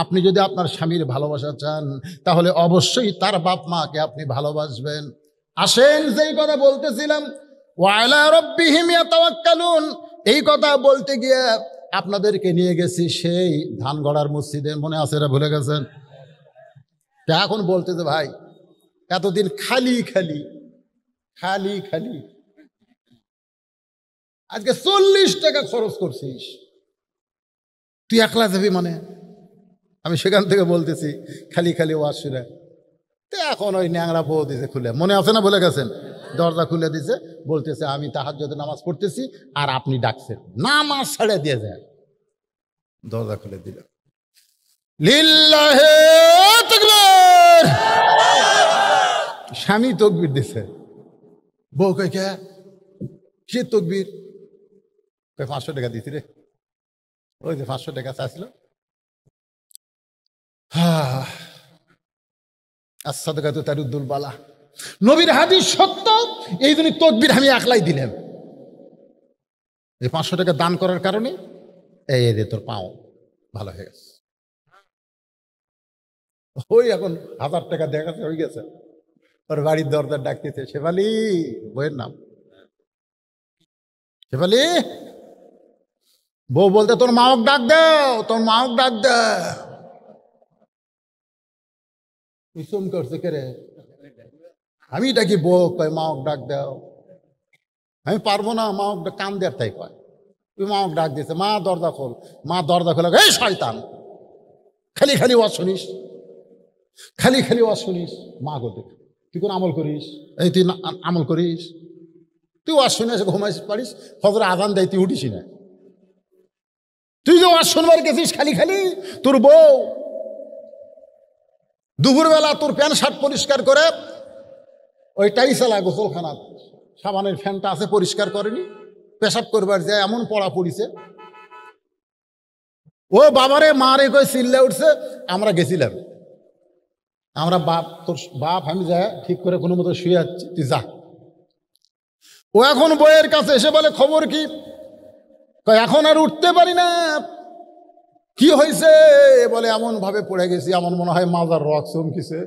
আপনি যদি আপনার স্বামীর ভালোবাসা চান তাহলে অবশ্যই তার বাপ মাকে আপনি ভালোবাসবেন। আসেন, যেই কথা বলতেছিলাম, ওয়ালা রাব্বিহিম ইয়াতাওয়াক্কালুন, এই কথা বলতে গিয়ে আপনাদেরকে নিয়ে গেছি সেই ধানগড়ার মসজিদে, মনে আছে? এরা ভুলে গেছেন? এখন বলতেছে ভাই এতদিন খালি খালি খালি খালি, আজকে 40 টাকা খরচ করছিস, তুই একলা যাবি মানে? আমি সেখান থেকে বলতেছি খালি খালি ওয়াজ শুনে, তো এখন ওই ন্যাংরা বউ দিছে খুলে, মনে আছে না? ভুলে গেছেন? দরজা খুলে দিছে, বলতেছে আমি তাহাজ্জুদের নামাজ পড়তেছি আর আপনি ডাকছেন, নামাজ ছেড়ে দিয়ে যায়, দরজা খুলে দিল। লিল্লাহে তাকবীর, স্বামী তকবীর দিছে, বউ কই কে সে তকবীর, 500 টাকা দিছি রে, ওই যে 500 টাকা চাইছিল। as-সাদাকাতু তারুদ্দুল বালা, নবীর হাদিস সত্য, এই জন্য তকবীর আমি একলাই দিলাম। এই 500 টাকা দান করার কারণে এই রে তোর পাও ভালো হয়ে গেছে। ওই এখন 1000 টাকা দেখাচ্ছে হয়ে গেছে, ওর বাড়ির দরজার ডাকতেছে, শেফালি, বইয়ের নাম শেফালি, বউ বলতে তোর মাওক ডাক দাও, তোর মাওক ডাক দাও। ইসম করছে কে রে? আমি ডাকি, বউ কয় মাওক ডাক দাও, আমি পারবো না, মাওক কান দেয় তাই কয়, তুই মাওক ডাক দিয়েছে, মা দরজা খোল, মা দরজা খোলা, এই শয়তান, খালি খালি ওয়াজ শুনিস, খালি খালি ওয়াজ শুনিস। মা গো দেখ, তুই কোন আমল করিস? এই তুই আমল করিস? তুই ওয়াজ শুনে এসে ঘুমাইস পারিস, ফজরে আজান দেয় তুই উঠিস না, তুই যে ওয়াজ শুনবার গেছিস খালি খালি। তোর বউ দুপুরবেলা তোর প্যান্ট শার্ট পরিষ্কার করে ওই টাইসালা গোসলখানা সাবানের ফ্যানটা আছে পরিষ্কার করেনি, পেশাব করবার যায় এমন পড়া পড়িছে, ও বাবারে মারে কই চিল্লে উঠছে। আমরা গেছিলাম, আমরা বাপ, তোর বাপ আমি যায় ঠিক করে কোনো মতো শুয়ে যাচ্ছি, তুই যা। ও এখন বইয়ের কাছে এসে বলে খবর কি? এখন আর উঠতে পারি না। কি হয়েছে? বলে এমন ভাবে পড়ে গেছি, এমন মনে হয় মাজার রক চমকিছে।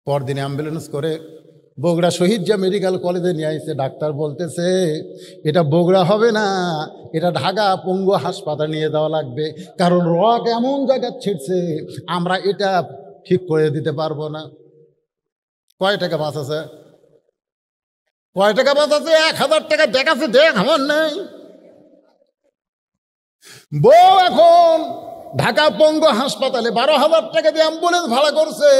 পরদিনে অ্যাম্বুলেন্স করে বগুড়া শহীদ জিয়া মেডিকেল কলেজে নিয়ে আসছে, ডাক্তার বলতেছে এটা বগুড়া হবে না, এটা ঢাকা পঙ্গু হাসপাতাল নিয়ে যাওয়া লাগবে, কারণ রক এমন জায়গা ছিটছে আমরা এটা ঠিক করে দিতে পারবো না। কয় টাকা বাঁচাছে? কয় টাকা বাঁচাছে? 1000 টাকা দেখাচ্ছে, দেখ আমার নেই। বউ এখন ঢাকা পঙ্গু হাসপাতালে 12,000 টাকা দিয়ে অ্যাম্বুলেন্স ভাড়া করছে,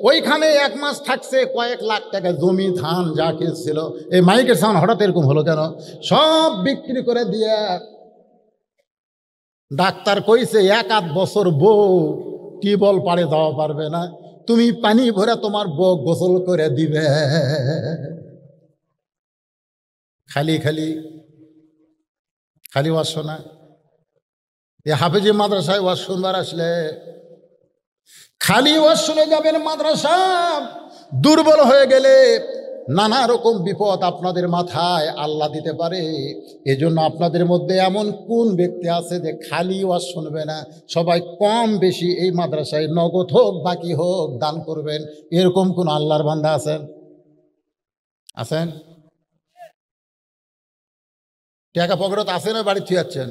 ওইখানে 1 মাস থাকছে, কয়েক লাখ টাকা জমি ধান যা ছিল, এই মাইকের সাউন্ড হঠাৎ এরকম হলো কেন? সব বিক্রি করে দিয়ে ডাক্তার কইছে 1-8 বছর বউ টিউবওয়েল পাড়ে যাওয়া পারবে না, তুমি পানি ভরে তোমার বউ গোসল করে দিবে। খালি খালি খালি ওয়াজ শোনা। এই হাফেজি মাদ্রাসায় ওয়াজ শুনবার আসলে খালি ওয়াজ শুনে যাবেন, মাদ্রাসা দুর্বল হয়ে গেলে নানা রকম বিপদ আপনাদের মাথায় আল্লাহ দিতে পারে। এজন্য আপনাদের মধ্যে এমন কোন ব্যক্তি আছে যে খালি ওয়াজ শুনবে না? সবাই কম বেশি এই মাদ্রাসায় নগদ হোক বাকি হোক দান করবেন, এরকম কোন আল্লাহর বান্দা আছেন? আছেন? টাকা পকেটত আছে না বাড়ি থুয়ে যাচ্ছেন?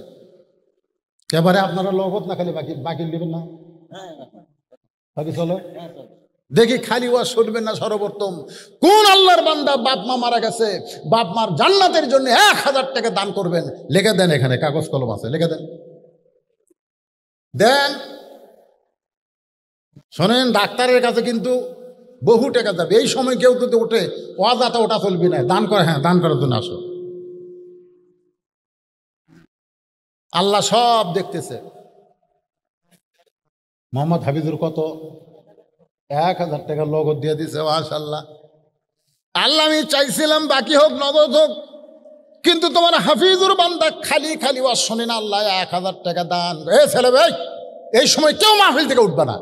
এবারে আপনারা লগত না খালি বাকি বাকি নেবেন না, বাকি চলো দেখি। খালি ওয়াজ শুনবেন না। সর্বপ্রথম কোন আল্লাহর বান্দা বাপ মা মারা গেছে, বাপ মার জান্নাতের জন্য 1000 টাকা দান করবেন? লিখে দেন, এখানে কাগজ কলম আছে, লিখে দেন, দেন। শোনেন, ডাক্তারের কাছে কিন্তু বহু টাকা যাবে, এই সময় কেউ যদি ওঠে ওয়াজাটা ওটা চলবি না, দান করে, হ্যাঁ দান করার জন্য আসো, আল্লাহ সব দেখতেছে। মোহাম্মদ হাফিজুর কত? 1000 টাকা নগদ দিয়ে দিছে, মাশাআল্লাহ। আল্লাহ আমি চাইছিলাম বাকি হোক নগদ হোক, কিন্তু তোমার হাফিজুর বান্দা খালি খালি ওয়াজ শোনে না, আল্লাহ 1000 টাকা দান। এ ছেলে ভাই, এই সময় কেউ মাহফিল থেকে উঠবে না।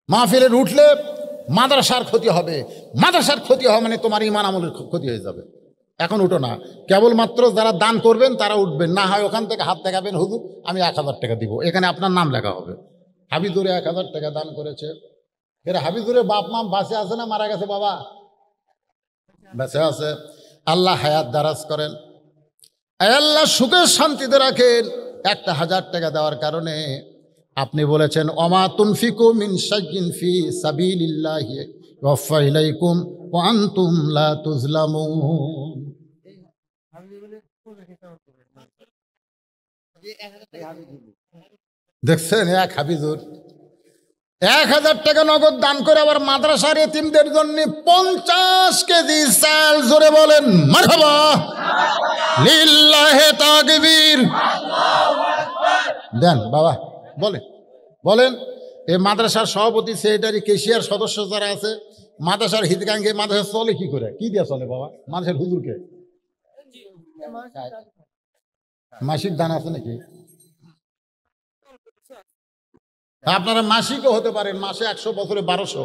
মাহফিলের উঠলে মাদ্রাসার ক্ষতি হবে, মাদ্রাসার ক্ষতি হবে মানে তোমার ইমান আমলের ক্ষতি হয়ে যাবে। এখন উঠো না, কেবলমাত্র যারা দান করবেন তারা উঠবেন, না হয় ওখান থেকে হাত দেখাবেন, হুজুর আমি 1000 টাকা দিব, এখানে আপনার নাম লেখা হবে। হাবিজুরে 1000 টাকা দান করেছে। এর হাবিজুরে বাপ মা বাঁচে আছে না মারা গেছে? বাবা বেঁচে আছে। আল্লাহ হায়াত দারাজ করেন, আল্লাহ সুখের শান্তিতে রাখেন। 1000 টাকা দেওয়ার কারণে আপনি বলেছেন ওমা তুনফিকু মিন শাইইন ফি সাবিলিল্লাহি ওয়াফা ইলাইকুম ওয়া আনতুম লা তুজলামুন। দেখছেন এক হাবিজুর 1000 টাকা নগদ দান করে আবার মাদ্রাসার এতিমদের জন্য 50 কেজি চাল, জোরে বলেন মারহাবা, লিল্লাহি তাকবীর। দেন বাবা, বলেন বলেন। এই মাদ্রাসার সভাপতি, সেক্রেটারি, কেশিয়ার সদস্য যারা আছে, মাদ্রাসার হিতকাঙ্ক্ষী, মাদ্রাসা চলে কি করে, কি দিয়ে চলে বাবা? মাদ্রাসার হুজুরকে মাসিক দান আছে নাকি? আপনারা মাসিকও হতে পারেন, মাসে 100, বছরে 1200,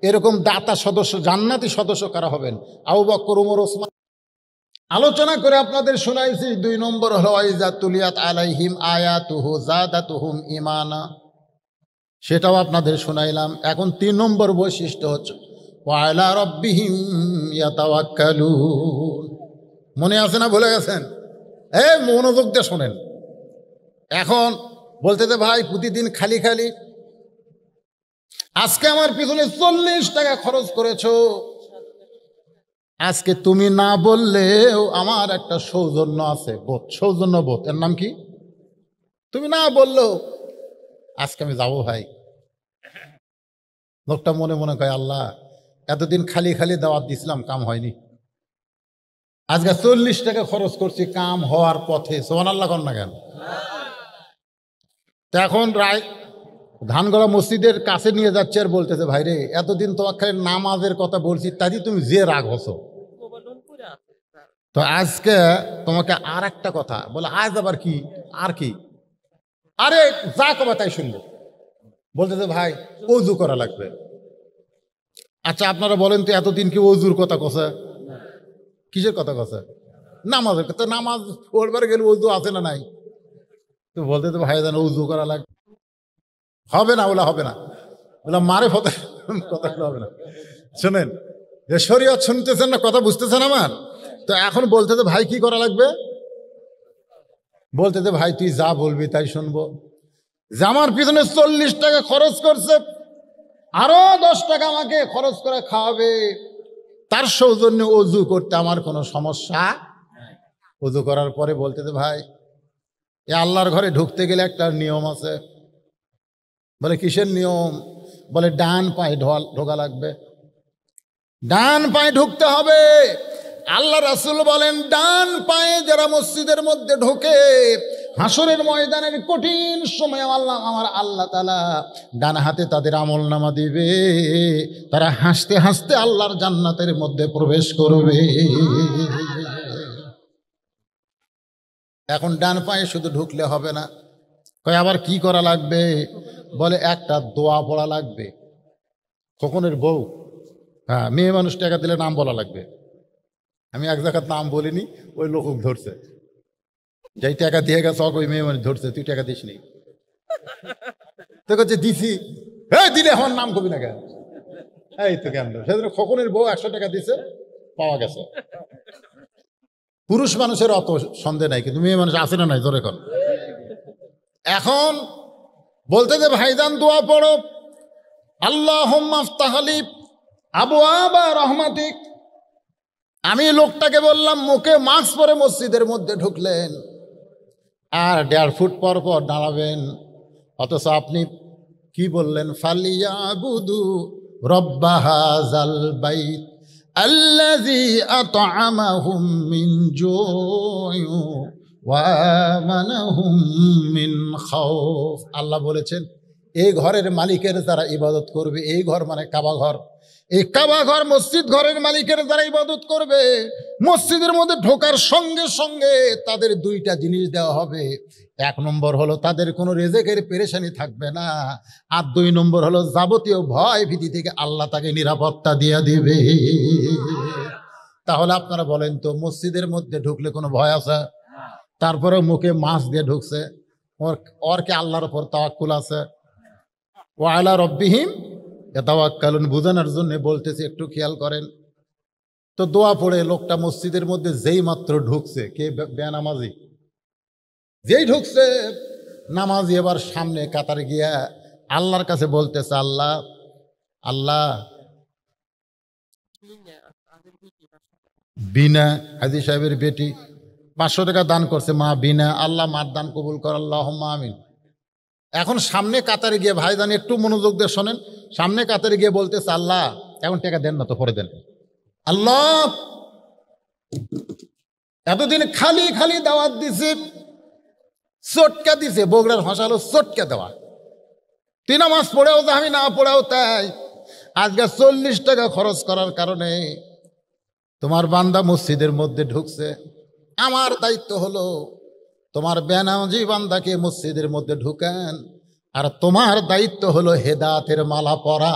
এরকম দাতা সদস্য, জান্নাতি সদস্য কারা হবেন? আবু বকর, ওমর, ওসমান। আলোচনা করে আপনাদের শোনাইছি। 2 নম্বর হলো ওয়াইজা তুলিয়াত আলাইহিম আয়াতুহু যাদাতুহুম ঈমানা, সেটাও আপনাদের শোনাইলাম। এখন 3 নম্বর বৈশিষ্ট্য হচ্ছে ওয়া আলা রাব্বিহিম ইয়াতাওয়াক্কালুন। মনে আছে না ভুলে গেছেন? মনোযোগ দিয়ে শোনেন। এখন বলতে দে ভাই, প্রতিদিন খালি খালি আজকে আমার পিছনে 40 টাকা খরচ করেছো, আজকে তুমি না বললেও আমার একটা সৌজন্য আছে, বোধ, সৌজন্য বোধ, এর নাম কি? তুমি না বললেও আজকে আমি যাবো ভাই। লোকটা মনে মনে কয়, আল্লাহ এতদিন খালি খালি দাওয়াত দিছিলাম, কাম হয়নি, আজকে 40 টাকা খরচ করছি, কাম হওয়ার পথে। সুবহানাল্লাহ কর না কেন? তো এখন রায় ধানগড়া মসজিদের কাছে নিয়ে যাচ্ছে আর বলতেছে, ভাই রে এতদিন তোমার খালি নামাজের কথা বলছি, তাই তুমি যে রাগ হছো, তো আজকে তোমাকে আর একটা কথা বলে। আজ আবার কি? আর কি? আরে যা কবা তাই শুনবো। বলতেছে ভাই ওযু করা লাগবে। আচ্ছা আপনারা বলেন তো, এতদিন কি ওযুর কথা কছে? কিসের কথা কছে? নামাজের কথা। নামাজ পড়বার গেলে ওযু আছে না নাই? তো বলতে তো ভাই জানো ওযু করা লাগবে। হবে না, ওলা হবে না, ওলা মারে ফতে কথাগুলো হবে না। শোনেন, যে শরীয়ত শুনতেছেন না, কথা বুঝতেছেন আমার? তো এখন বলতে তো ভাই কি করা লাগবে? বলতে তো ভাই তুই যা বলবি তাই শুনবো। যে আমার পিছনে 40 টাকা খরচ করছে, আরো 10 টাকা আমাকে খরচ করে খাওয়াবে, তার সৌজন্যে ওযু করতে আমার কোনো সমস্যা। ওযু করার পরে বলতে তো ভাই, এ আল্লাহর ঘরে ঢুকতে গেলে একটা নিয়ম আছে। বলে কিসের নিয়ম? বলে ডান পায়ে ঢোকা লাগবে, ডান পায়ে ঢুকতে হবে। আল্লাহ রাসূল বলেন, ডান পায়ে যারা মসজিদের মধ্যে ঢোকে, হাসরের ময়দানের কঠিন সময় আমার আল্লাহ তাআলা ডান হাতে তাদের আমলনামা দিবে, তারা হাসতে হাসতে আল্লাহর জান্নাতের মধ্যে প্রবেশ করবে। এখন ডান পায়ে শুধু ঢুকলে হবে না, কয় আবার কি করা লাগবে? বলে একটা দোয়া পড়া লাগবে। খোকনের বউ, হ্যাঁ, মেয়ে মানুষ টাকা দিলে নাম বলা লাগবে। আমি এক জায়গার নাম বলিনি, ওই লোক ধরছে, যেই টাকা দিয়ে গেছে ওই মেয়ে মানুষ ধরছে, তুই টাকা দিস নি। তো কাছে দিছি, দিলে আমার নাম কবি না কেন? এই তো কেন? সেদিন খোকনের বউ 100 টাকা দিছে, পাওয়া গেছে। পুরুষ মানুষের অত সন্দেহ নাই, কিন্তু মেয়ে মানুষ আছে না নাই জোরে কর। এখন বলতে যে ভাইজান দোয়া পড়ো, আল্লাহুম্মা আফতাহ লি আবওয়াবা রাহমাতিক। আমি লোকটাকে বললাম, মুখে মাস্ক পরে মসজিদের মধ্যে ঢুকলেন, আর 1.5 ফুট পর পর দাঁড়াবেন, অথচ আপনি কি বললেন? ফালিয়াবুদু রব্বা হাযাল বাইত আল্লাযী আত'আমাহুম মিন জু'ইন ওয়া আমানাহুম মিন খাউফ। আল্লাহ বলেছেন, এই ঘরের মালিকের যারা ইবাদত করবে, এই ঘর মানে কাবা ঘর, এই কাবা ঘর মসজিদ ঘরের মালিকের যারা ইবাদত করবে, মসজিদের মধ্যে ঢোকার সঙ্গে সঙ্গে তাদের দুইটা জিনিস দেওয়া হবে। এক নম্বর হলো তাদের কোনো রেজেকের পেরেশানি থাকবে না, আর দুই নম্বর হলো যাবতীয় ভয় ভীতি থেকে আল্লাহ তাকে নিরাপত্তা দিয়ে দিবে। তাহলে আপনারা বলেন তো, মসজিদের মধ্যে ঢুকলে কোনো ভয় আছে? তারপরে মুখে মাছ দিয়ে ঢুকছে, ওর কি আল্লাহর উপর তাওয়াক্কুল আছে? ও আলা রব্বিহিম ইয়াতাওয়াক্কালুন বোঝানোর জন্য বলতেছি, একটু খেয়াল করেন তো। দোয়া পড়ে লোকটা মসজিদের মধ্যে যেই মাত্র ঢুকছে, কে বেনামাজি, যেই ঢুকছে নামাজি, এবার সামনে কাতারে গিয়া আল্লাহর কাছে বলতেছে, আল্লাহ আল্লাহ, বিনা হাজী সাহেবের বেটি 500 টাকা দান করছে, মা বিনা, আল্লাহ মার দান কবুল কর, আল্লাহুম্মা আমিন। এখন সামনে কাতারে গিয়ে, ভাইজান একটু মনোযোগ দিয়ে শোনেন, সামনে কাতারে গিয়ে বলতেছে, আল্লাহ এখন টাকা দেন না তো, পরে দেন। আল্লাহ এতদিন খালি খালি দাওয়াত দিছে, চটকা দিছে, বগুড়ার ভাষা হলো চটকা দেওয়া। তুই নামাজ পড়েও তো, আমি না পড়েও তাই। আজকে 40 টাকা খরচ করার কারণে তোমার বান্দা মসজিদের মধ্যে ঢুকছে। আমার দায়িত্ব হলো তোমার বেনামাজি বান্দাকে মসজিদের মধ্যে ঢুকান, আর তোমার দায়িত্ব হলো হেদায়েতের মালা পরা।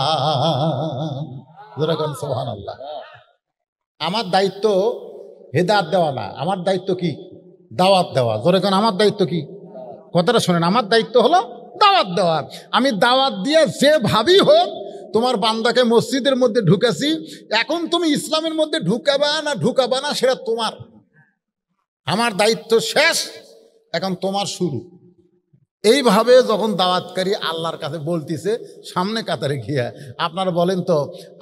যেরকম সুবহানাল্লাহ। আমার দায়িত্ব হেদায়েত দেওয়া না, আমার দায়িত্ব কি? দাওয়াত দেওয়া। যেরকম আমার দায়িত্ব কি? কথাটা শোনেন, আমার দায়িত্ব হলো দাওয়াত দেওয়া। আমি দাওয়াত দিয়ে যেভাবেই হোক তোমার বান্দাকে মসজিদের মধ্যে ঢুকেছি। এখন তুমি ইসলামের মধ্যে ঢুকাবা না সেটা তোমার। আমার দায়িত্ব শেষ, এখন তোমার শুরু। এইভাবে যখন দাওয়াতকারী আল্লাহর কাছে বলতেছে সামনে কাতারে গিয়া, আপনারা বলেন তো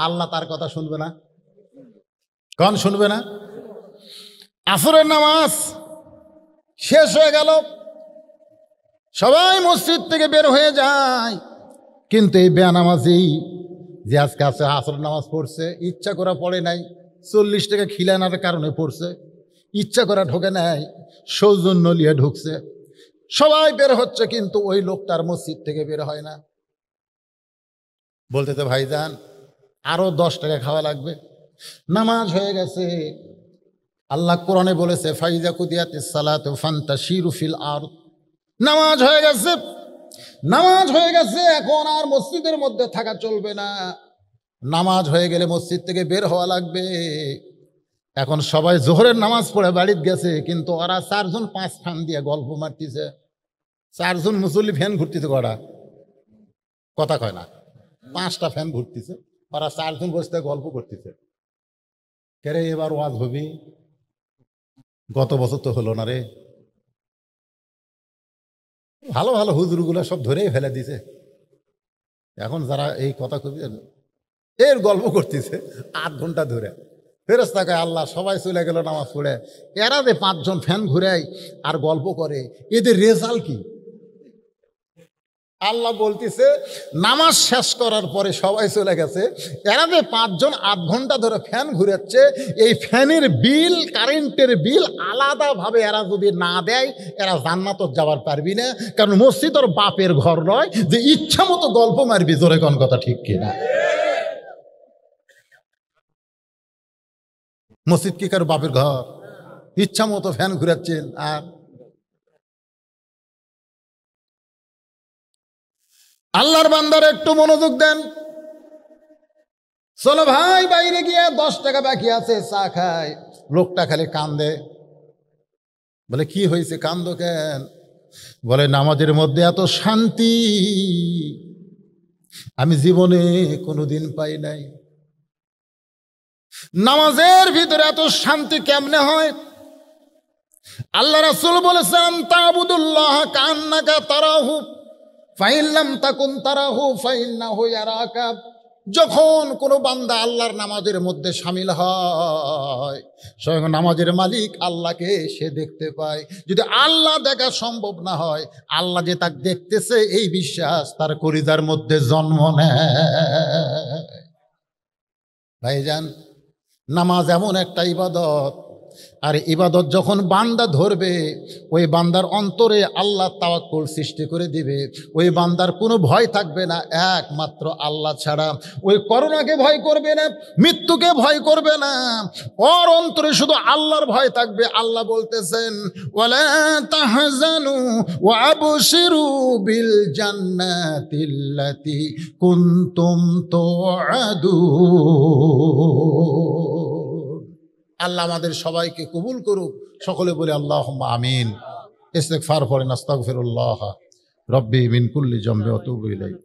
আল্লাহ তার কথা শুনবে না? কোন শুনবে না? আসরের নামাজ শেষ হয়ে গেল, সবাই মসজিদ থেকে বের হয়ে যায়, কিন্তু এই বেনামাজি যে আজকে আছে আসরের নামাজ পড়ছে, ইচ্ছা করা পড়ে নাই, 40 টাকা খিলানোর কারণে পড়ছে, ইচ্ছা করা ঢোকে নাই, সৌজন্য নিয়ে ঢুকছে। সবাই বের হচ্ছে, কিন্তু ওই লোকটার মসজিদ থেকে বের হয় না। বলতেছে, ভাইজান আরো 10 টাকা খাওয়া লাগবে। নামাজ হয়ে গেছে। আল্লাহ কোরআনে বলেছে, ফাইজা কুদিয়াতিস সালাতু ফান্তাশিরু ফিল আরদ। নামাজ হয়ে গেছে, নামাজ হয়ে গেছে, এখন আর মসজিদের মধ্যে থাকা চলবে না। নামাজ হয়ে গেলে মসজিদ থেকে বের হওয়া লাগবে। এখন সবাই জোহরের নামাজ পড়ে বাড়িতে গেছে, কিন্তু ওরা 4 জন 5 ফ্যান দিয়ে গল্প মারতেছে। 4 জন মুসল্লি ফ্যান ঘুরতেছে, ওরা কথা কয় না, 5টা ফ্যান ঘুরতেছে, ওরা 4 জন বসতে গল্প করতেছে। কেরে এবার ওয়াজ হবি? গত বছর তো হলো না রে। ভালো ভালো হুজুরগুলো সব ধরেই ফেলে দিছে। এখন যারা এই কথা কবি এর গল্প করতেছে 8 ঘন্টা ধরে। ফেরেশতাকে আল্লাহ সবাই চলে গেল নামাজ পড়ে, এরা যে 5 জন ফ্যান ঘুরায় আর গল্প করে, এদের রেজাল্ট কি? আল্লাহ বলতেছে, নামাজ শেষ করার পরে সবাই চলে গেছে, এরা যে 5 জন 8 ঘন্টা ধরে ফ্যান ঘুরাচ্ছে, এই ফ্যানের বিল, কারেন্টের বিল আলাদাভাবে এরা যদি না দেয়, এরা জান্নাতে যাওয়ার পারবি না। কারণ মসজিদ ওর বাপের ঘর নয় যে ইচ্ছা মতো গল্প মারবি। জোরে কোন কথা ঠিক কিনা? মসজিদ কি কারো বাপের ঘর? ইচ্ছা মতো ফ্যান ঘুরাচ্ছেন। আর আল্লাহর বান্দার একটু মনোযোগ দেন। চলো ভাই বাইরে গিয়ে 10 টাকা বাকি আছে, চা খায়। লোকটা খালি কান্দে। বলে কি হয়েছে, কান্দো কেন? বলে নামাজের মধ্যে এত শান্তি আমি জীবনে কোনোদিন পাই নাই। নামাজের ভিতরে এত শান্তি কেমনে হয়? আল্লাহ রাসূল বলেছেন, তা'বুদুল্লাহ কান্নাকা তারাহু ফাইন লাম তাকুন তারাহু ফাইন্নাহু ইয়ারাকা। যখন কোনো বান্দা আল্লাহর নামাজের মধ্যে শামিল হয়, স্বয়ং নামাজের মালিক আল্লাহকে সে দেখতে পায়। যদি আল্লাহ দেখা সম্ভব না হয়, আল্লাহ যে তাকে দেখতেছে এই বিশ্বাস তার কলিজার মধ্যে জন্ম নেয়। ভাইজান, নামাজ এমন একটা ইবাদত, আর ইবাদত যখন বান্দা ধরবে, ওই বান্দার অন্তরে আল্লাহ তাওয়াক্কুল সৃষ্টি করে দিবে। ওই বান্দার কোনো ভয় থাকবে না একমাত্র আল্লাহ ছাড়া। ওই করোনাকে ভয় করবে না, মৃত্যুকে ভয় করবে না, ওর অন্তরে শুধু আল্লাহর ভয় থাকবে। আল্লাহ বলতেছেন, ওয়ালা তাহজানু ওয়া আবশিরু বিল জান্নাতিল্লাতী কুনতুম তুআদুন। আল্লাহ আমাদের সবাইকে কবুল করুক। সকলে বলে আল্লাহুম্মা আমিন। ইস্তিগফার পড়েন, আস্তাগফিরুল্লাহ রব্বি মিন কুল্লি জামবি ওয়া আতুবু ইলাইহি।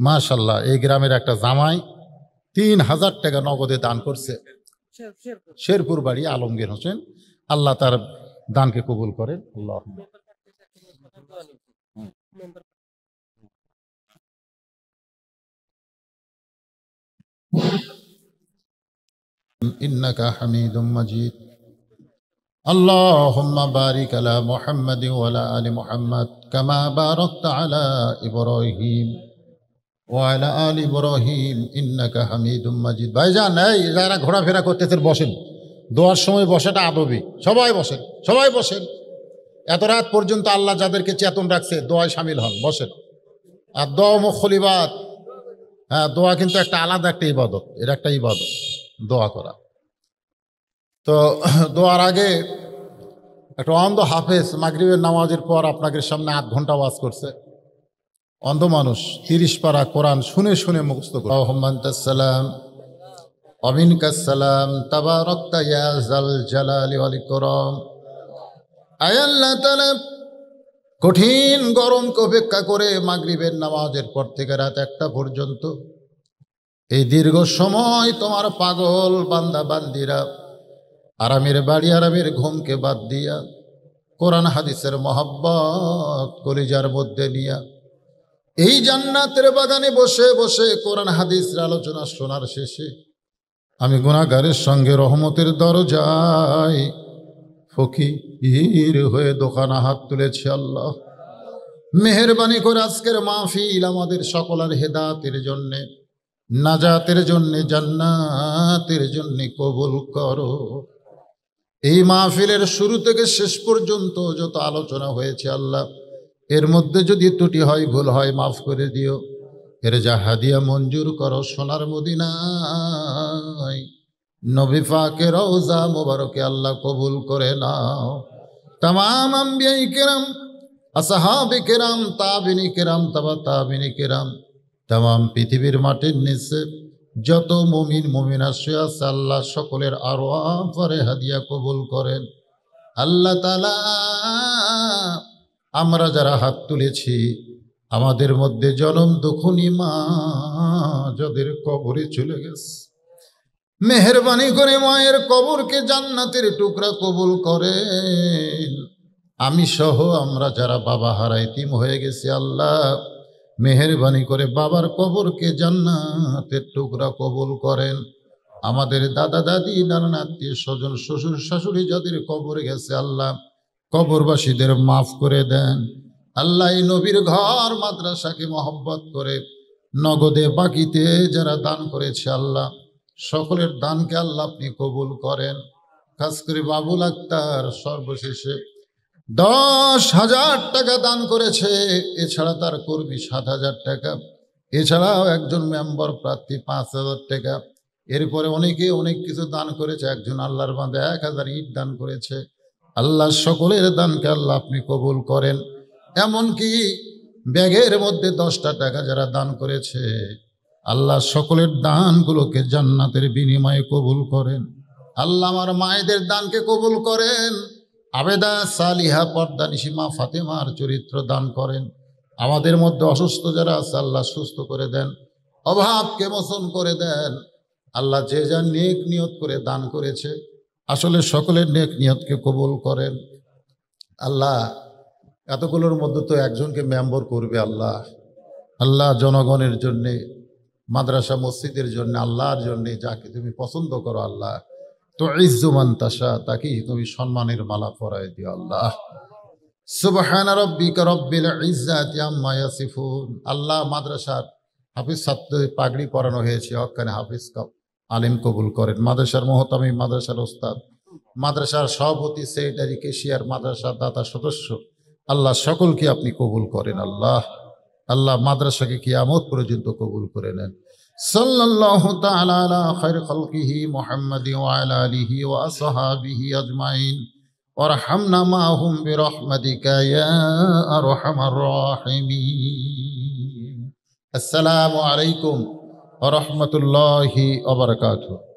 মাশাআল্লাহ, এই গ্রামের একটা জামাই ৩,০০০ টাকা নগদে দান করছে। শেরপুর বাড়ি, আলমগীর হোসেন। আল্লাহ তার দানকে কবুল করেন। আল্লাহুম্মা ইন্নাকা হামিদুম মাজিদ। আল্লাহুম্মা বারিক আলা মুহাম্মাদি ওয়া আলা আলি মুহাম্মাদ কামা বারাকতা আলা ইব্রাহিম ওয়া আলা আলি ইব্রাহিম ইন্নাকা হামিদুম মাজিদ। ভাইজান, এই যারা ঘোরাফেরা করতেছেন বসেন, দোয়ার সময় বসাটা আদবি। সবাই বসেন, সবাই বসেন। এত রাত পর্যন্ত আল্লাহ যাদেরকে চেতন রাখছে দোয়ায় শামিল হন, বসেন। আর দোয়া মুখল ইবাদত। হ্যাঁ, দোয়া কিন্তু একটা আলাদা একটা ইবাদত, এর একটা ইবাদত দোয়া করা। তো দোয়ার আগে একটা অন্ধ হাফেজ মাগরিবের নামাজের পর আপনাদের সামনে ৮ ঘন্টা ওয়াজ করছে। অন্ধ মানুষ ৩০ পারা কোরআন শুনে শুনে মুখস্থ করে। আলহামদুলিল্লাহ, আমিনকাস সালাম তাবারাকতা ইয়া যাল জালালি ওয়াল ইকরাম। আয় আল্লাহ তাআলা, কঠিন গরমকে উপেক্ষা করে মাগরিবের নামাজের পর থেকে রাত ১টা পর্যন্ত এই দীর্ঘ সময় তোমার পাগল বান্দা বান্দিরা আরামের বাড়ি, আরামের ঘুমকে বাদ দিয়া কোরআন হাদিসের মহব্বত কলিজার মধ্যে নিয়া এই জান্নাতের বাগানে বসে বসে কোরআন হাদিসের আলোচনা শোনার শেষে আমি গুনাহগারের সঙ্গে রহমতের দরজায় ফকির হয়ে দোকানে হাত তুলেছি। আল্লাহ, মেহেরবানি করে আজকের মাহফিল আমাদের সকলের হেদায়েতের জন্যে, নাজাতের জন্যে, জান্নাতের জন্যে কবুল করো। এই মাহফিলের শুরু থেকে শেষ পর্যন্ত যত আলোচনা হয়েছে আল্লাহ, এর মধ্যে যদি ত্রুটি হয়, ভুল হয়, মাফ করে দিও। এর যা হাদিয়া মঞ্জুর করো সোনার মদিনায় নবী পাকের রওজা মোবারকে আল্লাহ কবুল করে নাও। তামাম আম্বিয়ায়ে কেরাম, আসহাবে কেরাম, তাবিনী কেরাম, তাবা তাবিনী কেরাম, তামাম পৃথিবীর মাটির নিচে যত মুমিন মুমিনা শুয়ে আছে আল্লাহ সকলের আরওয়াহ পরে হাদিয়া কবুল করেন। আল্লাহ তাআলা, আমরা যারা হাত তুলেছি আমাদের মধ্যে জনম দুঃখনী মা যাদের কবরে চলে গেছে, মেহেরবানি করে মায়ের কবরকে জান্নাতের টুকরা কবুল করেন। আমি সহ আমরা যারা বাবা হারা এতিম হয়ে গেছি আল্লাহ, মেহেরবানি করে বাবার কবরকে জান্নাতের টুকরা কবুল করেন। আমাদের দাদা দাদি, নানা আত্মীয় স্বজন, শ্বশুর শাশুড়ি যাদের কবরে গেছে আল্লাহ, কবরবাসীদের মাফ করে দেন। আল্লাহ, এই নবীর ঘর মাদ্রাসাকে মহব্বত করে নগদে বাকিতে যারা দান করেছে আল্লাহ, সকলের দানকে আল্লাহ আপনি কবুল করেন। খাস করে বাবুল আক্তার সর্বশেষে 10,000 টাকা দান করেছে। এছাড়া তার কর্মী 7,000 টাকা, এছাড়াও একজন মেম্বার প্রার্থী 5,000 টাকা। এরপরে অনেকে অনেক কিছু দান করেছে। একজন আল্লাহর বান্দা 1,000 ইট দান করেছে। আল্লাহ, সকলের দানকে আল্লাহ আপনি কবুল করেন। এমনকি ব্যাগের মধ্যে 10টা টাকা যারা দান করেছে আল্লাহ, সকলের দানগুলোকে জান্নাতের বিনিময়ে কবুল করেন। আল্লাহ, আমার মায়েদের দানকে কবুল করেন। আবেদা, সালিহা, পর্দানিশি মা ফাতেমার চরিত্র দান করেন। আমাদের মধ্যে অসুস্থ যারা আছে আল্লাহ সুস্থ করে দেন, অভাবকে মোচন করে দেন। আল্লাহ, যে যা নেক নিয়ত করে দান করেছে আসলে সকলের নেক নিয়তকে কবুল করেন। আল্লাহ, এতগুলোর মধ্যে তো একজনকে মেম্বার করবে আল্লাহ। আল্লাহ, জনগণের জন্যে, মাদ্রাসা মসজিদের জন্য, আল্লাহর জন্যে যাকে তুমি পছন্দ করো আল্লাহ, তো ইজ্জুমান তাশা, তাকেই তুমি সম্মানের মালা পরায় দিও আল্লাহ। সুবহানা রাব্বিকা রাব্বিল ইজ্জাতি আম্মা ইয়াসিফুন। আল্লাহ, মাদ্রাসার হাফিজ ছাত্র পাগড়ি পরানো হয়েছে, হক্কানে হাফিজ আলিম কবুল করেন। মাদ্রাসার মোহতামিম, মাদ্রাসার ওস্তাদ মাদ্রাসার সভাপতি, সেক্রেটারি, কেশিয়ার, মাদ্রাসার দাতা সদস্য, আল্লাহ সকলকে আপনি কবুল করেন। আল্লাহ আল্লাহ মাদ্রাসাকে কিয়ামত পর্যন্ত কবুল করে নেন। সাল্লাল্লাহু তাআলা আলা খায়র খালকিহি মুহাম্মাদি ওয়া আলা আলিহি ওয়া আসহাবিহি আজমাইন ওয়ারহামনা মাহুম বিরহমাতিকা ইয়া আরহামার রাহিমিন। আসসালামু আলাইকুম ওয়া রাহমাতুল্লাহি ওয়া বারাকাতুহু।